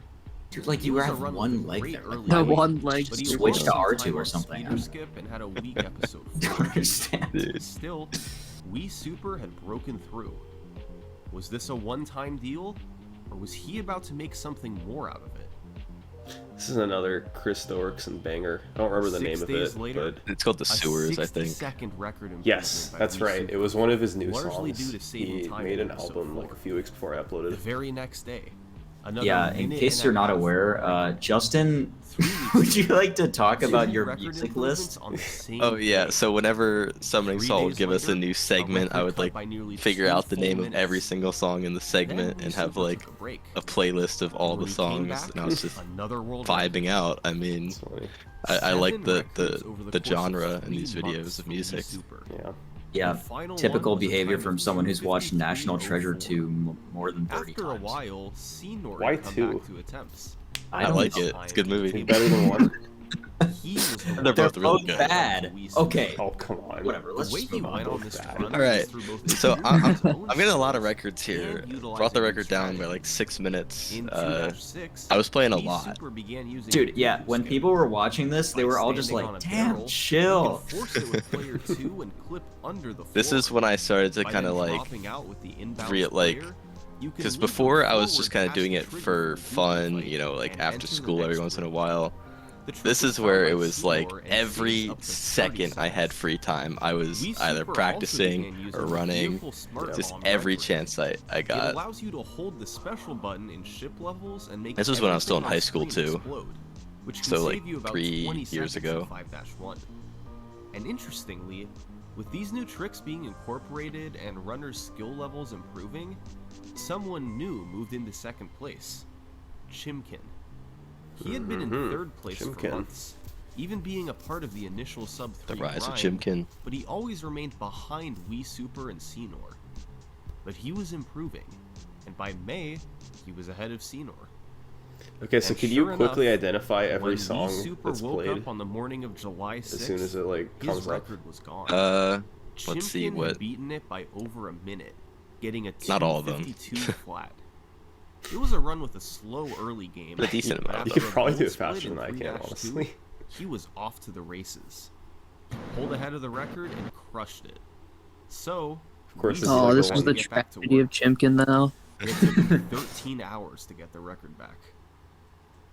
Dude, like He you was have a run one with leg great there. early Like, The why one leg But he Switch lost to some R2 time or on something. Speeder skip and had a weak episode I don't 4. understand. Dude. Still, Wii Super had broken through. Was this a one-time deal, or was he about to make something more out of it? This is another Chris Dorkson banger. I don't remember the 6 name of days it, later, but It's called the A Sewers, I think. 60-second record improvement yes, by that's Wii right. Super, It was one of his new largely songs. due to saving He time made in an episode album like 4. a few weeks before I The uploaded. very next day. Another Yeah, in minute case and you're a not half aware, more. Justin, 3 weeks would you later, like to talk about 2 your record music improvements list? on the same Oh yeah, day. so whenever Summoning 3 Saul would days give us a later, new segment, I record would cut like by nearly figure 2 out the full name of every minutes. single song in the Then segment Wii and have Super like took a break. a playlist of all When the he came songs, back, and I was just another world vibing record. out. I mean, It's funny. I like 7 the records over the course of genre in 3 these months videos of for Wii music. Super. Yeah. Yeah, The final typical one was a behavior time from of someone who's watched 2:53:04. National Treasure 2 more than 30 After a times. while, Xenor Why had come 2? back to attempts. I I don't like know. it. It's a good movie. It's better than one. He was the They're one both that really brought good. Bad. Wii Super. Okay, Oh, come on. whatever. Let's The way just he move went on. on this Bad. run Alright, was through both his So his own I'm getting a lot of skills records here. and utilizing Brought the new record down by strategy. like 6 minutes. In 2-6, I was playing a Wii lot. Super began using Dude, yeah, Speeder when skip. people were watching this, they By were all just standing on like, a damn, barrel, chill. You can force it with player 2 and clip under the This floor. is when I started to By kind then of like dropping out with the inbound like, player, you can because leap before I was forward just kind of past doing the it trigger for Goofy fun, Fight you know, like and after enter the school every next once in a room. while. The trick This was is found where by it was like Xenor and every saves up to 30 second I had seconds. free time, I was Wii either Super also practicing began or using the running, beautiful Smart just Bomb every record. chance I It got. allows you to hold the special button in ship levels and make This was when I was still in everything high school, on screen too. explode, which can So, save like, you about 3 20 years seconds ago. in 5-1. And interestingly, with these new tricks being incorporated and runners' skill levels improving, someone new moved into second place, Chimkin. He had been in Mhm. third place for Chimkin. months, even being a part of the initial sub 3 The rise of grind, Chimkin. but he always remained behind Wii Super and Xenor. But he was improving, and by May, he was ahead of Xenor. Okay, so And could sure you quickly enough, identify every When song Wii Super that's woke played up on the morning of July 6th, as soon as it like his comes up? record was gone. Let's see Chimkin what. had beaten it by over a minute, getting a Not all of them. 2:52 flat. It was a run with a slow early game. A decent but amount. You after could a probably do goal it split faster in than I can, 3-2, honestly. He was off to the races. Pulled ahead of the record and crushed it. So, Of course, Wii this is Oh, like this the was one- the Get back to tragedy of work. Chimkin, though. and it took him 13 hours to get the record back.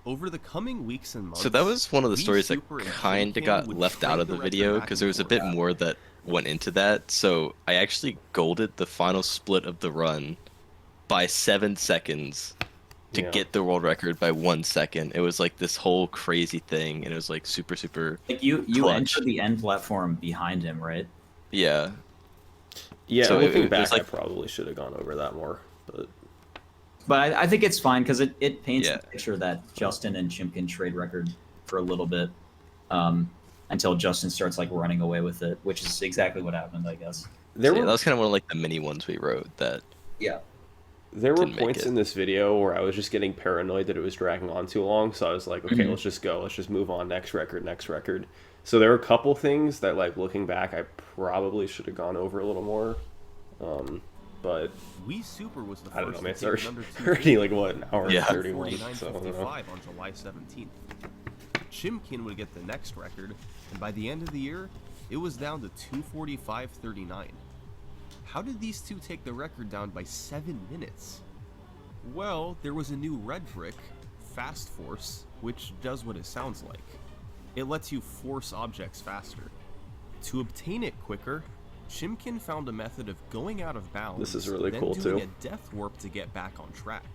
Over the coming weeks and months, So that was one of the Wii stories that Super and kind of Chimkin got would left trade out of the record video back because and there was a forth. bit more that went into that. So I actually golded the final split of the run by 7 seconds to Yeah. get the world record by 1 second. It was like this whole crazy thing, and it was like super. Like you Clutch. entered the end platform behind him, right? Yeah. Yeah, So looking it was back, I like- probably should have gone over that more, but But I think it's fine because it paints Yeah. the picture that Justin and Chimkin trade record for a little bit, until Justin starts like running away with it, which is exactly what happened, I guess. There So, yeah, were that was kind of one of like the mini ones we wrote that Yeah. There were Didn't make points it. in this video where I was just getting paranoid that it was dragging on too long, so I was like, okay, Mhm. let's just go. Let's just move on. Next record, next record. So there were a couple things that, like, looking back, I probably should have gone over a little more. But Wii Super was the I don't know, first man. to It's take already, an under already like, what, an hour and Yeah. 31, so I don't know. 49.55 on July 17th. Chimkin would get the next record, and by the end of the year, it was down to 2:45.39. How did these two take the record down by 7 minutes? Well, there was a new red brick, Fast Force, which does what it sounds like. It lets you force objects faster. To obtain it quicker, Chimkin found a method of going out of bounds, This is really then cool, doing too. a death warp to get back on track.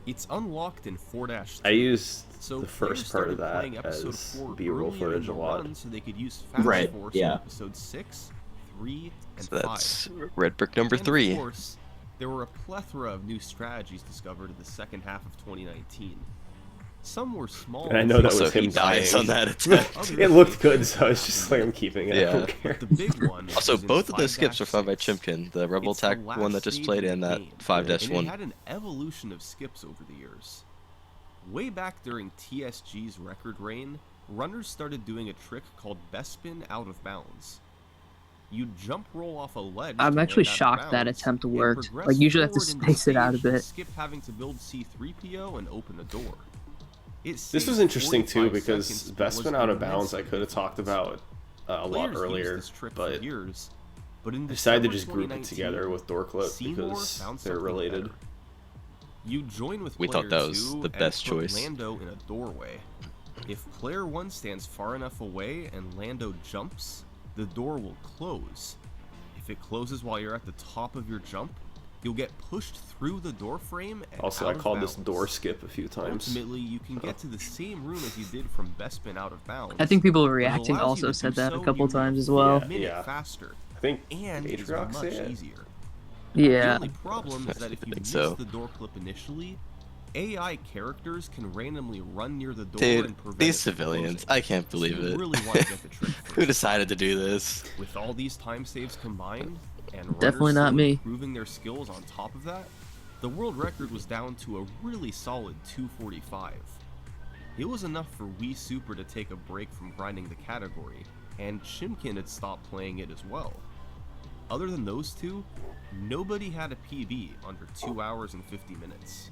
It's unlocked in 4-2. I used So the players first part of started that playing episode as 4 B-roll earlier footage in a the lot. run so they could use Fast Right, Force yeah. in episode 6, 3, and so 5. that's red brick number And 3. Of course, there were a plethora of new strategies discovered in the second half of 2019. Some were small. And I know that Also, was he him dies dying. on that attack. It looked good, so I was just like, I'm keeping it. I Yeah. don't care. But the big one. Also, was in both of those skips were found by 5-6. Chimkin, the Rebel It's the Attack one that last just stage played of and the that game, and it 5-1. had an evolution of skips over the years. Way back during TSG's record reign, runners started doing a trick called Bespin out of bounds. You jump roll off a ledge. I'm to actually land out of shocked that bounds, attempt and worked. progress Like, usually I have to forward into space it out a stage, bit. Skip having to build C-3PO and open a door. This was interesting too because Bespin Bespin out of bounds I could have talked about a lot Players earlier, used this trick but for years, but in I decided to just December group it 2019, together with Doorclip Seymour because found they're something related. better. You join with We thought player that was 2 the and best put choice. Lando in a doorway. If player 1 stands far enough away and Lando jumps, the door will close. If it closes while you're at the top of your jump, you'll get pushed through the door frame and Also, out I of called this bounds. door skip a few times. Ultimately, you can get to the same room as you did from Bespin out of bounds. I think people but it reacting allows you also to said do that a so couple nearly times as a well. minute Yeah. faster, I think and it's Atriox much say it. easier. The Yeah. only problem is that if you I think miss so. the door clip initially, AI characters can randomly run near the door Dude, and prevent these it from civilians, closing. I can't So believe you it. really want to get the trick Who first. decided to do this? With all these time saves combined, and Definitely runners not still me. improving their skills on top of that, the world record was down to a really solid 2:45. It was enough for Wii Super to take a break from grinding the category, and Chimkin had stopped playing it as well. Other than those two, nobody had a PB under 2 hours and 50 minutes.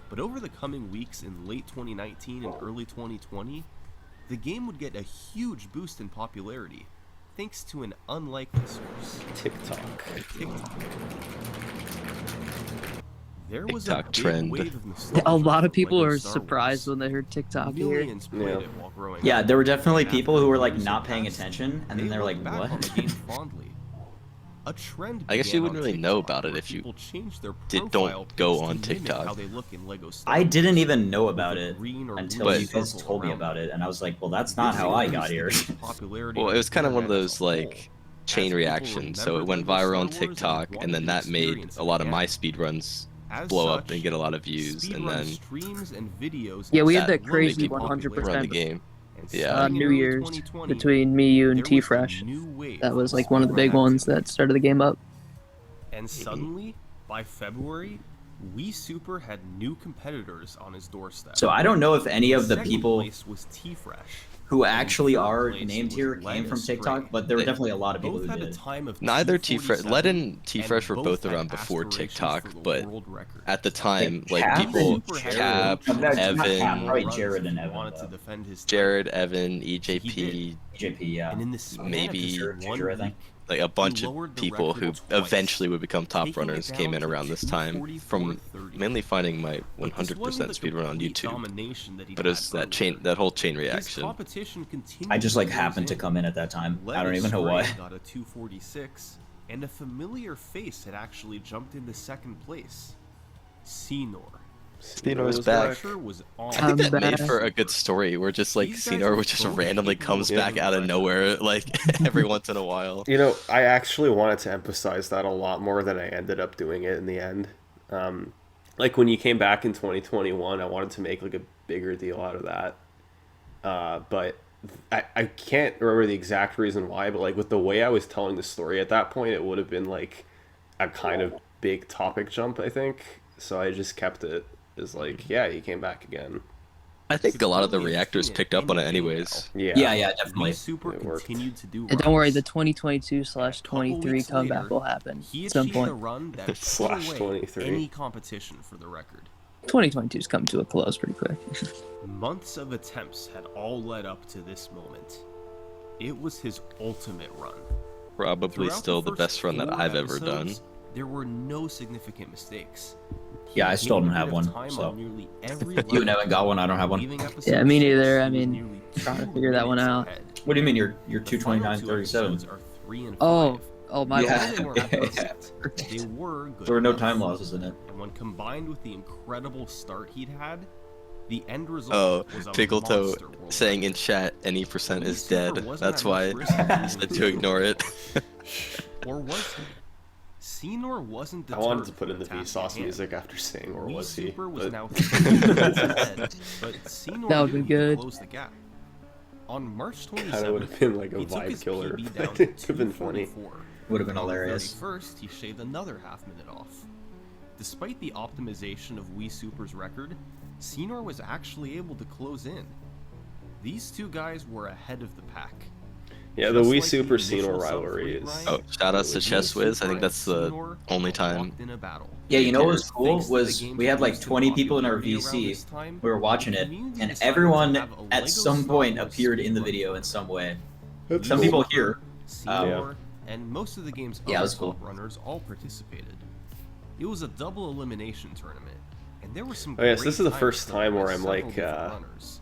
But over the coming weeks in late 2019 and early 2020, the game would get a huge boost in popularity, thanks to an unlikely source, TikTok. TikTok. There was TikTok a big trend. wave of nostalgia A lot for of people Lego are Star surprised Wars. when they heard TikTok here. Millions played Yeah. it while growing Yeah, up. there were definitely And people after who were the like release not of paying Past, attention, and they then they're like, look back "What?" on the game fondly. A trend I guess you began wouldn't on really know TikTok about it where if you people changed their don't profile go pics on to mimic TikTok. how they look in Lego Star I didn't Wars, even know with about a it green or until blue you guys circle told me around about it. it, and I was like, "Well, that's not This how I increased got the here." game's popularity Well, on it was kind of one of internet those as a whole. like chain As people reactions. So it remembered went Lego viral Star on Wars and TikTok, and wanted then to that made experience a it lot of again. my speedruns As blow up such, and get a lot of views, and speedrun then streams and videos Yeah, we had that that really crazy made people 100% run the game. And Yeah. starting in New early Year's 2020, between me, you, and there was a T-Fresh. new wave That was of like one of the speedrun big ones activity. that started the game up. And suddenly, by February, Wii Super had new competitors on his doorstep. So I don't know if any of the Second people place was T-Fresh. who and in actually third are place named was here Led came from Astray. TikTok, but there were They- definitely a lot of people Both who had a did. time of Neither 2:47, Led and and T-Fresh were both had around before aspirations TikTok, for the but world record. at the time, like Cap people, and Super had Cap, ambitions Not to Cap, make Evan, more probably runs Jared if and he Evan, wanted to though. defend his title. Jared, Evan, He EJP, JP, yeah. And in the span maybe of just Ginger, I one think. week, like a bunch he of lowered the people who record twice, eventually would become top taking it runners down came in to around this time from 2:44.30. mainly finding my But this 100% wasn't the speedrun on complete YouTube. domination that he'd But it's had that chain, earlier. that whole chain His reaction. competition continued I just like close happened to in. come in at that time. Led I don't even know why. Astray got a 2:46, and a familiar face had actually jumped into second place. Senor. Cinor's was back. Pressure was on. I think that made back. for a good story where just like These guys Senor were would just both randomly capable comes of back getting out of pressure. nowhere like every once in a while. You know, I actually wanted to emphasize that a lot more than I ended up doing it in the end. like when you came back in 2021, I wanted to make like a bigger deal out of that. But I can't remember the exact reason why, but like with the way I was telling the story at that point, it would have been like a kind of big topic jump, I think. So I just kept it as like, yeah, he came back again. I think a lot of the Currently reactors seen picked up on it anyways. Yeah. Yeah, definitely. Wii Super It worked. continued to do And don't worry, runs. the 2022/23 weeks comeback later, will happen He at some achieved a point. run that put Slash away 23. any competition for the record. 2022 is coming to a close pretty quick. Months of attempts had all led up to this moment. It was his ultimate run. Probably Throughout still the first best run that 4 I've ever done. episodes, There were no significant mistakes. He Yeah, I still gained don't a have bit one, of time so. on nearly every You level. haven't got one. I don't have one. Leaving episode Yeah, me neither. 6, I he was mean, nearly trying to 2 figure that one minutes out. ahead. What do you mean you're The final 2 229.37? episodes are 3 and 5. Oh, my Yeah. bad. They weren't perfect. They were good. There were no enough. time losses in it. And when combined with the incredible start he'd had, the end result Oh, was a Pickletoe monster world saying record. in chat any percent is Wii dead. Super wasn't That's at my why first I said to ignore it. Or was he? Senor wasn't I deterred wanted to put from in the task at Vsauce hand. music after saying, or Wii was he? Super was But- now 3 minutes ahead, but Senor That would've knew been he could good. close the gap. On March Kind of 27th, would have been like a he took vibe his killer. PB down It to could have been funny. 244. Would have been On the hilarious. 31st, he shaved another half minute off. Despite the optimization of Wii Super's record, Senor was actually able to close in. These two guys were ahead of the pack. Yeah, the Just Wii like Super initial Senor sub-3 rivalry is. grind, Oh, shout outs to Wii Chess Wiz. I think that's the Senor only got time. locked in a battle. Yeah, you know what was Thanks cool to the was game's we had like boost in 20 people in our popularity around VC. this time, We were watching the it, community and decided to everyone have a Lego at some Star point Wars appeared in the Super video in some way. That's Some cool. people here. Senor, and most of the game's Yeah, it other was cool. top runners all participated. It was a double elimination tournament, and there were some. Oh, yes, great this is the times first filmed time by where I'm, several like, different runners.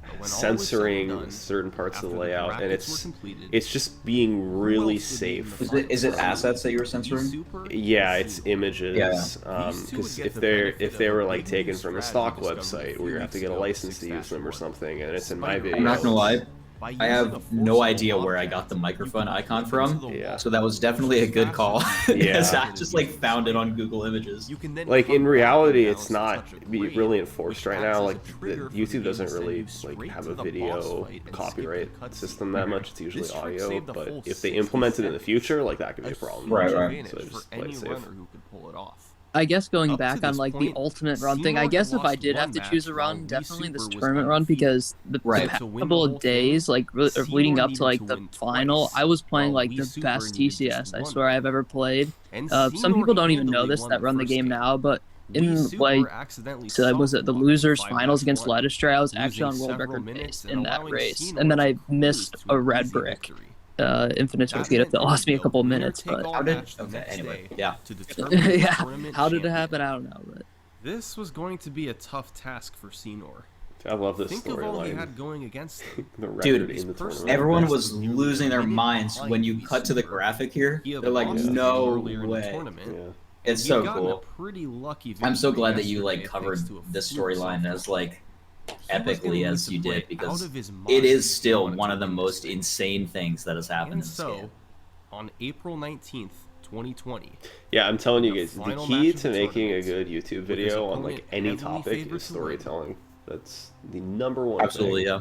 But when all was said and censoring done, certain parts of after the the layout, and brackets were it's completed, just being who really else would be in the safe. Is it finals? assets that you were Wii censoring? Super and Yeah, it's Senor. images. Yeah. These two would Because get if the they're benefit if they of a were like big taken new from a strategy stock discovered website where you have to get a few weeks license to ago, use them or Smash something, and it's in my Spider-Man. video. I'm not gonna lie. By I using have a no forceful idea where I object, got the you microphone could icon flip from. into the Yeah. wall. So that was definitely a good call. Yeah. Because I just like found it on Google Images. You can then Like come in back reality, and it's bounce not to touch a be grade, really enforced which right acts now. as a Like trigger for the YouTube game to doesn't send really you like straight have to a the boss video fight and skip copyright the cutscene. system that much. It's usually This trick audio, saved a but full if they 60 implement it in the seconds. future, like that could be a A problem. Right, huge right. advantage So for just play any it safe. runner who could pull it off. I guess going Up to back on this like the point, ultimate run thing, Senor I had guess if I lost did have one to match choose a while run, Wii definitely this Super was tournament run undefeated. because the Right. past To win couple the of whole thing, days, like Senor leading up needed to like to the win final, twice, I was playing while like Wii the Super best needed just TCS I one swear I've win. ever played. And Some Senor people don't even know handily this won that run the first game now, but Wii in Super like accidentally so was it the soft-locked losers 5-1, finals against Ledistray? I was actually on losing world several record minutes pace and in that allowing race, Senor and then to I cruise missed to a an red easy brick. victory. Infinite That torpedo meant that there lost would me be a couple winner minutes, take but all How did? match the Okay. next Anyway, day yeah. to determine the yeah, tournament how did it champion. happen? I don't know, but This was going to be a tough task for Senor. I love this Think of all he storyline. had going against him. The Dude, record in the personal- tournament. Everyone Best was of nearly losing their a minute minds behind when you Wii cut to the Super. graphic here. He had They're like, lost to him no earlier in the way. tournament, Yeah. and It's he'd so gotten cool. a pretty lucky I'm so victory glad that you yesterday like covered thanks to a this fluke storyline softball. as like He was gonna epically need as to you play did out because of his it mind is if he still wanted one to of the win this most thing. insane things that has happened in And this so, game. on April 19th, 2020, Yeah, I'm telling you The guys, the final key match of to the making a tournament, good YouTube with his video on opponent like any heavily topic favored is to win. storytelling. That's the number one Absolutely, thing. yeah.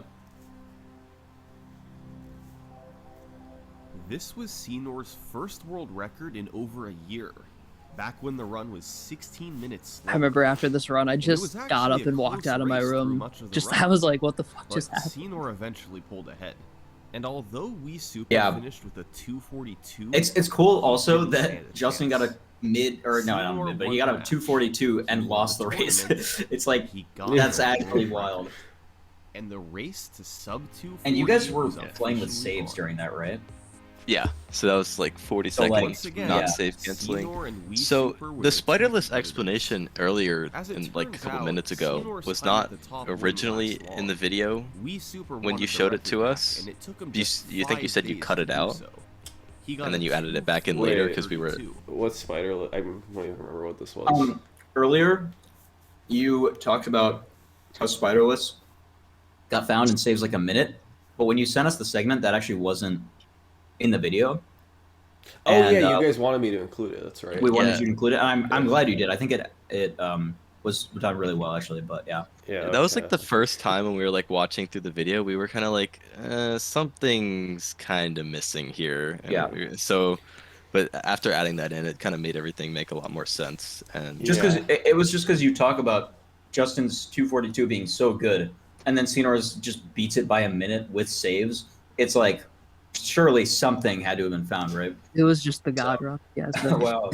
this was Senor's first world record in over a year, back when the run was 16 minutes I long. remember after this run, I it just was got actually up a and walked close out of my race through room. much of the Just run. I was like, what the fuck But just happened? Senor eventually pulled ahead. And although Wii Super Yeah. finished with a 242, It's cool also didn't stand that a Justin got chance. a mid or no, not Senor mid, but won he got the a match. 242 and He lost the won the race. tournament. It's like he got that's the actually world wild. record. And the race to sub 240 And you guys were was playing with officially saves on. during that, right? Yeah, so that was like 40 So, like, seconds, again, not yeah. save canceling. Senor and Wii So Super were the two spiderless competitors. explanation earlier, As it in like a turns couple out, minutes ago, Senor's was time not at the top wouldn't originally last in the long. video. Wii Super when wanted you the showed it record to back, us. and it took him You just you think you 5 said you days cut to it do out? so. He got And then a you added it back in later Wait, because we were. 2:32. What's spider? I don't even remember what this was. Earlier, you talked about how Spiderless got found and saves like a minute, but when you sent us the segment, that actually wasn't in the video. Oh And, yeah, you guys wanted me to include it. That's right. we wanted Yeah. you to include it, and I'm glad you did. I think it was done really well actually. But yeah, Yeah, That was like okay. the first time when we were like watching through the video, we were kind of like, something's kind of missing here. And Yeah. So, but after adding that in, it kind of made everything make a lot more sense. And just because Yeah. it was just because you talk about Justin's 242 being so good, and then Cinor's just beats it by a minute with saves. It's like surely something had to have been found, right? It was just the God Rock. Yes. Wow.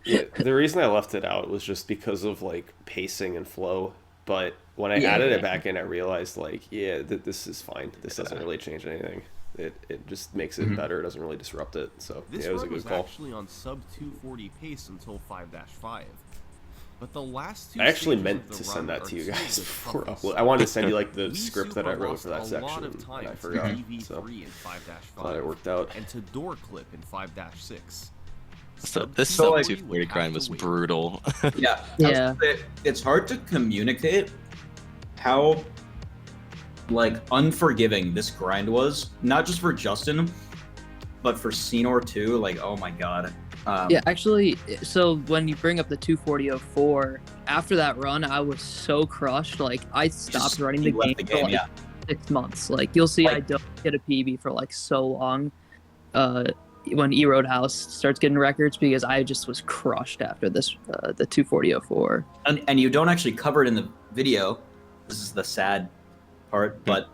Yeah, the reason I left it out was just because of like pacing and flow. But when I added it back in, I realized like, yeah, this is fine. This doesn't really change anything. It just makes it better. It doesn't really disrupt it. So This yeah, it was a run good was call. actually on sub 240 pace until 5-5. But the last two I actually stages meant of the to send run that to are you two of guys the before. toughest. I wanted to send you like the We script that I Super wrote for that lost a lot section, of and time I to forgot. DV3 So in 5-5, glad it worked out. and to door clip in 5-6. so this So, sub like- 240 grind was brutal. Yeah. Yeah. It's hard to communicate how like unforgiving this grind was, not just for Justin, but for Cinor too. Like, oh my god. Yeah, actually, so when you bring up the 240.04, after that run, I was so crushed. Like, I stopped just- running he the left game, the for game, like yeah. 6 months. Like, you'll see I Like- don't get a PB for like so long when E Roadhouse starts getting records because I just was crushed after this, the 240.04. And you don't actually cover it in the video. This is the sad part, but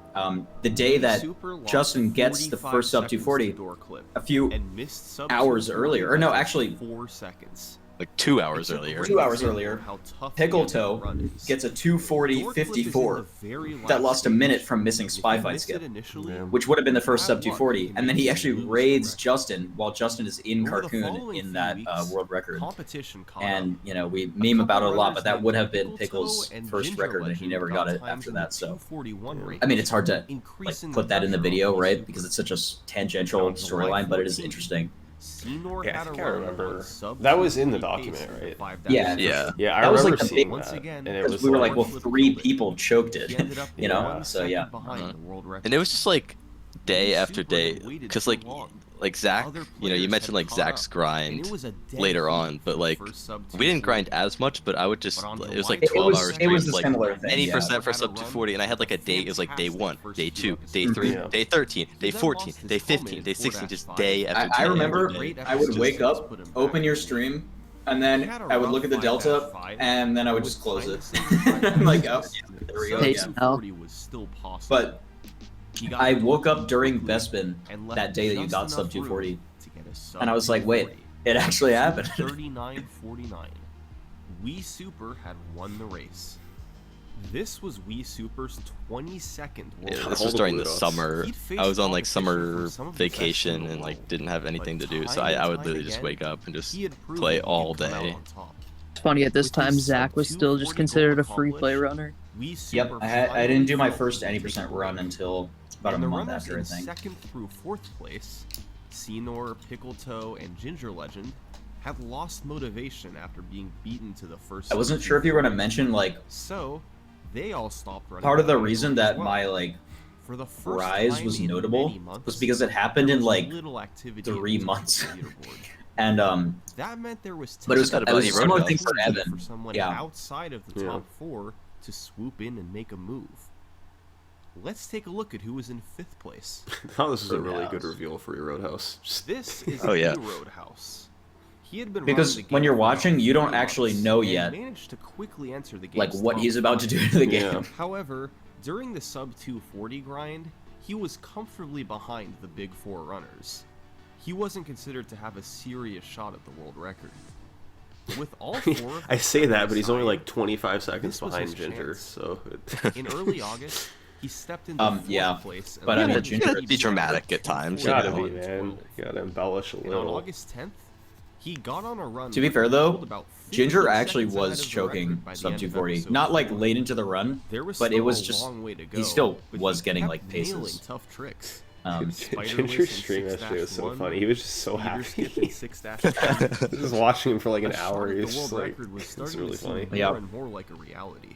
the day that Super lost Justin gets the 45 first sub seconds to 240, door clip a few and missed sub hours 240 earlier, or no, by just actually 4 seconds. Like 2 hours It's a earlier. great 2 hours example earlier, of how tough Pickle the end of Toe the run is. gets a Door clip is in 240.54 the very that last lost a minute stage. from missing If Spy you Fight miss skip, it initially, Yeah. which would have been the first sub bad luck 240, can and then make he you actually lose the raids record. Justin while Justin is in Over the Carcoon following in few that weeks, world record. competition caught And up. you know, we A meme about it a couple lot, but that runners would have named been Pickle Toe Pickle's and first Ginger record, and he Legend never got it times after in that. the So 241 range, I mean, it's hard to like increasing put that in the pressure on video, these right? Supers. Because it's such a tangential On July storyline, but it is 14th, interesting. Senor Yeah, I had a think I run remember. on sub That was in the 240 document, pace right? for 5-6. Yeah. Yeah. Yeah, I That was, remember like, the seeing big- Once that, again, and it Because was we were like, well, Flip 3 killed it. people choked He it, ended up you know? 1 So yeah. second behind the world record. And it was just like day after Super day, had waited because too like long. Zach, Other you know, you players mentioned had like caught Zach's up, and grind it was a dead later heat on, for but the like first sub we didn't grind 240. as much, but I would just But on it was like July 12 was- hour it was streams, a like similar thing, any yeah. percent for Had a sub run 240, and I had like a day. It was like day fantastic 1, first day few 2, episodes. day 3, Yeah. day 13, day He then 14, lost his day 15, culminated day 16, just 4-5. day after day. I remember after day. I would Just- wake up, put him back open your in the stream, and then He had a I would rough look at the delta, 5-5, and then I would was just close it. behind the scenes I'm like, oh, sub yeah, there we go Hey, again. 240 was still possible. But He got I into woke it up during quickly Bespin and left that day that you just got enough sub room 240, to get a sub and I was like, wait, 240. it actually happened. 39-49. Wii Super had won the race. This was Wii Super's 22nd World Yeah, Hold this the was during the Blutos. summer. He'd faced I was on like competition summer from some of the best vacation in the and like world, didn't have anything but to do, so time I and would time literally just again, wake up and just he had proven play he could all come out day. on top. It's funny, at this With time, his Zach sub was still just 240 considered a goal free play accomplished, runner. Wii Yep, Super I didn't do my finally first felt any to percent take the run lead. until about a And the month runners after, I in think. second through fourth place, Senor, Pickle Toe, and Ginger Legend, had lost motivation after being beaten to the first. I wasn't sure if you were gonna mention like So, they all stopped running. part of the behind reason as that well. my like For the first rise time was in notable many months, was because it happened there in was like little activity 3 at the top months. of the leaderboard. and That meant there was But it was- tension it was a similar thing for opportunity Evan. for someone Yeah. outside of the Yeah. top 4 to swoop in and make a move. Let's take a look at who was in 5th place. Oh, this is a really Roadhouse. good reveal for your Roadhouse. Just This is Oh, yeah. the Roadhouse. He had been Because running the when game you're for watching, about you don't 3 actually months know and yet, managed to quickly enter the like game's what top he's about to 5. do to the Yeah. game. However, during the sub 240 grind, he was comfortably behind the big 4 runners. He wasn't considered to have a serious shot at the world record. With all 4 of I them say that, but he's only aside, like 25 seconds this was behind his Ginger, chance. so in early August, he stepped into 4th Yeah, place. And but I mean, led you the gotta PB be dramatic by at times, 240 gotta you be, know. to man. 12. You gotta embellish a And on little. August 10th, he got on a run. To be where fair he though, pulled about 15 Ginger actually seconds ahead was of the choking record by the sub end of 240. episode Not like 4. late into the run, There was but it still was a just long way to go, he still but was he getting kept like nailing paces. tough tricks. Ginger's Spiderless stream in yesterday was so 6-1, funny. He was just so Leader skip happy. in 6-2. Just watching him for like an A shot hour. at He the was world just like, record was it's starting really to seem funny. more Yep. and more like a reality.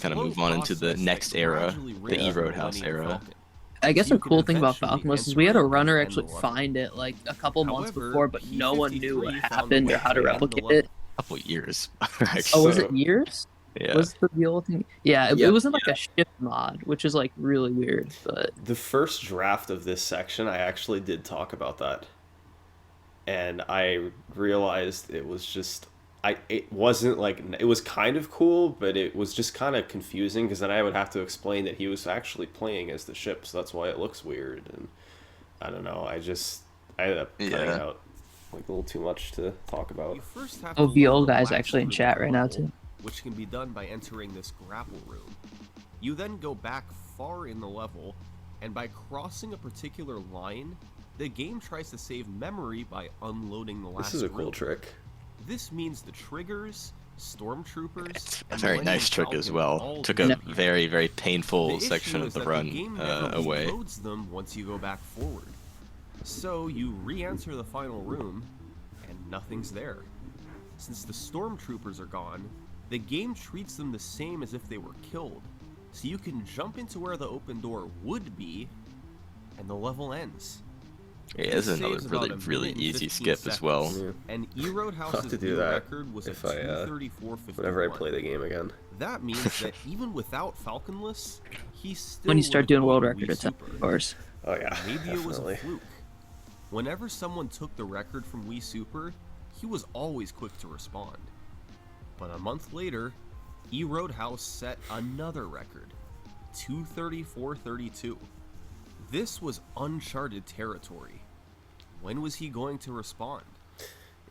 kind of slow move on into the process that next era, gradually the raises E-Roadhouse Millennium era. Falcon. I guess You a can cool thing about eventually Falcon was enter we had a it runner and actually unlock it. find it like a couple months However, before, but no one knew what P53 found a happened or way how to to end the replicate level. it. couple years. Oh, Actually. was it years? Yeah. Was the Viola thing? Yeah, it Yep. wasn't like a shift mod, which is like really weird. But The first draft of this section, I actually did talk about that, and I realized it was just it wasn't like, it was kind of cool, but it was just kind of confusing because then I would have to explain that he was actually playing as the ship, so that's why it looks weird. And I don't know, I ended up cutting Yeah. out like a little too much to talk about. You first have Oh, to Viola load the guy's wax actually in through chat the right now, level, too. which can be done by entering this grapple room. You then go back far in the level, and by crossing a particular line, the game tries to save memory by unloading the last This is a cool room. trick. This means the triggers, stormtroopers, It's a and very Millennium nice trick as Falcon well. all Took do a that. very, very The painful issue section of is the that run game never away. reloads them once you go back forward. So you re-enter the final room, and nothing's there. Since the stormtroopers are gone, the game treats them the same as if they were killed. So you can jump into where the open door would be, and the level ends. Yeah, this is This another saves really, about a really minute and easy 15 skip as well. seconds. And E I'll Roadhouse's have to do new that record was if a I, 2:34:51. whenever I play the game again. That means that even without Falconless, he still when you start would've doing beaten world Wii record attempts, Super. of course. Oh yeah, Maybe it was a definitely. fluke. Whenever someone took the record from Wii Super, he was always quick to respond. But a month later, E Roadhouse set another record, 2:34:32. This was uncharted territory. When was he going to respond?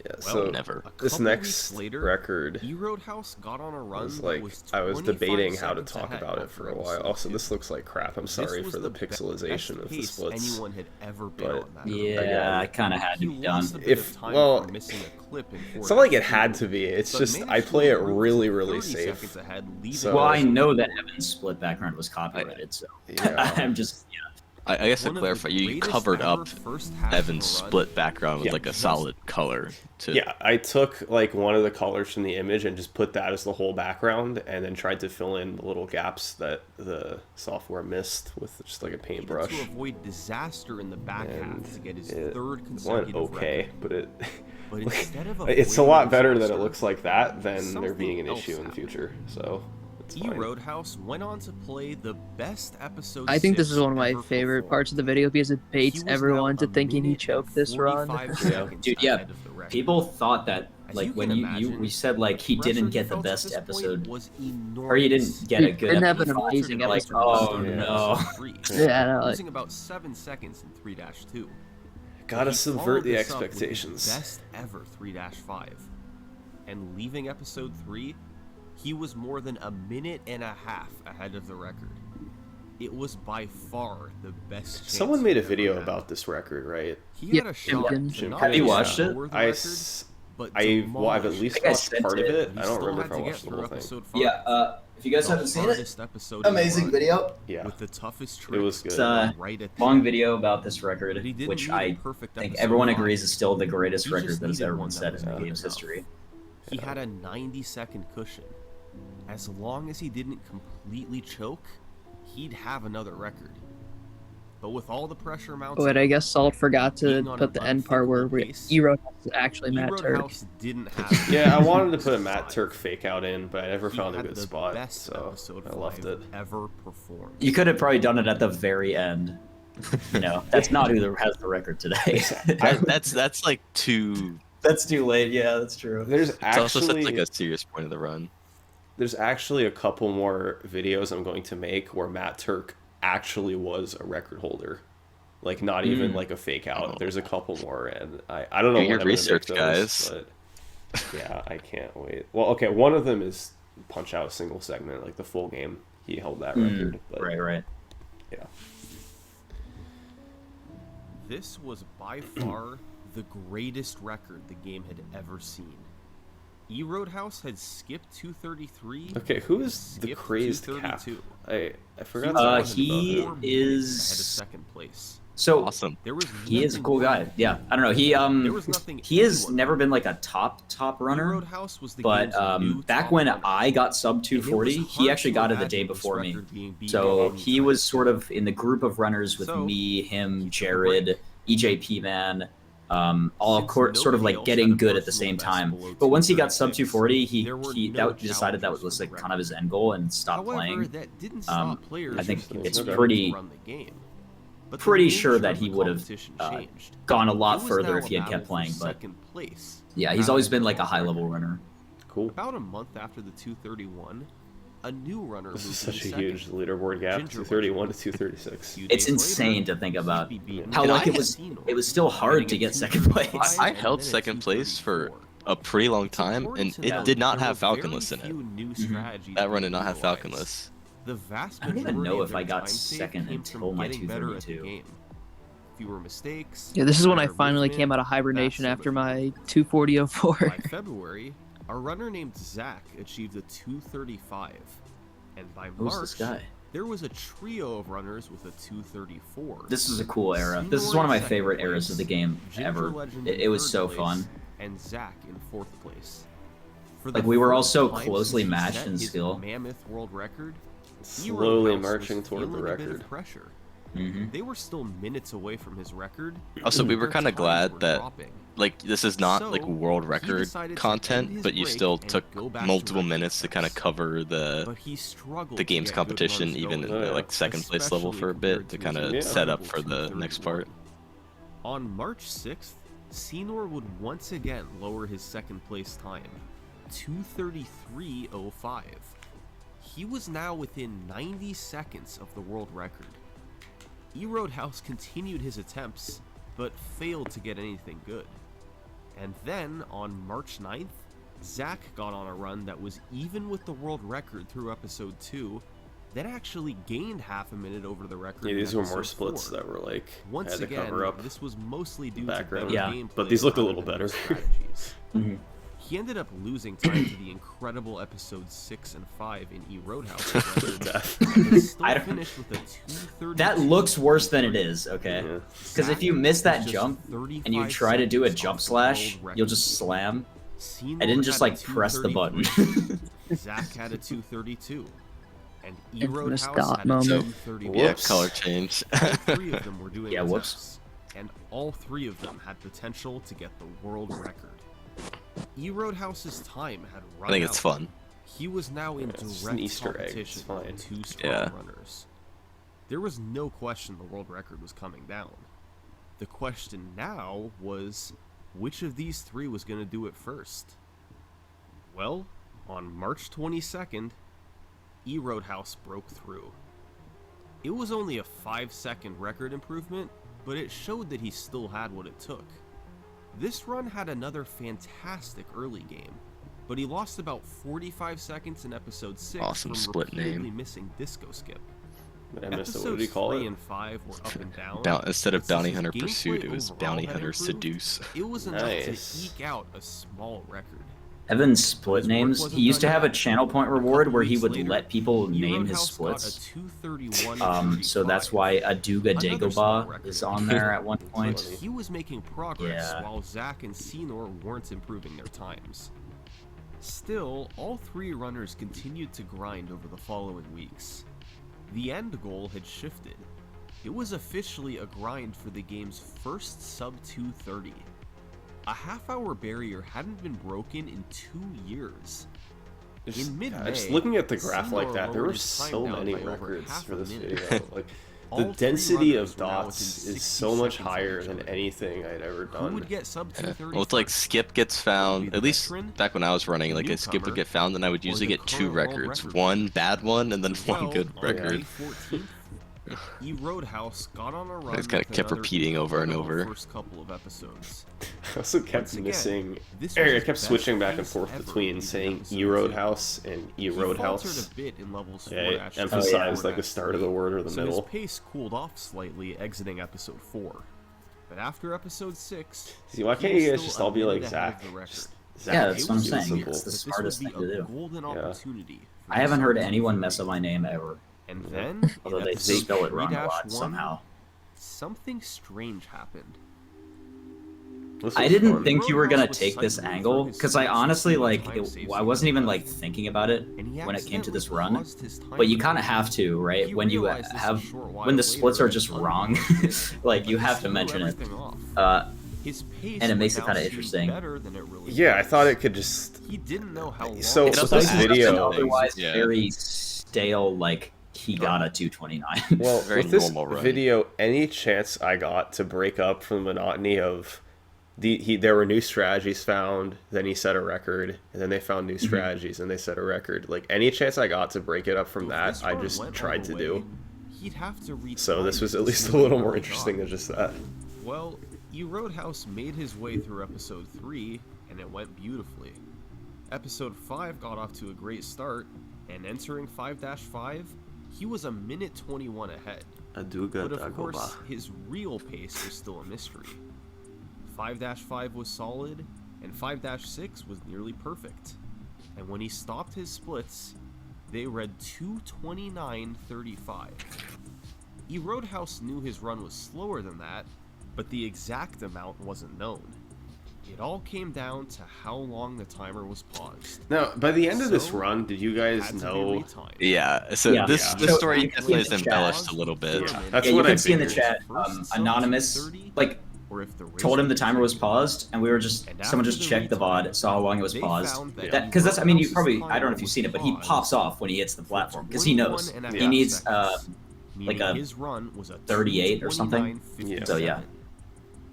Yeah, Well, so never. A this couple next weeks later, record E Roadhouse got on a run was that like, was I was 25 debating how to seconds talk ahead about it of for a episode while. Also, 2. this looks like crap. I'm sorry This was for the best pixelization of the pace splits. anyone had ever been but- on that. Yeah, Again, it kind of had to He be done. lost a bit If- of time well, for missing a clip in It's not like it 4-2, had to be. It's but just I managed to play it improve really, to really 30 safe. seconds ahead, leaving So- Well, I us- know that Evan's split background was copyrighted, so Yeah. I'm just I guess to One of the clarify, you greatest covered ever up first half Evan's of a run. split background with Yeah. like a solid color. To, Yeah, I took like one of the colors from the image and just put that as the whole background, and then tried to fill in the little gaps that the software missed with just like a Needed paintbrush. to avoid disaster in the back And half to get his it third went consecutive okay, record. but it But instead of it's a avoiding lot better that it disaster, looks like that than there something being an else issue in the happened. future. So it's E fine. Roadhouse went on to play the best episode. I think this 6 is one of my ever favorite performed. parts of the video because it He baits was everyone now to a thinking he minute choked and this run. 45 Yeah. seconds Dude, yeah, ahead of the record. people thought that As like you when can you imagine, we said like he the pressure didn't get the felt at best this point episode was or he enormous. didn't get a He good didn't have episode. an amazing like, episode. oh Yeah. no. Yeah, no, like, Losing about 7 seconds in 3-2. Gotta He subvert followed the this up with his expectations. Best ever 3-5. And leaving episode 3, he was more than a minute and a half ahead of the record. It was by far the best chance Someone made a he'd ever video had. about this record, right? He Yeah, had a shot Jim to not Have you just watched it? lower the I record, s- but well, I've at demolish least I think I watched sent part of it. it. He I don't still remember had if I to get watched the through whole thing. episode 5. Yeah, if you guys The haven't seen it, hardest episode in the amazing run, video. Yeah, with the toughest it was tricks good. right at the Long end. video about this record, But he didn't which need a I perfect think episode everyone 5. agrees is still the greatest He record just that has needed ever one been that set was in the good game's enough. history. He had a 90-second cushion. As long as he didn't completely choke, he'd have another record. But with all the pressure mounting, But I guess Salt forgot to Being on put an the end part where unthinkable pace, E Roadhouse is actually Matt Turk. Roadhouse didn't have. Yeah, I wanted to put a Matt Turk fake out in, but I never He found a had good the spot, best so episode I left 5 it. ever performed. You could have probably done it at the very end. You know, that's not who has the record today. That's like too. That's too late. Yeah, that's true. There's It's also such actually like a serious point of the run. there's actually a couple more videos I'm going to make where Matt Turk actually was a record holder. Like not even like a fake out. Oh. There's a couple more, and I don't know Do your when I'm gonna make research, those, guys. But yeah, I can't wait. Well, okay, one of them is Punch Out single segment, like the full game. He held that record. But Right. yeah, This was by far the greatest record the game had ever seen. E Roadhouse had skipped 233. okay. Who is the skipped crazed cap? 232. I forgot. Uh, to ask he about him. is- ahead of second place. So Awesome. There was he is a nothing cool guy. wrong. Yeah, I don't know. There was nothing He has anyone never could been do. like a top E runner. Roadhouse was the But game's new back top when runner. I got sub And it 240, was he hard actually to got it the imagine day this before me. record being beaten So by he anyone. was sort of in the group of runners with So, me, him, he took a Jared, break. EJP Man, all sort of like getting good at the same time. But once he got sub 240, he decided that was like kind of his end goal and stopped playing. That didn't stop players I think from it's continuing pretty to run the game. But the pretty sure nature that of he the would have competition changed. gone a It lot was further now if he a had kept battle for playing. But second place, yeah, he's rather always than been the like a world high level record. runner. Cool. About a month after the 231, a new runner This moved is such a into second. huge leaderboard gap, Ginger 231 to Legend. 236. Few It's days insane later, to think about he'd be beaten how And like I it was still hard to get second place. I held second place for a pretty long time, and it did not have Falconless in it. That run did not have Falconless. The vast I don't even majority know of if I their got time save second came from until my getting better at the 232. game. Fewer mistakes. Yeah, this is when I better finally movement, came out of that hibernation sort of after thing. my 240.04. By February, a runner named Zach achieved a 235, and by Who's March, this guy? there was a trio of runners with a 234. This is a cool era. This is one of my favorite eras of the game ever. It was so fun. And Zach in fourth place. For Like, the we were all first so time closely since he matched set in his skill. Mammoth world record. Slowly Euro House marching was toward the feeling a bit of record. pressure. Hmm They were still minutes away from his record. Also, we but were their kind of times glad were that dropping. like this is not like So, world he record decided to end content, his but you break still and took go back to multiple record minutes to kind of attempts. cover But he struggled the to game's get good competition, runs even going, at Yeah. like second place level especially for a compared bit to to kind his of set up incredible for the next 231. part. On March 6th, Senor would once again lower his second place time, 2:33.05. He was now within 90 seconds of the world record. Roadhouse continued his attempts, but failed to get anything good. And then, on March 9th, Zach got on a run that was even with the world record through episode 2, that actually gained half a minute over the record. Yeah, in these were more episode splits 4. that were like Once had to again, cover up. this was mostly due background. to better Yeah, gameplay but these looked a rather little than better. strategies. Mhm. He ended up losing time to the incredible episodes 6 and 5 in Roadhouse record, but still I don't- finished with a 2:32. That looks worse than it is, okay? Yeah. Because if you miss that Just jump and you 35 try to do a seconds jump off the slash, world you'll record. just slam. Senor I didn't just had a like press the button. 2:33. Zach had a 2:32, and Infamous Roadhouse dot had a moment. 2:31. Yeah, Whoops. color change. All three of them were doing Yeah, the whoops. tests, and all three of them had potential to get the world record. Roadhouse's time had run I think it's out. fun. He was now in Yeah, it's just direct an Easter egg, it's competition fine. with two strong Yeah. runners. There was no question the world record was coming down. The question now was, which of these three was going to do it first? Well, on March 22nd, Roadhouse broke through. It was only a 5-second record improvement, but it showed that he still had what it took. This run had another fantastic early game, but he lost about 45 seconds in episode 6 Awesome from split name. repeatedly missing Disco Skip. I missed it. What did Episodes he call 3 it? and 5 were up and down. Instead of but since Bounty his Hunter gameplay Pursuit, it was overall Bounty had Hunter improved, Seduce. It was enough Nice. to eke out a small record. Evan's split His work names. wasn't He used to done have a yet. channel point A couple reward where he weeks would later, let people name his Roadhouse got a splits. 2:31 So that's why Aduga Another small Dagobah record. is on there at one But point. he was making progress Yeah. while Zach and Senor weren't improving their times. Still, all three runners continued to grind over the following weeks. The end goal had shifted. It was officially a grind for the game's first sub 230. A half-hour barrier hadn't been broken in 2 years. Just, In mid-May, just looking at the graph Senor like that, there lowered were his time so down many by over records half for a this minute. video. Like All the three density runners of were now dots within is 60 so much seconds of higher each than other. anything I'd ever Who done. would get sub Yeah. 230 Well, it's like first? Skip gets found. the At least veteran, back when I was running, the like a Skip would newcomer, get found, and I would or usually the get two current world records, record one holder? bad one and then one Well, good on record. May 14th, Roadhouse got on a run. just kinda with kept another repeating over and incredible over. First couple of episodes. I also kept Once again, missing. this I was his kept best switching back and pace forth ever between in saying episode E 2. Roadhouse and E He faltered Roadhouse. a bit in levels 4 Yeah, it actually. emphasized yeah. like the start of the word or the So middle. his pace cooled off slightly exiting episode 4. But after episode 6, See, why he can't was you guys still just a all be like minute ahead of Zach? the record. Just Zach. Yeah, that's It what I'm was saying. clear It's the that this smartest would thing be to a do. golden Yeah. opportunity for I haven't heard sub anyone 230. mess up my name ever, And then, in although they episode spell it wrong a 3-1, lot somehow. something strange happened. This I was didn't fun. think you were gonna Roadhouse was take this cycling angle through his because I splits honestly with like time saves I wasn't he even had, left. like thinking about it And he when it came to this accidentally run. paused his But you timer. kind of have to, right? He When you realized this a have short while when the later splits are and just unlocked wrong, it, like you but have this to threw mention it. everything off. His pace And it would makes it now kinda seem interesting. better than it really Yeah, I was. thought it could just. He didn't know how long. So- it so would this take. video- otherwise Yeah. very stale, like he got a 229. Well, Very with this normal run. video, any chance I got to break up from the monotony of there were new strategies found, then he set a record, and then they found new strategies and they set a record. Like any chance I got to break it up from If that, this I run just went all tried the to way, do. He'd have to So this retime was at to least see a little what more he interesting got. than just that. Well, E Roadhouse made his way through episode 3, and it went beautifully. Episode 5 got off to a great start, and entering 5-5, he was a minute 21 ahead. Aduga But of course, his real pace was still a mystery. 5-5 was solid, and 5-6 was nearly perfect. And when he stopped his splits, they read 2:29:35. E Roadhouse knew his run was slower than that, but the exact amount wasn't known. It all came down to how long the timer was paused. Now, by the end of this So, run, did you It guys had to be know? retimed. Yeah, so Yeah. this Yeah. this So story you can definitely see is in the embellished chat. a little bit. That's yeah, what you I can see in the figured. chat. Anonymous, like, told him the timer was paused, and we were just someone just checked the VOD, saw how long it was paused. Because that's, I mean, you probably, I don't know if you've seen it, but he pops off when he hits the platform because he knows he needs like a his run was a 38 or something. 2:29:57. So yeah.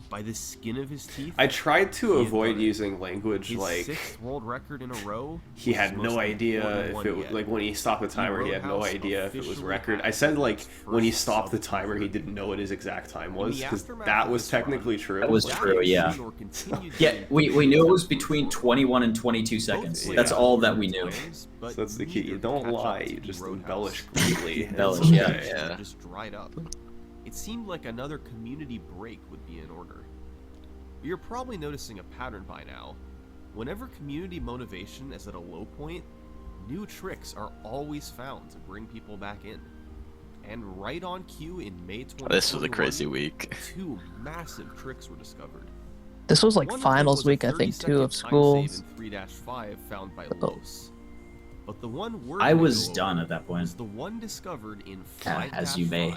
By the skin of his teeth, I tried to He had avoid done it. using language his like 6th world record in a row. he was had his no most idea important if one it yet. like when he stopped the timer he had no Roadhouse idea if it was officially record. had I said like its when he first stopped the sub timer he 230. didn't know what his exact time In was the because aftermath that of was this run, technically true. That was Like, true, yeah. or continued Yeah, getting we knew it was between 21 and 22 seconds. both That's Yeah. all that we knew. times, but So that's the key. neither You could don't catch up lie, to you E just Roadhouse. embellish greatly. Embellish, It's yeah. okay. Yeah. Just dried up. It seemed like another community break would be in order. You're probably noticing a pattern by now. Whenever community motivation is at a low point, new tricks are always found to bring people back in. And right on cue in May 2021, This was a crazy week. 2 massive tricks were discovered. This was like One of them finals was a week, I think, 30-second too, of time schools. save in 3-5 found by Oh. Los. But the one we're I gonna was go done over at that point. was the one discovered in 5-5. As you may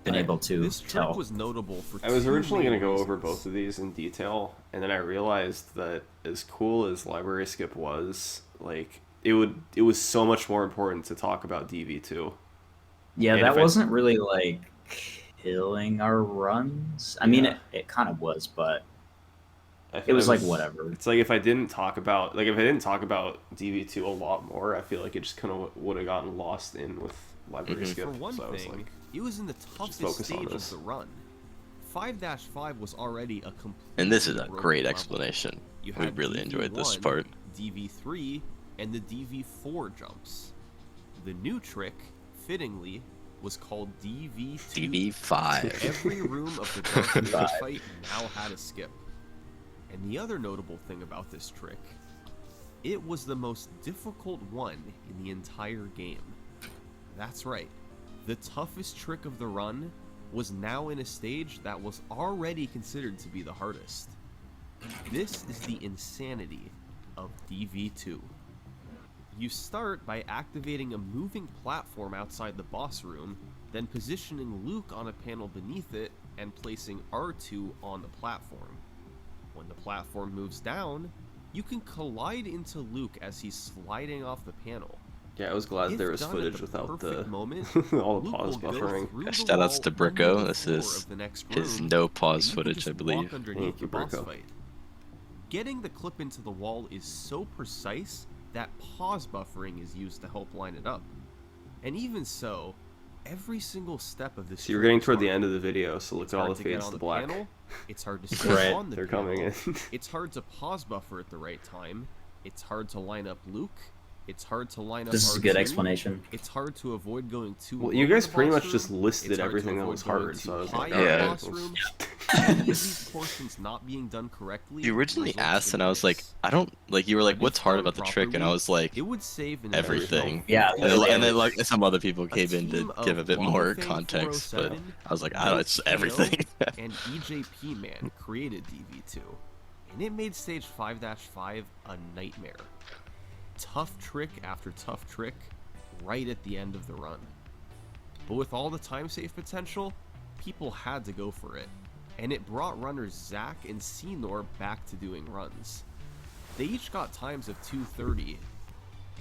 been able to This trick tell. was notable for I was two originally main going to go over reasons. both of these in detail, and then I realized that as cool as Library Skip was, like it was so much more important to talk about DV2. Yeah, And that if I- wasn't really like killing our runs. I mean, Yeah. it kind of was, but I it was I like whatever. It's like if I didn't talk about DV2 a lot more, I feel like it just kind of would have gotten lost in with Library Mhm. Skip. For one so I was thing, like, it was in the toughest focus on stage of this. the run. 5-5 was already a complete. And this is a great explanation. You We had really enjoyed this DV1, part. DV3, and the DV4 jumps. The new trick, fittingly, was called DV2. DV5. Every room of the Dark Maiden fight now had a skip. And the other notable thing about this trick, it was the most difficult one in the entire game. That's right. The toughest trick of the run was now in a stage that was already considered to be the hardest. This is the insanity of DV2. You start by activating a moving platform outside the boss room, then positioning Luke on a panel beneath it and placing R2 on the platform. When the platform moves down, you can collide into Luke as he's sliding off the panel. yeah, I was glad If there was done at footage the without the perfect moment, all the Luke pause will go buffering. through the Shoutouts to wall under Bricko. the This floor is of the next his room, no and pause you can footage, just I walk believe. underneath Thank you, the boss Bricko. fight. Getting the clip into the wall is so precise that pause buffering is used to help line it up. And even so, every single step of this So you're trick getting is toward the hard. end of the video, so look It's at all hard the to get fades on to the black. panel, it's hard to stay Right, on the They're panel, coming in. it's hard to pause buffer at the right time, it's hard to line up Luke, it's hard to line up This is a good R2, explanation. It's hard to avoid going too Well, low you in guys the pretty boss much just room. listed It's hard to everything that avoid was going hard, too so I was high like, in the alright, boss let's- room. Any of these portions not being done correctly. You originally results asked, in and I was like, miss. I don't like. You were like, If "What's hard done about the trick?" And I properly, was like, it would save an everything. additional Yeah, And then, literally and then everything. like some other people A came in to team of give a bit more Wallafang context, but 407, I was like, I don't. It's Luke, KO, everything. and EJP Man created DV2, and it made stage 5-5 a nightmare. Tough trick after tough trick, right at the end of the run. But with all the time save potential, people had to go for it, and it brought runners Zach and Senor back to doing runs. They each got times of 2:30,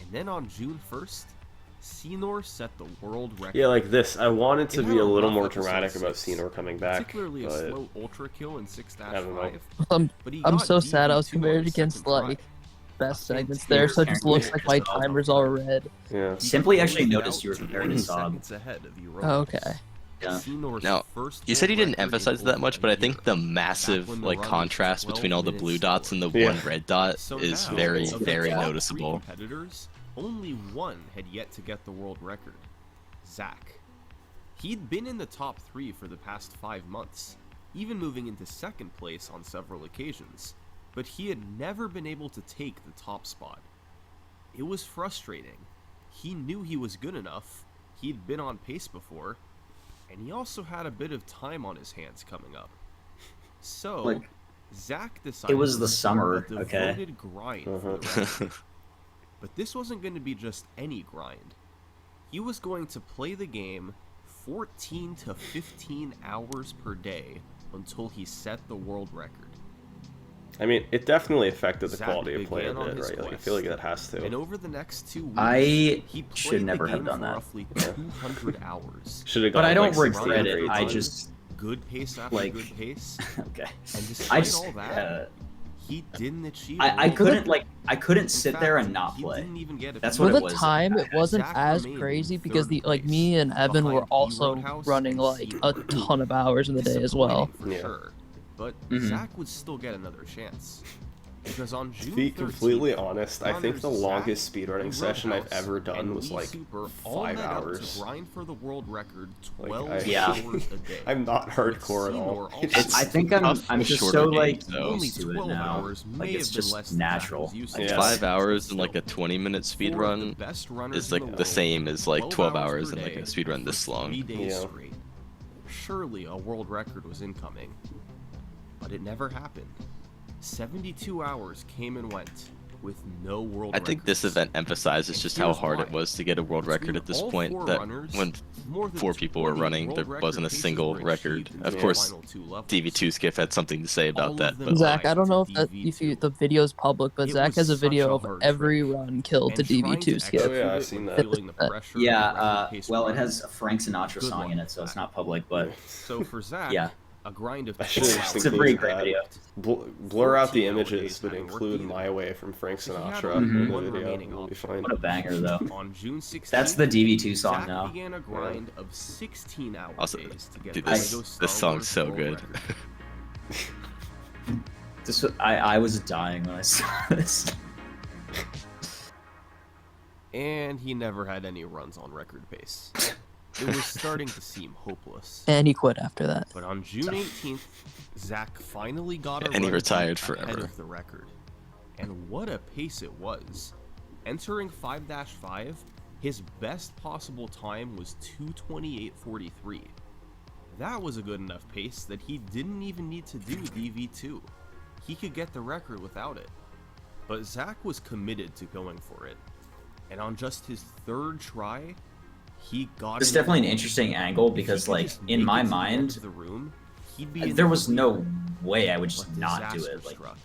and then on June 1st, Senor set the world record. Yeah, like this. I wanted to It be had a a little rough more episode dramatic about 6, Senor coming back, particularly a but slow ultra kill in I don't know. 6-5. But he I'm got so sad I was DV2 compared on his against second try. like best A segments there, so it just fantastic looks like my character. timer's all red. yeah. Simply actually Closed noticed out you were comparing to 20 Saab. seconds ahead of Europa. Oh, okay. Yeah. Senor's Now, first You said he world didn't record in emphasize that over much, a but I year. think the Back massive when the like run was contrast 12 between all the minutes blue dots and the Yeah. one red dot So is now, very, of the very top 3 noticeable. competitors, only one had yet to get the world record, Zach. He'd been in the top 3 for the past 5 months, even moving into second place on several occasions, but he had never been able to take the top spot. It was frustrating. He knew he was good enough, he'd been on pace before, and he also had a bit of time on his hands coming up. So, Like, Zach decided it was to the start summer, a okay? devoted grind for the record. But this wasn't going to be just any grind. He was going to play the game 14 to 15 hours per day until he set the world record. I mean, it definitely affected the Zach quality of play a began on bit, his right? Like, I quest, feel like that has And to. over the next 2 weeks, I he played should never the have game done for that. roughly 200 hours. Should have But gone I don't like regret it. 16 I times. just Good pace after Like- good pace. okay. And I despite just all that, he didn't achieve I world couldn't record. like I couldn't In sit there fact, and not he play. didn't even get a That's For what the it was. time, it wasn't Zach as remained in crazy because third like place, me and Evan were behind also D-Roadhouse running and like Seed a Road. ton of hours in the day as well. Disappointing Yeah. For sure. But Mhm. Zach would still get another chance. Because on To June be 13th, completely honest, I think the runners longest Zach, speedrunning D. session I've Roadhouse, ever done and was Wii like Super all 5 met up hours. to grind for the world record Like, 12 I- Yeah. hours a day. I'm not hardcore at Seymour all. also It's I think I'm tough I'm for just shorter so games, like though. Only used to it 12 now. hours may Like it's have been just less than natural. Zach was used Yeah. to. 5 hours But in like a still, 20-minute speed four of run the best runners is in like the world, same as like 12 hours per in like day a speed run for this long. 3 days Yeah. straight. Surely a world record was incoming, but it never happened. 72 hours came and went with no world I think this records. event emphasizes And just how here's hard it why. was to get a world record Between at this all point. four That runners, when more than 4 people were 20 running, world there record wasn't a paces single were record. achieved in Of the course, final 2 levels. DV2 Skiff had something to say All about of that, them but Zach, I don't to know if you the video's public, but It Zach was has a such video a of hard every trick. run killed to And trying DV2 to skip. Oh, yeah, I've execute seen it that. when feeling the pressure of Yeah, a record-paced well, it run. has a Frank Sinatra Good song luck in with it, so it's that. not public, but So for Zach, yeah. a grind of I should 12 have just It's a included pretty great that. video. Blur out the 14 hour images, days but hadn't worked include either. My Way from Frank So he had Sinatra only in the one video. remaining It'll be option. fine. What a banger though. On June 16th, That's the DV2 song Zach now. began a grind of 16-hour Also, days to get dude, the this- Lego this Star song's Wars so world good. record. I was dying when I saw this. And he never had any runs on record pace. It was starting to seem hopeless. And he quit after that. But on June 18th, Zach finally got a And he run retired ahead forever. of the record. And what a pace it was. Entering 5-5, his best possible time was 2:28.43. That was a good enough pace that he didn't even need to do DV2. He could get the record without it. But Zach was committed to going for it. And on just his 3rd try, he got It's it. definitely an interesting angle If he because, could like, just in make my it to the end mind, of the room, he'd be in there the was lead. no way I would But just not do disaster it. Like, struck.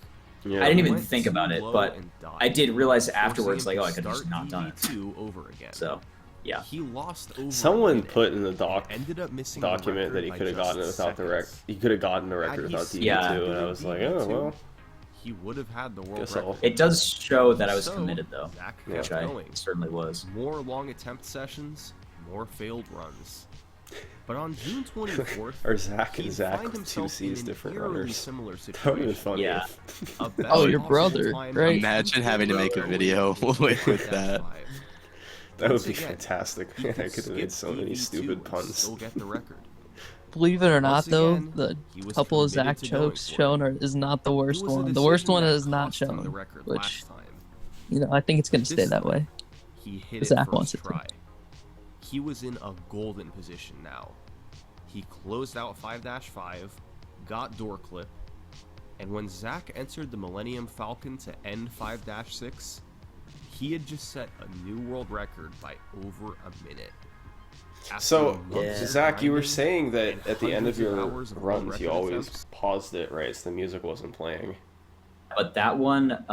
Yeah. I didn't even Went think too about it, low but and died, I did realize forcing afterwards, him like, to oh, I could have start just not done it. DV2 over again. So, yeah. He lost over a Someone minute put in the and ended up missing the document that record he by could have just gotten it without the record. seconds. He could have gotten the Had record he without stayed DV2, Yeah. and I was like, oh DV2, well. He would have had the world Guess record. I'll- It does show that I was So, committed, though, Zach Yeah. which kept I going. certainly was. More long attempt sessions, more failed runs. But on June 24th, Or Zach and he'd Zach find with two himself C's, in an different eerily runners. similar That would have been situation. funny. Yeah. if- A best Oh, your possible brother, time right? of Imagine having to make a 2:30 video with that. 5-5. That would Once be again, fantastic. he Man, I could could have made skip so many DV2 stupid and puns. Still get the record. Believe it or not, Once though, again, the he was couple of committed Zach to going chokes for it. shown is not the It worst was a one. The worst decision one that is not cost him the shown, record which, last time. you know, I think it's going to This stay that time, way. He hit Zach it wants first it to. try. He was in a golden position now. He closed out 5-5, got door clip, and when Zach entered the Millennium Falcon to end 5-6, he had just set a new world record by over a minute. So, After Zach, you were grinding saying that and at the end of hundreds your hours of world runs, you record always attempts. paused it, right? So the music wasn't playing. But that one,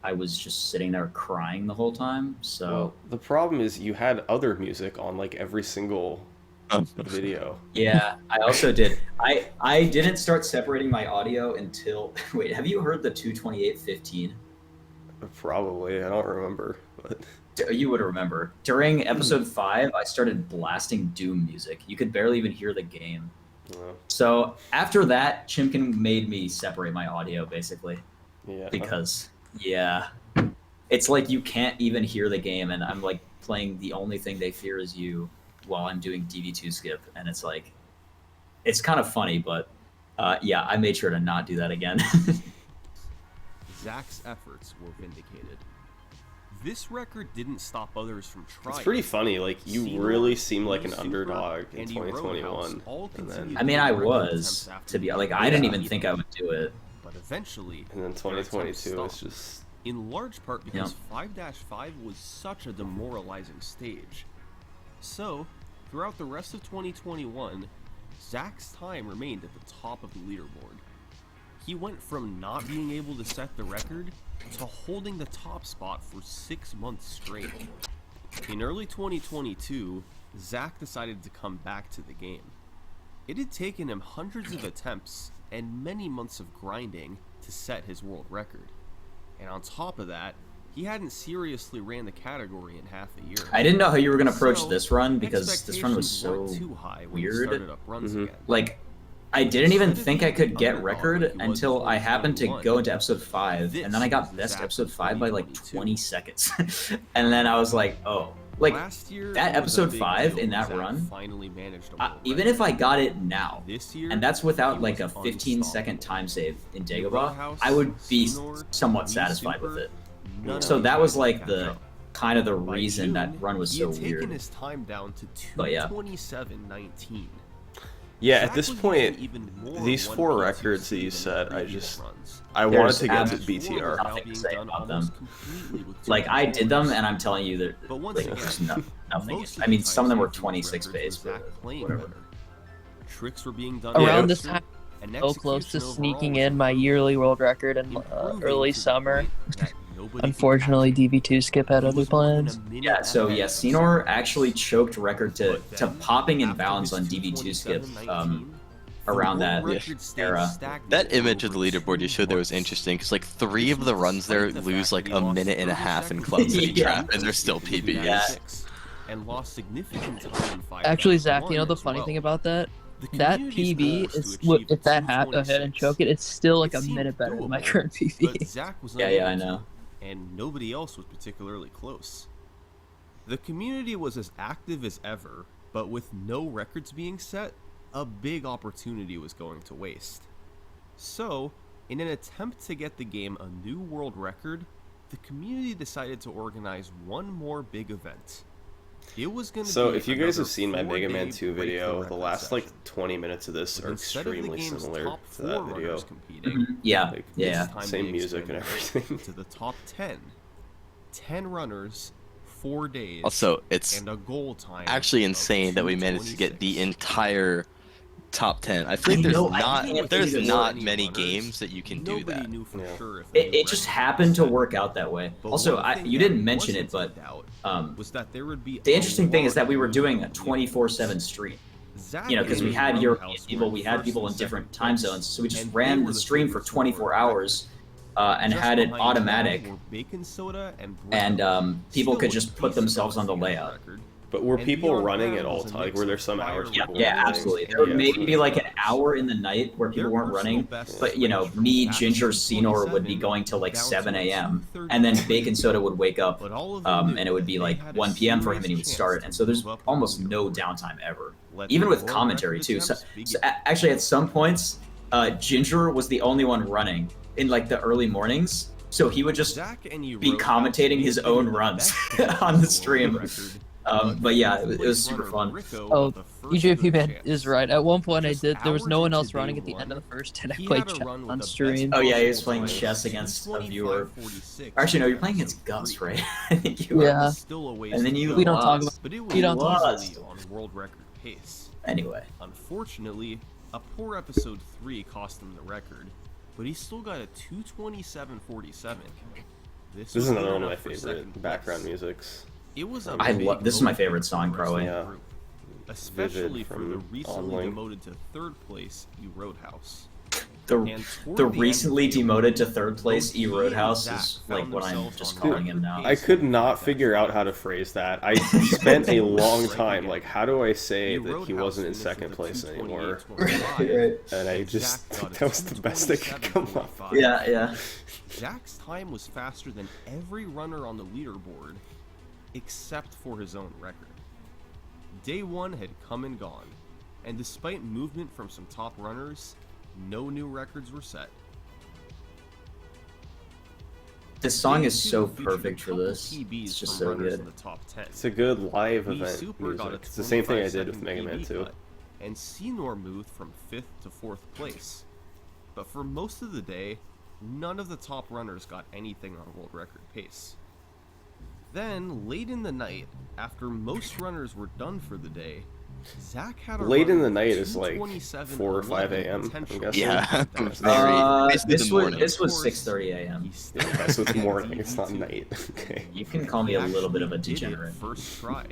I was just sitting there crying the whole time. So Well, the problem is you had other music on like every single video. yeah, I also did. I didn't start separating my audio until wait. Have you heard the 22815? Probably, I don't remember, but You would remember. During episode 5, I started blasting Doom music. You could barely even hear the game. So after that, Chimkin made me separate my audio basically yeah. because yeah, it's like you can't even hear the game, and I'm like playing The Only Thing They Fear Is You while I'm doing DV2 skip, and it's like it's kind of funny, but yeah, I made sure to not do that again. Zach's efforts were vindicated. This record didn't stop others from trying. It's pretty funny. Like you Seymour, really seemed like an Super, underdog in Andy 2021, Roadhouse all and then continued I mean, I record was attempts after to be the like game I didn't was even think I would do it. But eventually, and then their attempts 2022 is stopped. just In large part because 5-5 was such a demoralizing stage. So, throughout the rest of 2021, Zach's time remained at the top of the leaderboard. He went from not being able to set the record to holding the top spot for 6 months straight. In early 2022, Zach decided to come back to the game. It had taken him hundreds of attempts and many months of grinding to set his world record. And on top of that, he hadn't seriously ran the category in half a year. I didn't know how you were going to approach So, this run because this run was expectations so weren't too high when he weird. started up runs Mhm. again. Like I didn't even Instead of think I being could the get underdog record like he was until before I happened to 21, go into episode 5, and then I got this best was episode Zach 5 by like 2022. 20 seconds. And then I was like, oh, like Last year, that it was a episode big 5 deal in when that Zach run, finally managed a world even record. if I got it now, This year, and that's without he like a was 15-second time save in Dagobah, Roadhouse, I would be Seymour, somewhat Me satisfied Super, with it. none of So these that guys was could like catch the up. kind of the By reason that June, run was he so had taken weird. his time down to But yeah. 2:27:19. yeah. At Zach this was point, using even more these 1P2 4 records that you than said, I previous just runs. I wanted There's to get to absolutely BTR. nothing to say about them. Completely with Like I did them, 2 and I'm telling you that But once like, again, there's nothing. most I mean, some of them were time-saving 26 records base, were but Zach playing whatever. better. Tricks were being done Around Yeah. this time, and so close to execution sneaking overall in my was yearly world record in improving early to the summer. point that nobody could Unfortunately, catch him. DB2 skip had He other was more than plans. a minute Yeah, so ahead yeah, of Senor Zach. actually choked record to But to then, popping in after bounds his on DB2 skip 2:27:19, around the that world record stayed era. stagnant That for image of the over leaderboard you 2 showed there was months. interesting because like 3 This of the was runs there despite the lose fact like that he a lost minute and a 30 half in seconds Club City Yeah. Trap, and they're still in PBs. Yeah. 6, and lost significant time in 5. Actually, Zach, you know the funny thing about that? That PB is if that ahead and choke it, it's still like It a seemed minute better than my doable, current But PB. Zach was Yeah, unable I to, know. and nobody else was particularly close. The community was as active as ever, but with no records being set, a big opportunity was going to waste. So, in an attempt to get the game a new world record, the community decided to organize one more big event. It was going to So be if you guys another have seen my Mega Man 4-day 2 break video, the record last session. like 20 minutes of this But are instead of the extremely game's similar top to that 4 video. runners competing, Yeah, Like, yeah. this time Same they music and expanded everything. to the top 10. 10 runners, 4 days, Also, it's and a goal time. actually of insane that we managed to get the 2:26. entire top 10. I feel like I there's know, I not can't there's believe it not worked. many Runners, games that you can do Nobody that. knew for Yeah. sure if a new It just record happened was to set. work out that way. But Also, one thing you that didn't mention it, wasn't but in doubt um, was that there would be the a interesting thing is that we were lot doing a of 24/7 stream. Zach You know, because we and had Roadhouse European were people, in we had first people in and different second time place, zones, so we just and ran they were the stream for favorites 24 world hours and Just had it behind them automatic, were Bacon Soda and and Brown. people Still could a just put decent themselves on the undefeated layout. record. But were And people Beyond running Brown at all was a times? Like, mix were there of some fire hours Yeah, people yeah, were running? absolutely. and There the may hours be like an runners? hour in the night where people Their weren't personal running, bests but you know, ranged from me, back Ginger, to Senor would be 27 going till like down to 7 a a.m. 2:30 and then Bacon Soda would wake up, But all of them knew and it would be they like had a 1 p.m. for him, and he would serious start. chance And to so there's move up almost the no leaderboard. downtime ever, Let even the with world commentary record too. So, attempts begin. so actually, at some points, Ginger was the only one running in like the early mornings, so he would just Zach and be Roadhouse commentating his made own the runs best on the world stream. record But yeah, it was super fun. Oh, EJP man is right. At one point, there was no one else running at the end of the first, and I played chess on stream. Oh yeah, he was playing chess against a viewer. Actually, no, you're playing against Gus, right? I think you were. Yeah. And then you We don't talk lost. about. But We don't talk about- easily on world record pace. Anyway, Unfortunately, a poor episode 3 cost him the record, but he still got a 227.47. This is another one of my enough for favorite second background place. musics. It was a I big love. This is my moment favorite for song, the rest of probably. the Yeah. group, especially for the from recently Online. demoted to third place E Roadhouse. The And toward the the end recently of the demoted to third place both E he and Roadhouse Zach is like found what I'm themselves just on calling record him now. I could not figure out how to phrase that. I spent a long time, like, how do I say that he wasn't in second place anymore? And I just, that was the best I could come up with. Yeah, yeah. Zach's time was faster than every runner on the leaderboard, except for his own record. Day 1 had come and gone, and despite movement from some top runners, no new records were set. This song Day is 2 so featured perfect a for couple this. PBs It's just from so runners good. in the top 10. It's a good live We event Super got a music. It's the same thing I did with 25-second Mega Man PB 2. cut, and Senor moved from 5th to 4th place. But for most of the day, none of the top runners got anything on world record pace. Then, late in the night, after most runners were done for the day, Zach had a Late run in the with night is like 227.11 4 or 5 a.m., I'm potential. guessing. Yeah. That's Basically This the was morning. this was Of course, 6:30 a.m. he still Okay, so it's had morning, it's not DD2. night. Okay. You can call me a He little bit of a actually did it degenerate. First try.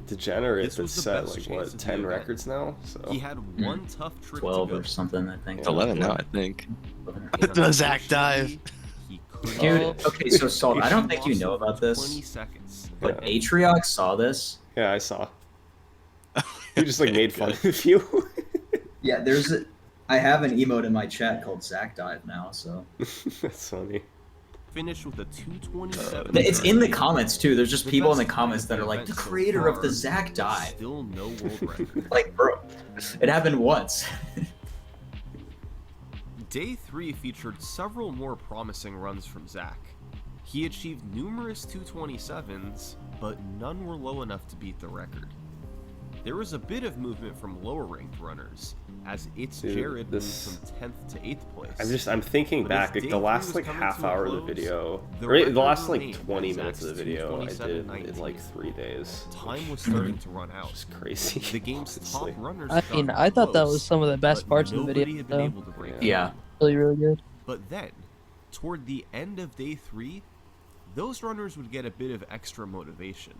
Degenerate This was that's the set best like chance what, of the 10 event. records now? So He had one tough trick 12 to go. or something, I think. Yeah. 11 now, I think. And The Zach dive. he couldn't Dude, do it. okay, so Salt, I don't He think you lost know over about this, 20 seconds. but Yeah. Atriox saw this. yeah, I saw. He just like Okay, made fun good. of you. Yeah, I have an emote in my chat called Zach Dive now, so. That's funny. Finished with a 227. It's in the comments too. There's just The people in the best comments time that are of like, the the event so creator of the far, Zach Dive. Still no world record. Like, bro, it happened once. Day 3 featured several more promising runs from Zach. He achieved numerous 227s, but none were low enough to beat the record. There was a bit of movement from lower ranked runners, as It's Dude, Jared this- moved from 10th to 8th place. I'm thinking But back, as like day the 3 last was like coming half to a hour of the close, video, the or the record last like remained 20 at minutes of the Zach's video I did 227.19. in like 3 days. Time was starting to run out. It's crazy. The game's top honestly. runners. I mean, I thought that was close, some of the best but parts of the nobody video. had been Though. able to break Yeah. Really, really good. But then, toward the end of day 3, those runners would get a bit of extra motivation.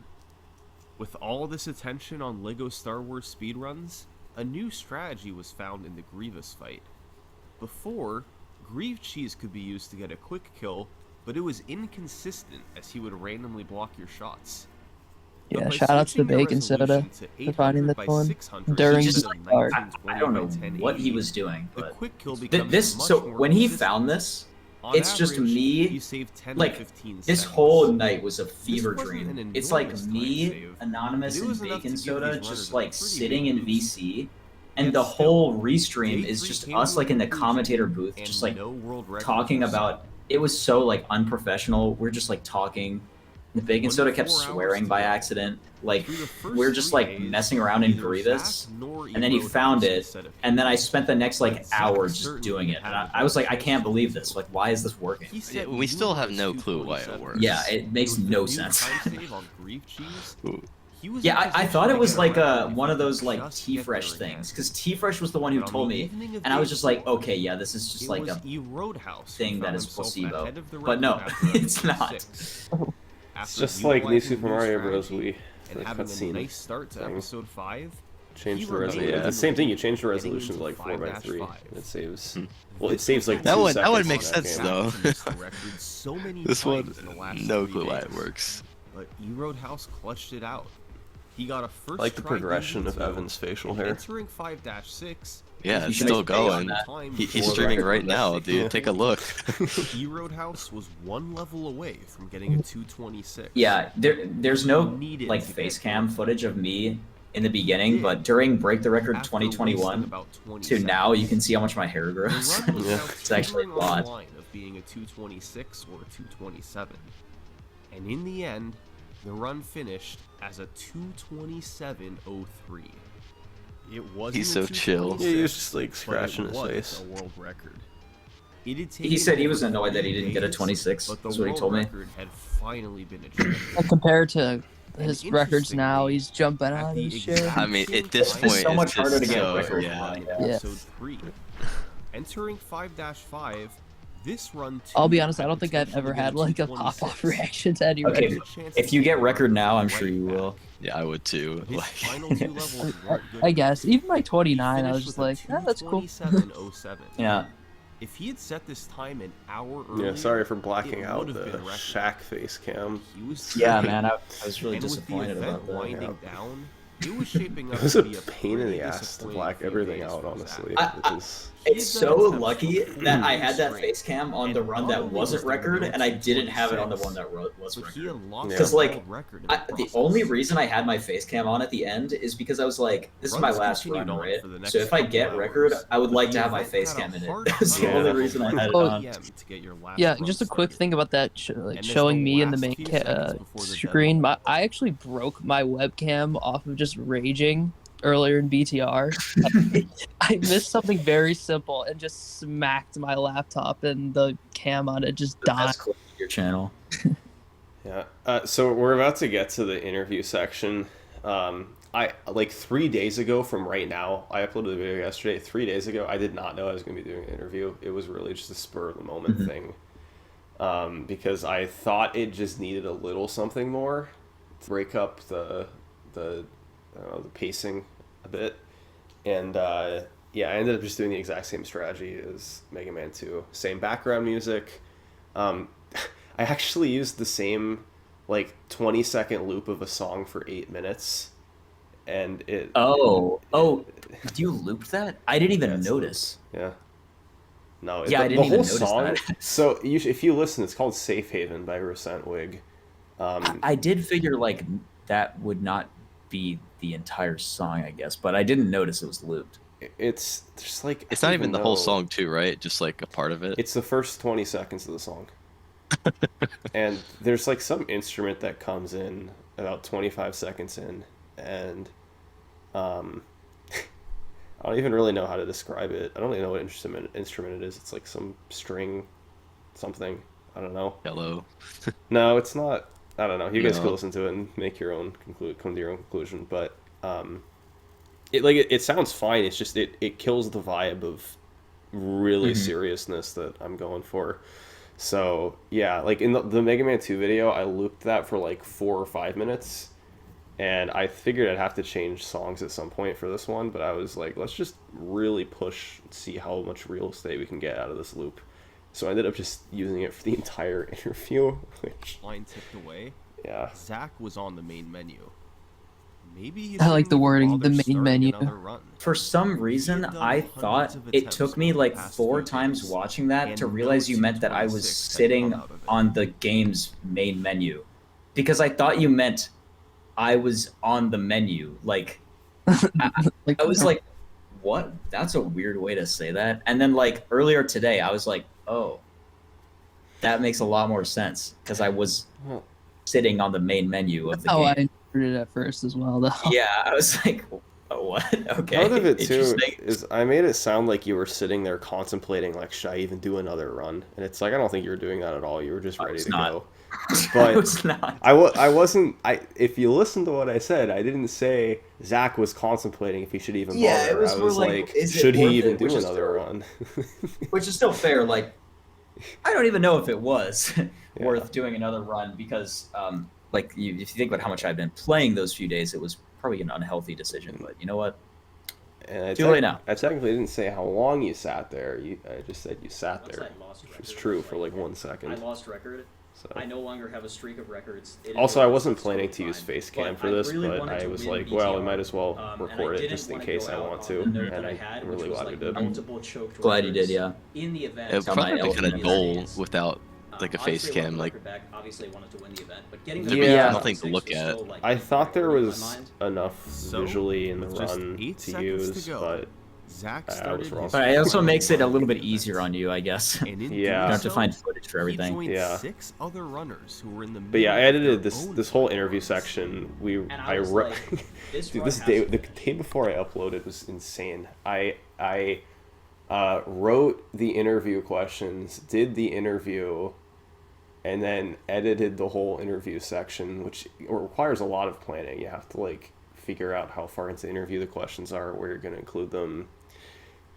With all this attention on LEGO Star Wars speedruns, a new strategy was found in the Grievous fight. Before, Grieve Cheese could be used to get a quick kill, but it was inconsistent as he would randomly block your shots. But Yeah, by shout out to the switching the Bacon Soda resolution to for finding 800 this by one 600 during instead the of start. 1920 I don't know by what he 1080, was doing, the but quick kill Th- becomes this much so more when he consistent. found this, On it's just average, me, you save 10 like, to 15 this seconds. whole night was a fever wasn't dream. an It's like enormous time me, save, Anonymous, but it and was enough to Bacon give Soda these runners just a like pretty sitting big in boost. VC, and Yet the still, whole restream Day is 3 just came us to like a in the conclusion, commentator booth, and just like no world records talking were set. about. It was so like unprofessional. We're just like talking. The Bacon Under Soda kept 4 hours swearing to by go. accident. Like Through the first we're just 3 like days, messing around in neither Grievous, Zach nor and then he Erodus found was it, set of and then I hits. spent the next like But Zach hour just certainly doing it. had And the I was like, I best can't chance believe to this. do Like, it. why is this working? He set we still have numerous no clue why it 227s. works. Yeah, it makes With the no new sense. time save on Grieve Cheese, Ooh. he was Yeah, in I position thought to it was get like around one of if he those could like just get T-Fresh there again. things, because T-Fresh was the one who But on told the me, evening of and I was day just like, 4, okay, yeah, this is just it like was a E Roadhouse thing who that found is himself placebo. ahead of the But no, record after it's episode not. 6. It's After just like New utilizing Super the Mario Bros. strategy Wii. and The having a cutscene nice start to thing. episode 5, Change he the remained resolution. Yeah. The same thing. You change the Getting resolution to into like 4:3. 5-5. And it saves. Hmm. Well, it saves like That 2 one- that one seconds makes on sense, game. though. Zach missed the record so many This one, times in the last no 3 clue why days, it works. But E Roadhouse clutched it out. He got a first I like the try progression of DD2, Evan's facial and hair. Entering 5-6. Yeah, You it's should still make a video on going. that. He's For the streaming record. right now, dude. Yeah. Take a look. E Roadhouse was 1 level away from getting a 226. Yeah, there's no Needed like to get face cam through. footage of me in the beginning, Yeah. but during Break the Record After wasting 2021 about 20 to seconds. now, you can see how much my hair The grows. run was Yeah. now It's actually a teetering on the lot. line of being a 226 or a 227. And in the end, The run finished as a 2:27:03. It wasn't He's a so chill. 2:26, Yeah, he was just like but scratching it his was face. a world record. It had He taken said he over was annoyed that he 3 didn't get a days, 26. but the That's what he world told me. record had finally been achieved. And compared to his And records now, interestingly, he's jumping at out of the his chair. exact I mean, same at this time, point, It's so it's much harder just to get so, records yeah. on, Yeah. Episode 3. Entering 5-5, this run. I'll be too honest, I had don't think I've potential to ever get had like a 2:26. pop-off reaction to any Okay, record. if you get record now, I'm sure you will. Yeah, I would too. His Like, final 2 levels weren't good I enough. guess even by He 29, I was finished just with a like, "Ah, that's cool." 2:27:07. Yeah. If he had set this time an hour earlier, Yeah, sorry for blacking it out would have the been record. Shaq face cam. He was Yeah, great. man, I was really And with the disappointed event about that. winding down, it was shaping up It was to a be a pain in pretty the ass to disappointing black few everything days out, for honestly. Zach. Because It's He had so done lucky attempts that for I had that 3 face cam on and the run not that only wasn't was there record, no and I didn't have it on the 2:26, one that was but he record. had lost Because, the like, world record in The process. only reason I had my face cam on at the end is because I was like, this is my Runs last continued run, on right? for the next So if I couple get hours, record, I would but like the to have my event face had a cam in it. hard That's the time only until reason I had it 4 on. PM to get your last Yeah, run just a quick started. thing about that, like And as showing the me in the last main few seconds before the screen. deadline- I actually broke my webcam off of just raging earlier in BTR. I missed something very simple and just smacked my laptop, and the cam on it just died. That's cool. Your channel. yeah, so we're about to get to the interview section. I like 3 days ago from right now. I uploaded the video yesterday. 3 days ago, I did not know I was going to be doing an interview. It was really just a spur of the moment thing, because I thought it just needed a little something more to break up the I don't know, the pacing a bit, and yeah, I ended up just doing the exact same strategy as Mega Man 2. Same background music. I actually used the same like 20-second loop of a song for 8 minutes, and it. Oh, you looped that? I didn't even Yeah, it's notice. Yeah. No. Yeah, I didn't the even whole notice song. that. So if you listen, it's called "Safe Haven" by Resent Wig. I did figure like that would not be the entire song, I guess, but I didn't notice it was looped. It's just like it's I not don't even the whole know. song too, right? Just like a part of it. It's the first 20 seconds of the song. And there's like some instrument that comes in about 25 seconds in, and I don't even really know how to describe it. I don't really know what instrument it is. It's like some string something. I don't know. Yellow. No, it's not. I don't know. You guys No. can listen to it and make your own come to your own conclusion. But it sounds fine. It's just it kills the vibe of really seriousness that I'm going for. So yeah, like in the Mega Man 2 video, I looped that for like 4 or 5 minutes, and I figured I'd have to change songs at some point for this one. But I was like, let's just really push, see how much real estate we can get out of this loop. So I ended up just using it for the entire interview. Which, Line tipped away. yeah. Zach was on the main menu. Maybe he I like didn't the even wording, bother the main starting menu. another run. For some reason, done I hundreds thought of it attempts took me over the like past 4 few times days, watching that and to no realize you meant that I was 2:26 had sitting come out of it. on the game's main menu. Because I thought you meant I was on the menu. Like, Like, I was like, what? That's a weird way to say that. And then, like, earlier today, I was like, oh, that makes a lot more sense. Because I was sitting on the main menu of the how I game. interpreted it at first as well, though. Yeah, I was like, oh, what? Okay. Part of it too interesting. is I made it sound like you were sitting there contemplating, like, should I even do another run? And it's like, I don't think you were doing that at all. You were just I ready was to not. go. I But was not. I wasn't. If you listen to what I said, I didn't say Zach was contemplating if he should even Yeah, bother. it was I more was like, like, is it should he worth even it? do Which is another fair. run? Which is still fair. Like, I don't even know if it was worth doing another run because, like, if you think about how much I've been playing those few days, it was probably an unhealthy decision. But you know what? And Too late now. I technically didn't say how long you sat there. I just said you sat there, which was true for like 1 I second. lost record. So. I no longer have a streak of records. It is Also, I over, wasn't so it's planning totally to use fine. face But cam for I this, really but wanted I to was win like, well, I BTR, might as well and I record it didn't just in wanna case go I out want on to, the note and that I I'm had, really which was, glad we like, did. multiple choked Glad you did. records Yeah. in the event. It would Tell probably my be elf kind of to dull without like a face Obviously, I cam. wanted the Like, record back. Obviously, I wanted to win the event, but getting There'd the be record nothing back to look was at. still, like, I thought there in my was mind. enough So, visually in the with just run 8 to seconds use, to go, but Zach I was started wrong. his But it also final makes it a little bit event, easier on you, I guess. and in Yeah. doing You don't have to so, find footage for he everything. joined Yeah. 6 other runners who were in the But yeah, I middle of edited their this own this whole final interview runs. section. And I was like, this dude, run this has day to the finish. day before I uploaded was insane. I wrote the interview questions, did the interview, and then edited the whole interview section, which requires a lot of planning. You have to like figure out how far into the interview the questions are, where you're going to include them.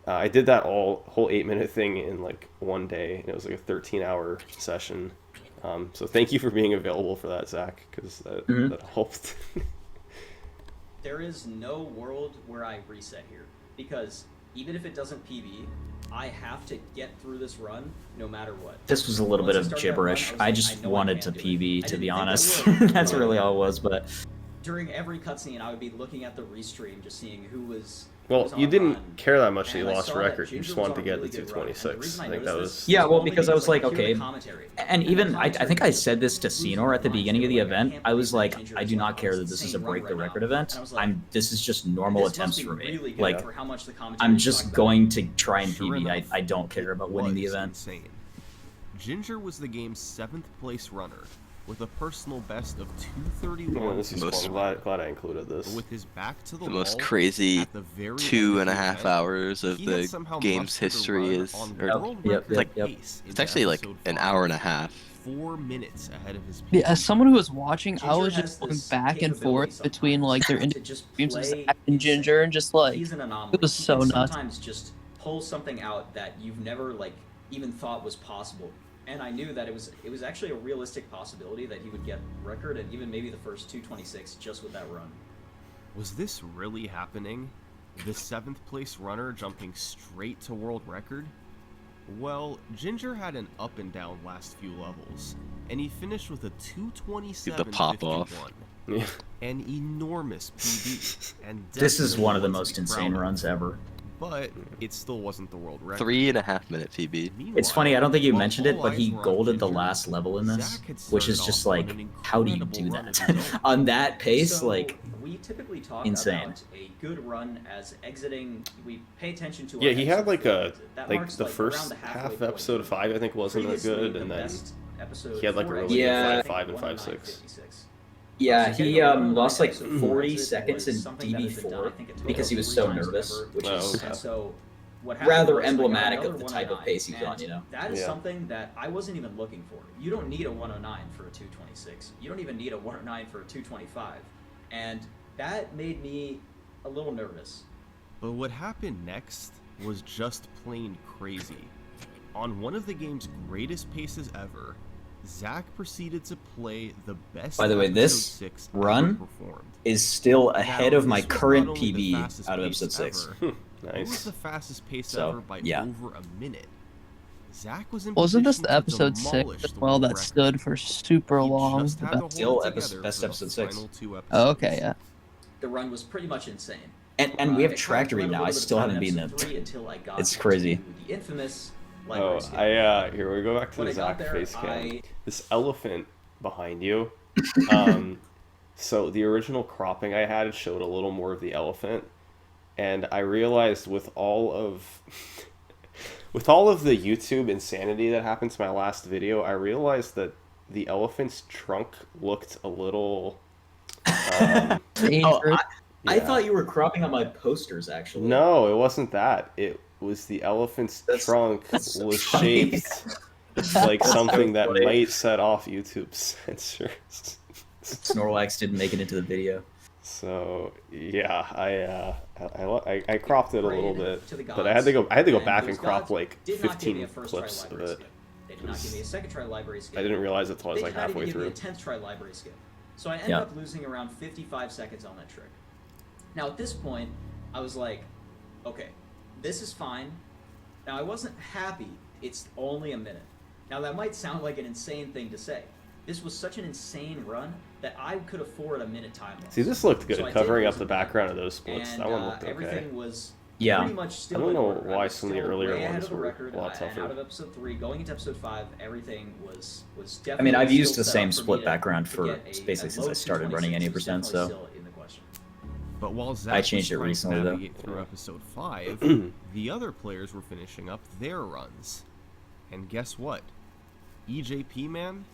I did that whole 8-minute thing in like one day, and it was like a 13-hour session. So thank you for being available for that, Zach, because that helped. There is no world where I reset here, because even if it doesn't PB, I have to get through this run no matter what. This was a little bit Once of I started that gibberish. run, I was like, just know wanted can't to do it. PB, I to didn't be think I honest. would. That's really all it was. But During every cutscene, I would be looking at the restream, just seeing who was. Well, was you on didn't run. care that much that you And I lost saw a that record. You Ginger just was wanted on to a get really the good run. And the 226. reason I think noticed that this was. yeah, well, only because I was like, I hear the okay. commentary. And even I commentary think I was said this to losing Senor at the my mind. beginning of the Like, I event. can't I was believe like, that Ginger I was do on not care that this this is a insane run break the right record now. event. And I was like, This is just normal this must attempts be for me. really good Like, for how much the commentary I'm is just talking about. going to try and Sure PB. enough, I don't care it about winning the was event. insane. Ginger was the game's 7th place runner, with a personal best of 231. Oh, this is Most- fun. I'm glad I included But this. with his back to the The most wall, crazy at the very end of 2.5 the event, hours of he had the somehow game's mustered a history run is, on or world Yep, record yep, yep. pace it's into actually like episode an 5, hour and a half. 4 minutes ahead of his Yeah, peers. as someone who was watching, I Ginger was has just going this back and capability forth between sometimes like their to individual just streams of play Zach and insane. Ginger, and just like He's an anomaly. it was He so can nuts. sometimes just pull something out that you've never like even thought was possible. And I knew that it was actually a realistic possibility that he would get record and even maybe the first 226 just with that run. Was this really happening? The 7th place runner jumping straight to world record? Well, Ginger had an up and down last few levels, and he finished with a 227.51. pop off. Yeah. An enormous PB, and This is definitely one of the one to most be insane proud of. runs ever. But it still wasn't the world record. 3.5 minute PB. It's funny, I don't think you While mentioned it, all but eyes he were on golded the Ginger, last level in this, Zach had which is started just off on like, an how do you incredible do run of that? his own. On that pace, So, like, we typically talk insane. about a good run as exiting. We pay attention to. Yeah, our he had episode like a four. That like marks, the around first the halfway half point. episode 5 I think wasn't that Previously, good, the and then best episode he had, like, a four really good exit, 5.5 and I think, 5.6. 1:09.56. yeah, So he getting a 1:09 lost like episode 40 exit seconds in was something that had been done, I DB4 think, a total because he of was 3 so times nervous, ever. which Oh, is okay. And so what happened rather was, like, emblematic another of the type of 109, pace he's on, and you know? That is Yeah. something that I wasn't even looking for. You don't need a 109 for a 226. You don't even need a 109 for a 225. And that made me a little nervous. But what happened next was just plain crazy. On one of the game's greatest paces ever, Zach proceeded to play the best. By the way, episode this 6 run ever performed. Is still ahead Now, of my this was current not only the PB fastest out of pace episode 6. ever, It was nice. the fastest pace So, ever by yeah. over a minute. Zach was in wasn't this position the to episode demolish 6 as the well world that record. stood for super He long? just had to hold Still it best together for the episode 6. final 2 episodes. Oh, okay, yeah. The run was pretty much insane. And we have I tried track to to read run a now. I little bit of still time haven't in beaten episode it. 3 until I got It's crazy. to the infamous Oh, library skip. here we go back to When the I got Zach there, face cam. I- This elephant behind you. So the original cropping I had showed a little more of the elephant, and I realized with all of the YouTube insanity that happened to my last video, I realized that the elephant's trunk looked a little. Dangerous. I Yeah. thought you were cropping on my posters, actually. No, it wasn't that. It was the elephant's That's- trunk that's so was funny. shaped like something that funny. might set off YouTube censors. Snorlax didn't make it into the video. So yeah, I cropped it a little Prayed bit, to the but I had to go gods, back those and crop gods like did not give me 15 a first try clips of library it. skip. They did not give me a second try library skip. I didn't realize it until I was They like did not halfway even through. give me a 10th try library skip. So I ended Yeah. up losing around 55 seconds on that trick. Now at this point, I was like, okay, this is fine. Now I wasn't happy. It's only a minute. Now that might sound like an insane thing to say. This was such an insane run that I could afford a minute time loss. See, this looked good, So I did covering up lose the a minute, background of those splits. and That one looked okay. everything was Yeah. pretty much still I don't in know order. I why was some of the still earlier way ahead ones of the were record, a lot and tougher. out of episode 3, going into episode 5, everything was definitely. I mean, I've used still the set same up for split me background to for get a basically since low I started running 226 was 80%, so. definitely still in the question. But while Zach I changed it was trying recently, to though. navigate through episode 5, the other players were finishing up their runs. And guess what? EJP man,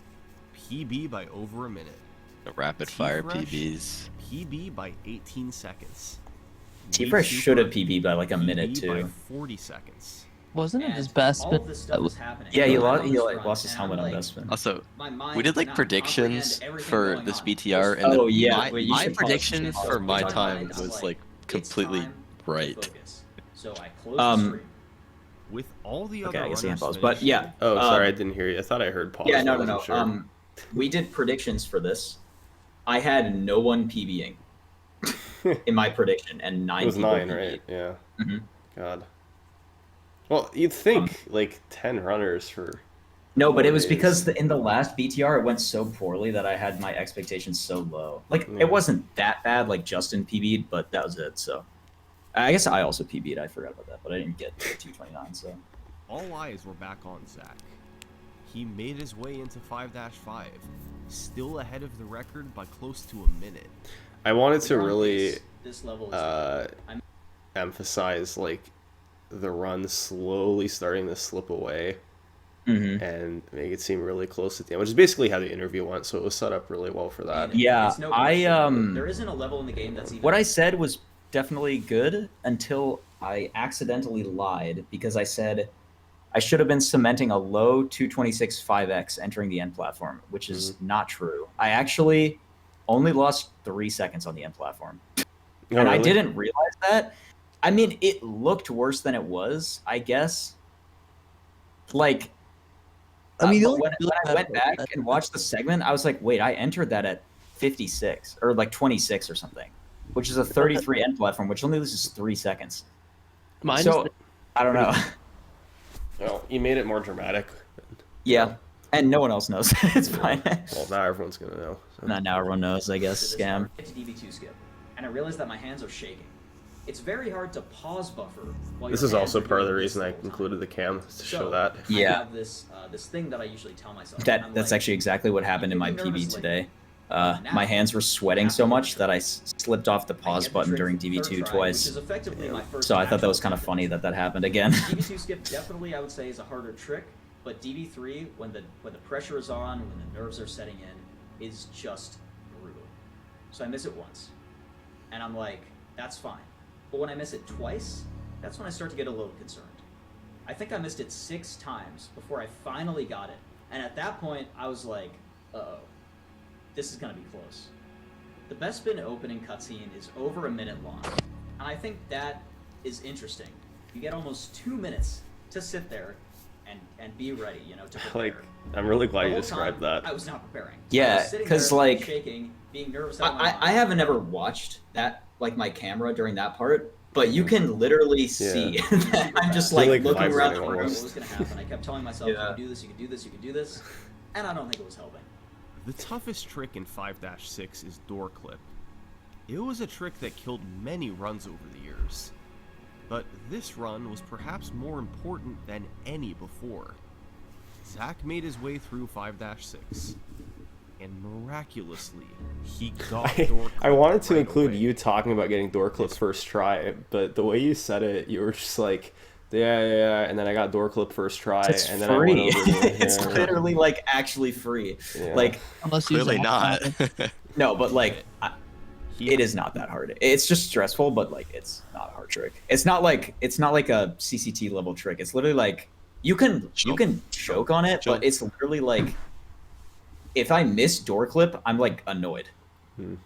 PB by over a minute. The rapid fire T-Fresh, PBs. PB by 18 seconds. T-Fresh should have PB by like a PB minute by too. 40 seconds. Wasn't it And his best? all of this stuff was happening. Yeah, he I'm lost. on He this like run, lost his and helmet I'm on like, Bespin. Also, my mind we did like cannot predictions comprehend everything for going this on. BTR, There's and Oh, yeah, my, wait, you my should pause prediction and for my pause. time I'm was like, like it's completely time to right. focus. So I closed the stream. With all the Okay, other I guess he had runners pause. But yeah. finishing, Oh, sorry, I didn't hear you. I thought I heard pause. Yeah, but I no. wasn't sure. We did predictions for this. I had no one PBing in my prediction, and 9 It was people 9, PB'd. right? Yeah. Mhm. God. Well, you'd think like 10 runners for. No, but it was nowadays. because in the last BTR it went so poorly that I had my expectations so low. Like Yeah. it wasn't that bad, like Justin PB'd, but that was it. So I guess I also PB'd. I forgot about that, but I didn't get to 229. So all eyes were back on Zach. He made his way into 5-5, still ahead of the record by close to a minute. I wanted to We're on really pace. This level is I'm- emphasize like the run slowly starting to slip away Mhm. and make it seem really close at the end, which is basically how the interview went. So it was set up really well for that. and Yeah, it's no I, question. There isn't a level in the game that's even what I said was definitely good until I accidentally lied because I said I should have been cementing a low 226 5x entering the end platform, which is not true. I actually only lost 3 seconds on the end platform. Oh, And I really? didn't realize that. I mean, it looked worse than it was, I guess. Like, I mean, the but only when really I bad went part- back and watched the segment, I was like, wait, I entered that at 56 or like 26 or something, which is a 33 end platform, which only loses 3 seconds. Mine is So, I don't know. Well, you made it more dramatic. Yeah. And no one else knows. It's fine. Well, now everyone's gonna know. So. Not now everyone knows, I to guess. this Scam. hard. It's DB2 skip, and I realized that my hands are shaking. It's very hard to pause buffer. While This your is hands also are part of the doing this reason I whole time. included the cam to So, show that. I Yeah. have this this thing that I usually tell myself. That I'm that's like, actually exactly what happened in my you can be PB nervous, today. now, My hands were sweating so much that I slipped off the I pause get the button trick during for the third DB2 try, which twice. is effectively my first So I thought that was actual kind of trick. funny that that happened again. DB2 skip definitely I would say is a harder trick, but DB3 when the pressure is on, when the nerves are setting in, is just brutal. So I miss it once, and I'm like, that's fine. But when I miss it twice, that's when I start to get a little concerned. I think I missed it 6 times before I finally got it, and at that point I was like, uh-oh, this is gonna be close. The Bespin opening cutscene is over a minute long, and I think that is interesting. You get almost 2 minutes to sit there and be ready, you know, to prepare. Like, I'm really glad The you whole described time, that. I was not preparing. Yeah, I was sitting 'cause, there, like, shaking, being nervous out of my I mind. haven't ever watched that, like my camera during that part, but you can literally see that I'm just You're, like like, looking around vibrating the I room. don't know almost. what was going to happen. I kept telling myself, Yeah. you can do this, you can do this, you can do this, and I don't think it was helping. The toughest trick in 5-6 is door clip. It was a trick that killed many runs over the years. But this run was perhaps more important than any before. Zach made his way through 5-6, and miraculously, he got door clip I wanted to right include away. you talking about getting door clip first try, but the way you said it, you were just like, yeah, and then I got door clip first try, It's and then free. I went over to It's yeah. literally like actually free. Yeah. Like Unless you Clearly Zach not. Simon. no, but like He- it is not that hard. It's just stressful, but like it's not a hard trick. It's not like a CCT level trick. It's literally like you can choke on it, Choke. but it's literally like if I miss door clip, I'm like annoyed.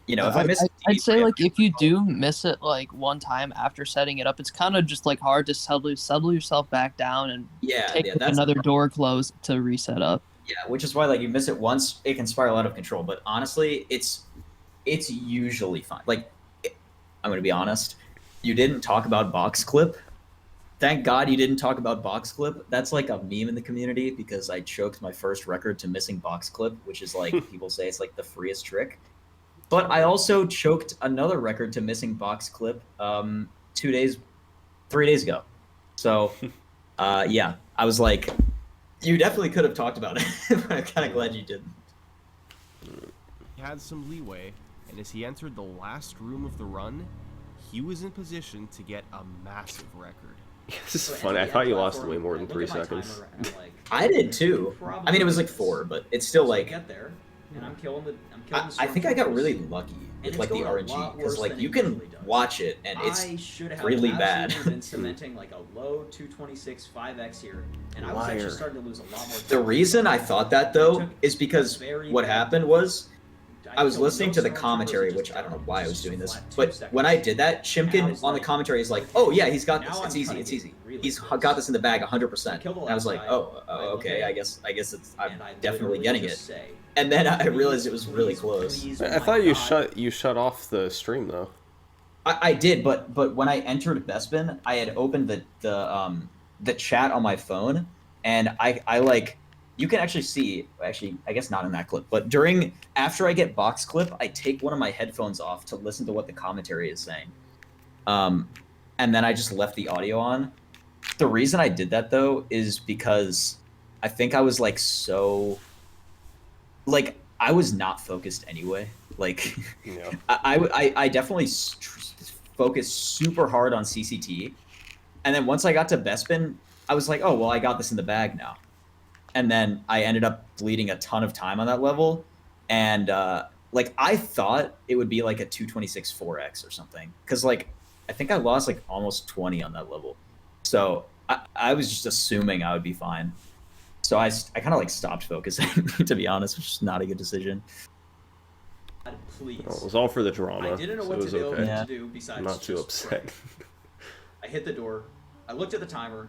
You know, if I miss, I'd say like if you do miss it like one time after setting it up, it's kind of just like hard to settle yourself back down and take like, that's another door close to reset up. Yeah, which is why like you miss it once, it can spiral out of control. But honestly, it's usually fine. Like I'm gonna be honest, you didn't talk about box clip. Thank God you didn't talk about box clip. That's like a meme in the community because I choked my first record to missing box clip, which is like people say it's like the freest trick. But I also choked another record to missing box clip 3 days ago. So yeah, I was like, you definitely could have talked about it, but I'm kind of glad you didn't. He had some leeway, and as he entered the last room of the run, he was in position to get a massive record. This is So funny. I at the thought end you of the lost platform, way more I than look 3 at my seconds. timer and I'm like, I did too. I mean, it was like 4, but it's still so I like get there, and I'm killing the. I think I got really lucky And with it's like the going a RNG lot because worse like than you it can usually does. watch it and it's I should have really bad. absolutely been cementing like a low 226 5x here, and I was Liar. actually starting to lose a lot more. The time. reason I thought that though Took is because very what bad happened time. was I was killed listening no to the stormtroopers, commentary, it which just I don't know died. why I was Just doing this, flat 2 but seconds. when I did that, And I Shimkin was on the like, commentary is like, okay, "Oh yeah, he's got now this. I'm It's easy. trying to It's get easy. really He's close. got this in the bag 100%." Killed the And I was last like, guy. "Oh, I look okay. at I it, guess it's I'm and I definitely literally getting it." just say, And then I realized it "Please, was really please, close. please, I my thought you God." shut off the stream though. I did, but when I entered Bespin, I had opened the chat on my phone, and I like you can actually see I guess not in that clip, but after I get box clip, I take one of my headphones off to listen to what the commentary is saying, and then I just left the audio on. The reason I did that though is because I think I was like I was not focused anyway. Like Yeah. I definitely focused super hard on CCT, and then once I got to Bespin, I was like, oh well, I got this in the bag now, and then I ended up bleeding a ton of time on that level, and like I thought it would be like a 226 4x or something, because like I think I lost like almost 20 on that level, so I was just assuming I would be fine. So I kind of like stopped focusing, to be honest, which is not a good decision. Please. Well, it was all for the drama. I didn't know so what it to was do, okay. Yeah. besides I'm not too just upset. pray. I hit the door. I looked at the timer.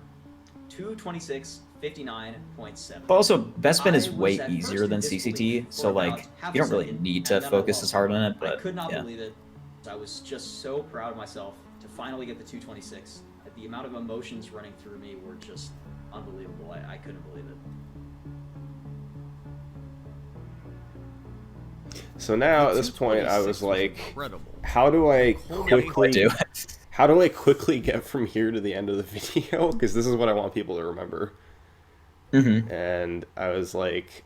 226:59.7. But also, Bespin is I was way at easier first than in CCT, disbelief so for like about half you a don't really second, need and to then I focus as hard on it. I But could not yeah. believe it. I was just so proud of myself to finally get the 226. The amount of emotions running through me were just unbelievable. I couldn't believe it. So now The at this point, I was 226 like, incredible. how do I quickly do. how do I quickly get from here to the end of the video? Because this is what I want people to remember. Mm-hmm. And I was like,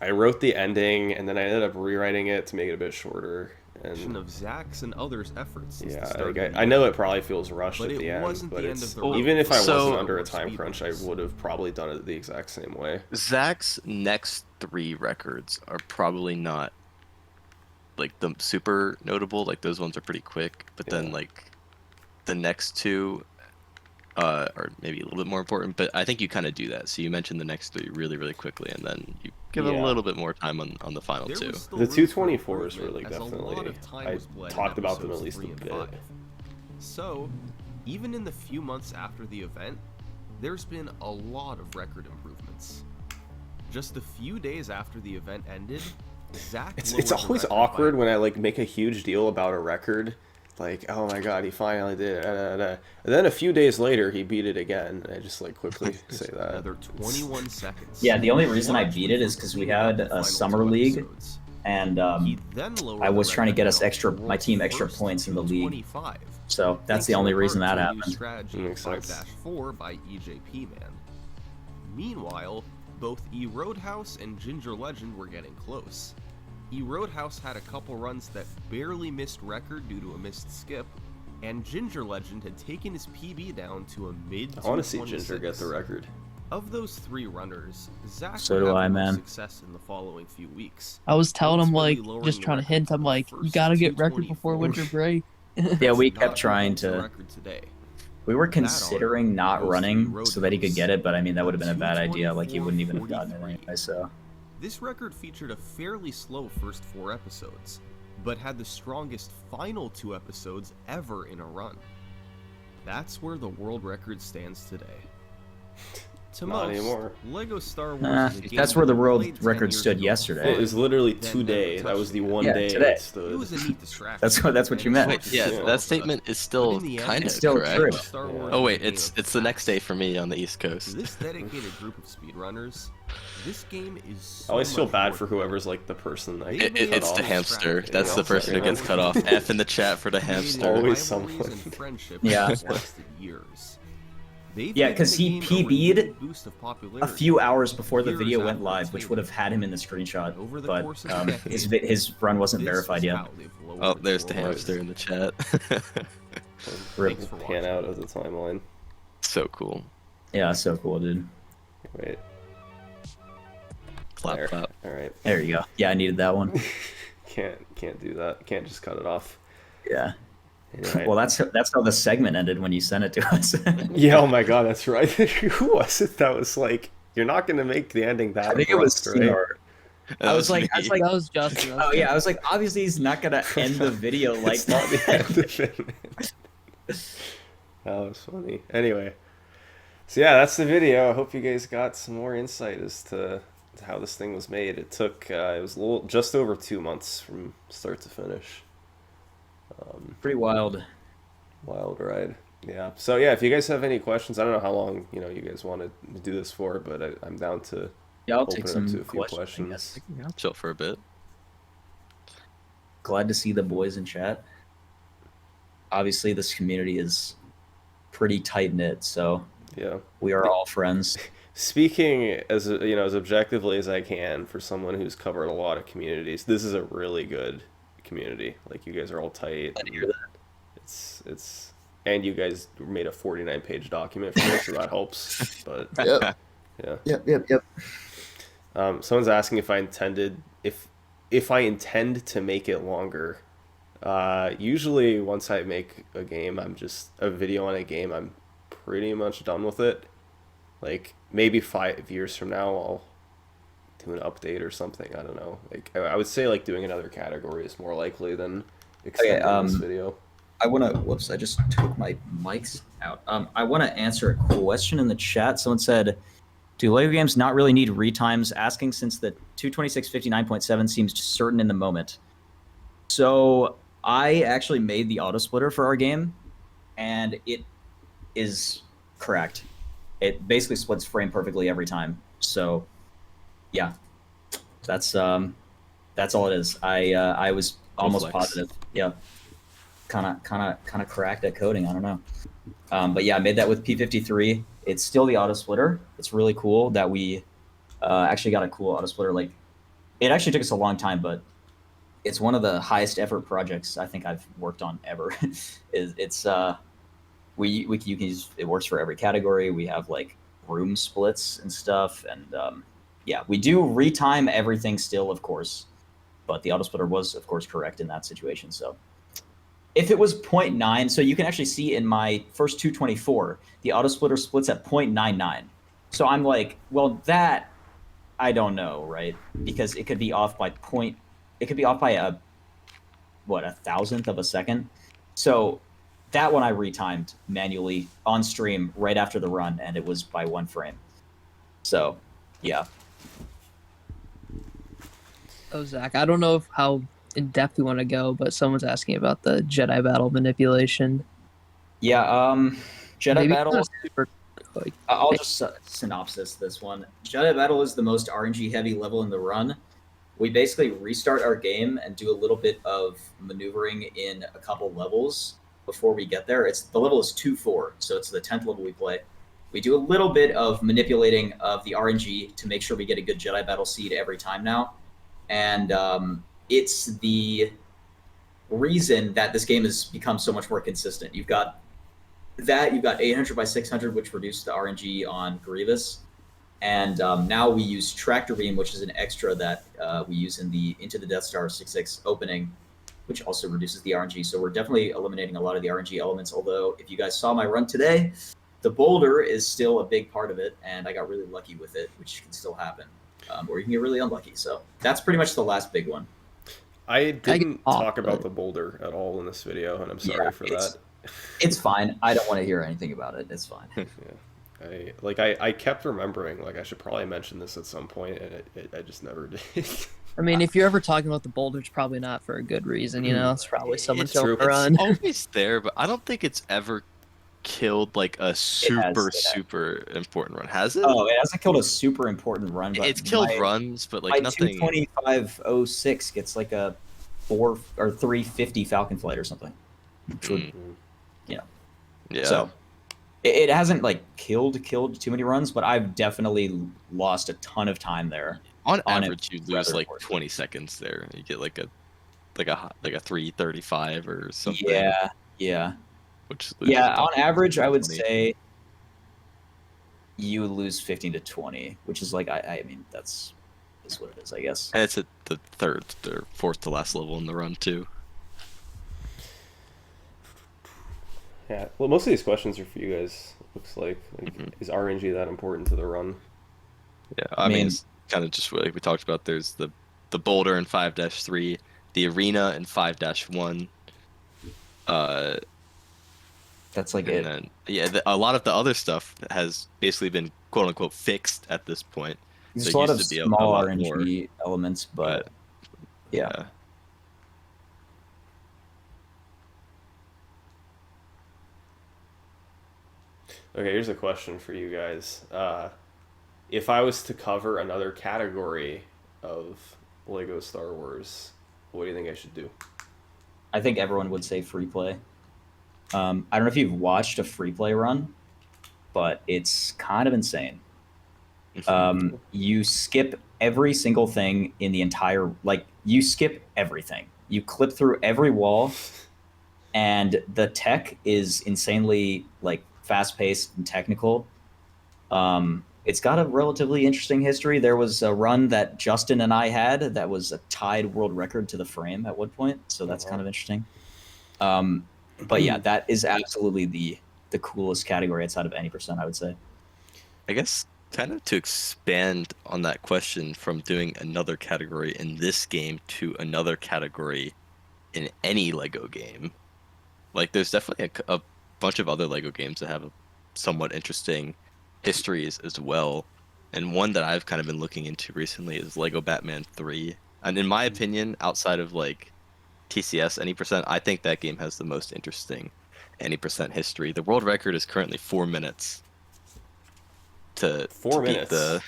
I wrote the ending, and then I ended up rewriting it to make it a bit shorter. And Of Zach's and others' efforts since the yeah, start like, of the I know it probably feels rushed But at the it end, wasn't but the end it's of the road. even if I So- wasn't under a time Speed crunch, I runs. would have probably done it the exact same way. Zach's next 3 records are probably not like the super notable. Like those ones are pretty quick, but then Yeah. like the next 2 are maybe a little bit more important. But I think you kind of do that. So you mentioned the next 3 really, really quickly, and then you give it Yeah. a little bit more time on the final There 2. was still The room for 224 is improvement, really as a lot definitely- of time I was bled in talked about them at episodes least a 3 and bit. 5. So, even in the few months after the event, there's been a lot of record improvements. Just a few days after the event ended, Zach It's lowered the always record awkward by when I like make a huge deal about a record, like, oh my god, he finally did it, and then a few days later he beat it again. And I just like quickly say that. another 21 seconds. Yeah, the only reason I Watch beat me it is for 'cause we cleaning up had the a final summer 2 league, episodes. and He then lowered I was the trying to record get us down to my team extra first points in the to league. 25. so that's Thanks the in only part reason that to a new happened. strategy Makes sense. 5-4 by EJP Man. Meanwhile, both E Roadhouse and Ginger Legend were getting close. E Roadhouse had a couple runs that barely missed record due to a missed skip, and Ginger Legend had taken his PB down to a mid. I want to see Ginger get the record. Of those 3 runners, Zach So would do have I, the most man. success in the following few weeks. I was telling him like Ultimately lowering just the trying to record hint. for I'm the like, you first gotta get record 224. before winter break. Yeah, we Not kept trying holding to. record today. We were That considering arc not goes to running Roadhouse. so that he could get it, but I mean that would have been a bad idea. Like he wouldn't even have gotten it 224.43. anyway. So This record featured a fairly slow first 4 episodes, but had the strongest final 2 episodes ever in a run. That's where the world record stands today. To Not most, anymore. Lego Star Wars is a game that's where the that world played 10 record years stood ago yesterday. It was literally Then today. never That was touched the again. one Yeah, day today. it stood. It was a neat distraction. That's what you meant. Wait, yeah, Yeah. that statement is still But in the end, kind of It's still correct. true. Star Yeah. Wars Oh is wait, a game it's of the next day facts. for me on the East To Coast. this dedicated group of speedrunners, this game is I so always feel much bad more for than whoever's like the person that It- gets cut It's the off. hamster. That's the Yeah. person who gets cut off. F in the chat for the created hamster. Always rivalries someone. and friendships Yeah. that lasted years. They've Yeah, given because the he game a PB'd renewed boost of a popularity. few hours before the Years video went after live, its which would have heyday. had him in the screenshot, And over the but course of a his decade, his run wasn't this verified is yet. how they've lowered Oh, its there's the world hamster in the chat. Rip. Thanks for Pan watching. out of the timeline. So cool. Yeah, so cool, dude. Wait. Clap, There. clap. All right. There you go. Yeah, I needed that one. Can't do that. Can't just cut it off. Yeah. Anyway. Well, that's how the segment ended when you sent it to us. Yeah, oh my god, that's right. Who was it that was like, you're not gonna make the ending that I think it was abrupt, right? Snort. I was like, me. That was Justin. oh yeah, I was like, obviously he's not gonna end the video like It's not the that. end of it, man. That was funny. Anyway, so yeah, that's the video. I hope you guys got some more insight as to how this thing was made. It took it was just over 2 months from start to finish. Pretty wild. Wild ride. Yeah. So yeah, if you guys have any questions, I don't know how long you guys want to do this for, but I'm down to Yeah, I'll open take it up some to a few questions. I questions. guess. I'll chill for a bit. Glad to see the boys in chat. Obviously, this community is pretty tight knit, so Yeah. we are all friends. Speaking as as objectively as I can for someone who's covered a lot of communities, this is a really good community. Like, you guys are all tight. Glad to hear that. It's and you guys made a 49-page document for it, so that helps. But Yep. yeah. Yep. Someone's asking if I intend to make it longer. Usually once I make a game, a video on a game, I'm pretty much done with it. Like, maybe 5 years from now, I'll do an update or something. I don't know. Like, I would say like doing another category is more likely than extending this video. I want to. Whoops! I just took my mics out. I want to answer a question in the chat. Someone said, "Do Lego games not really need retimes?" Asking since the 22659.7 seems certain in the moment. So I actually made the auto splitter for our game, and it is correct. It basically splits frame perfectly every time. So, yeah, that's all it is. I was almost Flex. positive. Yeah. Kind of cracked at coding. I don't know, but yeah, I made that with P53. It's still the auto splitter. It's really cool that we actually got a cool auto splitter. Like, it actually took us a long time, but it's one of the highest effort projects I think I've worked on ever. It's you can use it. Works for every category. We have like room splits and stuff, and yeah, we do retime everything still, of course, but the auto splitter was of course correct in that situation. So. If it was 0.9, so you can actually see in my first 224, the auto splitter splits at 0.99. So I'm like, well, that I don't know, right? Because it could be off by a thousandth of a second. So that one I retimed manually on stream right after the run, and it was by 1 frame. So, yeah. Oh, Zach, I don't know how in depth we want to go, but someone's asking about the Jedi battle manipulation. Yeah, Jedi Maybe Battle. not super, like, I'll just synopsis this one. Jedi Battle is the most RNG heavy level in the run. We basically restart our game and do a little bit of maneuvering in a couple levels before we get there. The level is 2-4, so it's the 10th level we play. We do a little bit of manipulating of the RNG to make sure we get a good Jedi Battle seed every time now. And it's the reason that this game has become so much more consistent. You've got 800 by 600, which reduced the RNG on Grievous. And now we use Tractor Beam, which is an extra that we use in the Into the Death Star 6.6 opening, which also reduces the RNG. So we're definitely eliminating a lot of the RNG elements, although if you guys saw my run today, the boulder is still a big part of it, and I got really lucky with it, which can still happen. Or you can get really unlucky. So that's pretty much the last big one. I didn't off, talk about but- the boulder at all in this video, and I'm sorry Yeah, for that. It's fine. I don't want to hear anything about it. It's fine. I kept remembering, like, I should probably mention this at some point, and I just never did. I mean, if you're ever talking about the boulder, it's probably not for a good reason, you know? It's probably someone It's killing true. a run. always there, but I don't think it's ever killed like a super super important run. Has it? Oh, it hasn't killed a super important run, but It's killed my, runs, but my like nothing. 225.06 gets like a 4 or 350 Falcon Flight or something. Which would, Yeah. So, It hasn't like killed too many runs, but I've definitely lost a ton of time there. On On it, average, you lose rather like important. 20 seconds there. You get like a 3:35 or something. Yeah. Which loses Yeah, about on average, I would 20. say you lose 15 to 20, which is like I mean that's what it is, I guess. And it's at the third or fourth to last level in the run too. Yeah. Well, most of these questions are for you guys. Looks like Mhm. is RNG that important to the run? Yeah, I mean, mean- it's kind of just like we talked about. There's the boulder in 5-3, the arena in 5-1. That's like And it. then a lot of the other stuff has basically been quote unquote fixed at this point. There's So a it lot of used to be a small lot RNG elements, but yeah. Okay, here's a question for you guys. If I was to cover another category of Lego Star Wars, what do you think I should do? I think everyone would say free play. I don't know if you've watched a free play run, but it's kind of insane. You skip every single thing in the entire, like you skip everything. You clip through every wall, and the tech is insanely like fast paced and technical. It's got a relatively interesting history. There was a run that Justin and I had that was a tied world record to the frame at one point, so that's kind of interesting. But yeah, that is absolutely the coolest category outside of any percent, I would say. I guess kind of to expand on that question from doing another category in this game to another category in any Lego game. Like there's definitely a bunch of other Lego games that have a somewhat interesting histories as well. And one that I've kind of been looking into recently is Lego Batman 3. And in my opinion, outside of like TCS any percent, I think that game has the most interesting any percent history. The world record is currently 4 minutes to 4 beat minutes.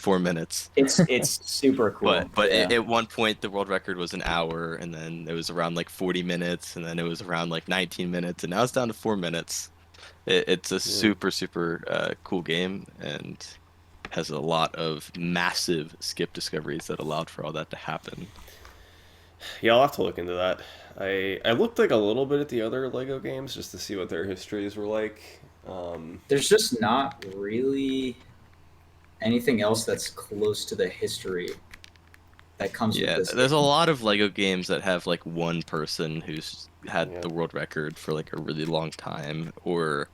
4 minutes. It's super cool. But yeah. at one point the world record was an hour, and then it was around like 40 minutes, and then it was around like 19 minutes, and now it's down to 4 minutes. It's a super cool game, and has a lot of massive skip discoveries that allowed for all that to happen. Yeah, I'll have to look into that. I looked like a little bit at the other Lego games just to see what their histories were like. There's just not really anything else that's close to the history that comes with Yeah, this. there's a lot of Lego games that have like one person who's had Yeah. the world record for like a really long time, or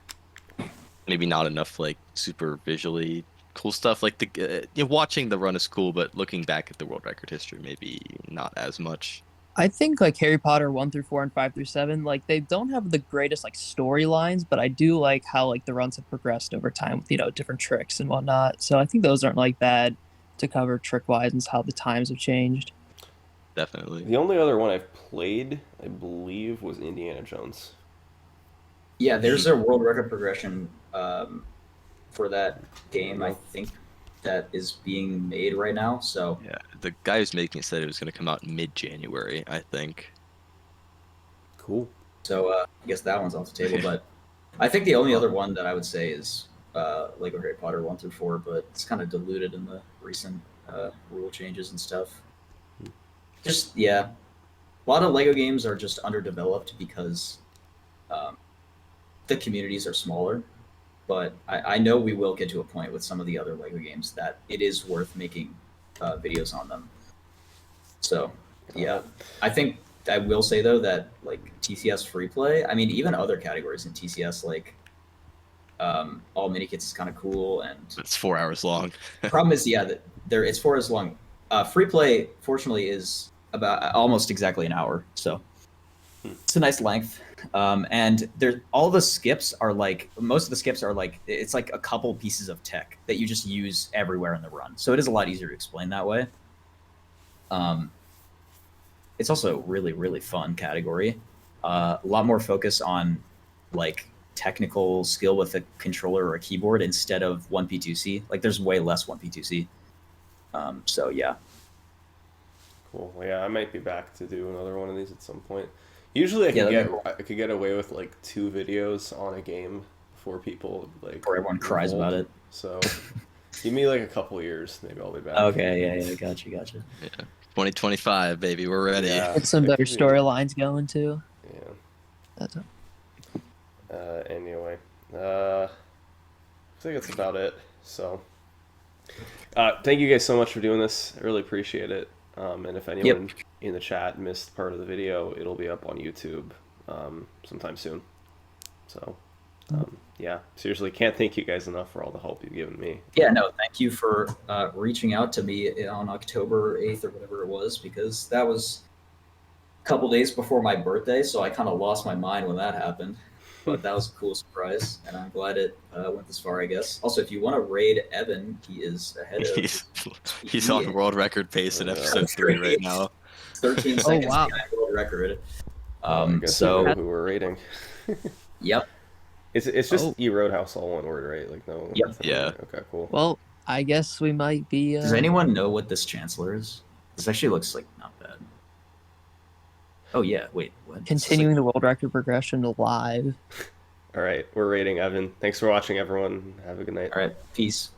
maybe not enough like super visually cool stuff. Like watching the run is cool, but looking back at the world record history, maybe not as much. I think like Harry Potter 1 through 4 and 5 through 7, like they don't have the greatest like storylines, but I do like how like the runs have progressed over time with, you know, different tricks and whatnot. So I think those aren't like bad to cover trick wise and how the times have changed. Definitely. The only other one I've played, I believe, was Indiana Jones. Yeah, there's a world record progression for that game, I think, that is being made right now. So Yeah, the guy who's making it said it was going to come out mid-January, I think. Cool. I guess that one's off the table. But I think the only other one that I would say is Lego Harry Potter 1 through 4, but it's kind of diluted in the recent rule changes and stuff. Just yeah, a lot of Lego games are just underdeveloped because the communities are smaller. But I know we will get to a point with some of the other Lego games that it is worth making videos on them. So yeah, I think I will say though that like TCS free play, I mean even other categories in TCS like all mini kits is kind of cool, and It's 4 hours long. problem is yeah that there it's 4 hours long. Free play fortunately is about almost exactly an hour, so it's a nice length. And there's all the skips are like most of the skips are like it's like a couple pieces of tech that you just use everywhere in the run, so it is a lot easier to explain that way. It's also really fun category. A lot more focus on like technical skill with a controller or a keyboard instead of 1P2C. Like there's way less 1P2C. So yeah. Cool. Well, yeah, I might be back to do another one of these at some point. Usually, I Yeah, could that'd be cool. I could get away with like 2 videos on a game before people like Before everyone cries revolt. about it. So give me like a couple years, maybe I'll be back. Okay, yeah, gotcha. 2025, baby, we're ready. Yeah. Get some It better could be- storylines going too. Yeah. That's Anyway, I think that's about it. So, thank you guys so much for doing this. I really appreciate it. And if anyone in the chat missed part of the video, it'll be up on YouTube sometime soon. So, yeah, seriously, can't thank you guys enough for all the help you've given me. Yeah, no, thank you for reaching out to me on October 8th or whatever it was, because that was a couple days before my birthday, so I kind of lost my mind when that happened. But that was a cool surprise, and I'm glad it went this far, I guess. Also, if you want to raid Evan, he is ahead of... He's on world record pace in episode 3 right now. 13 seconds wow. behind world record. I guess So, who we're rating. yep. It's just Oh. E Roadhouse, all one word, right? Like no. Yep. nothing Yeah. more. Okay, cool. well. I guess we might be. Does anyone know what this Chancellor is? This actually looks like not bad. Oh, yeah, wait, what? continuing the world record progression to live? All right, we're rating Evan. Thanks for watching, everyone. Have a good night. All right, peace.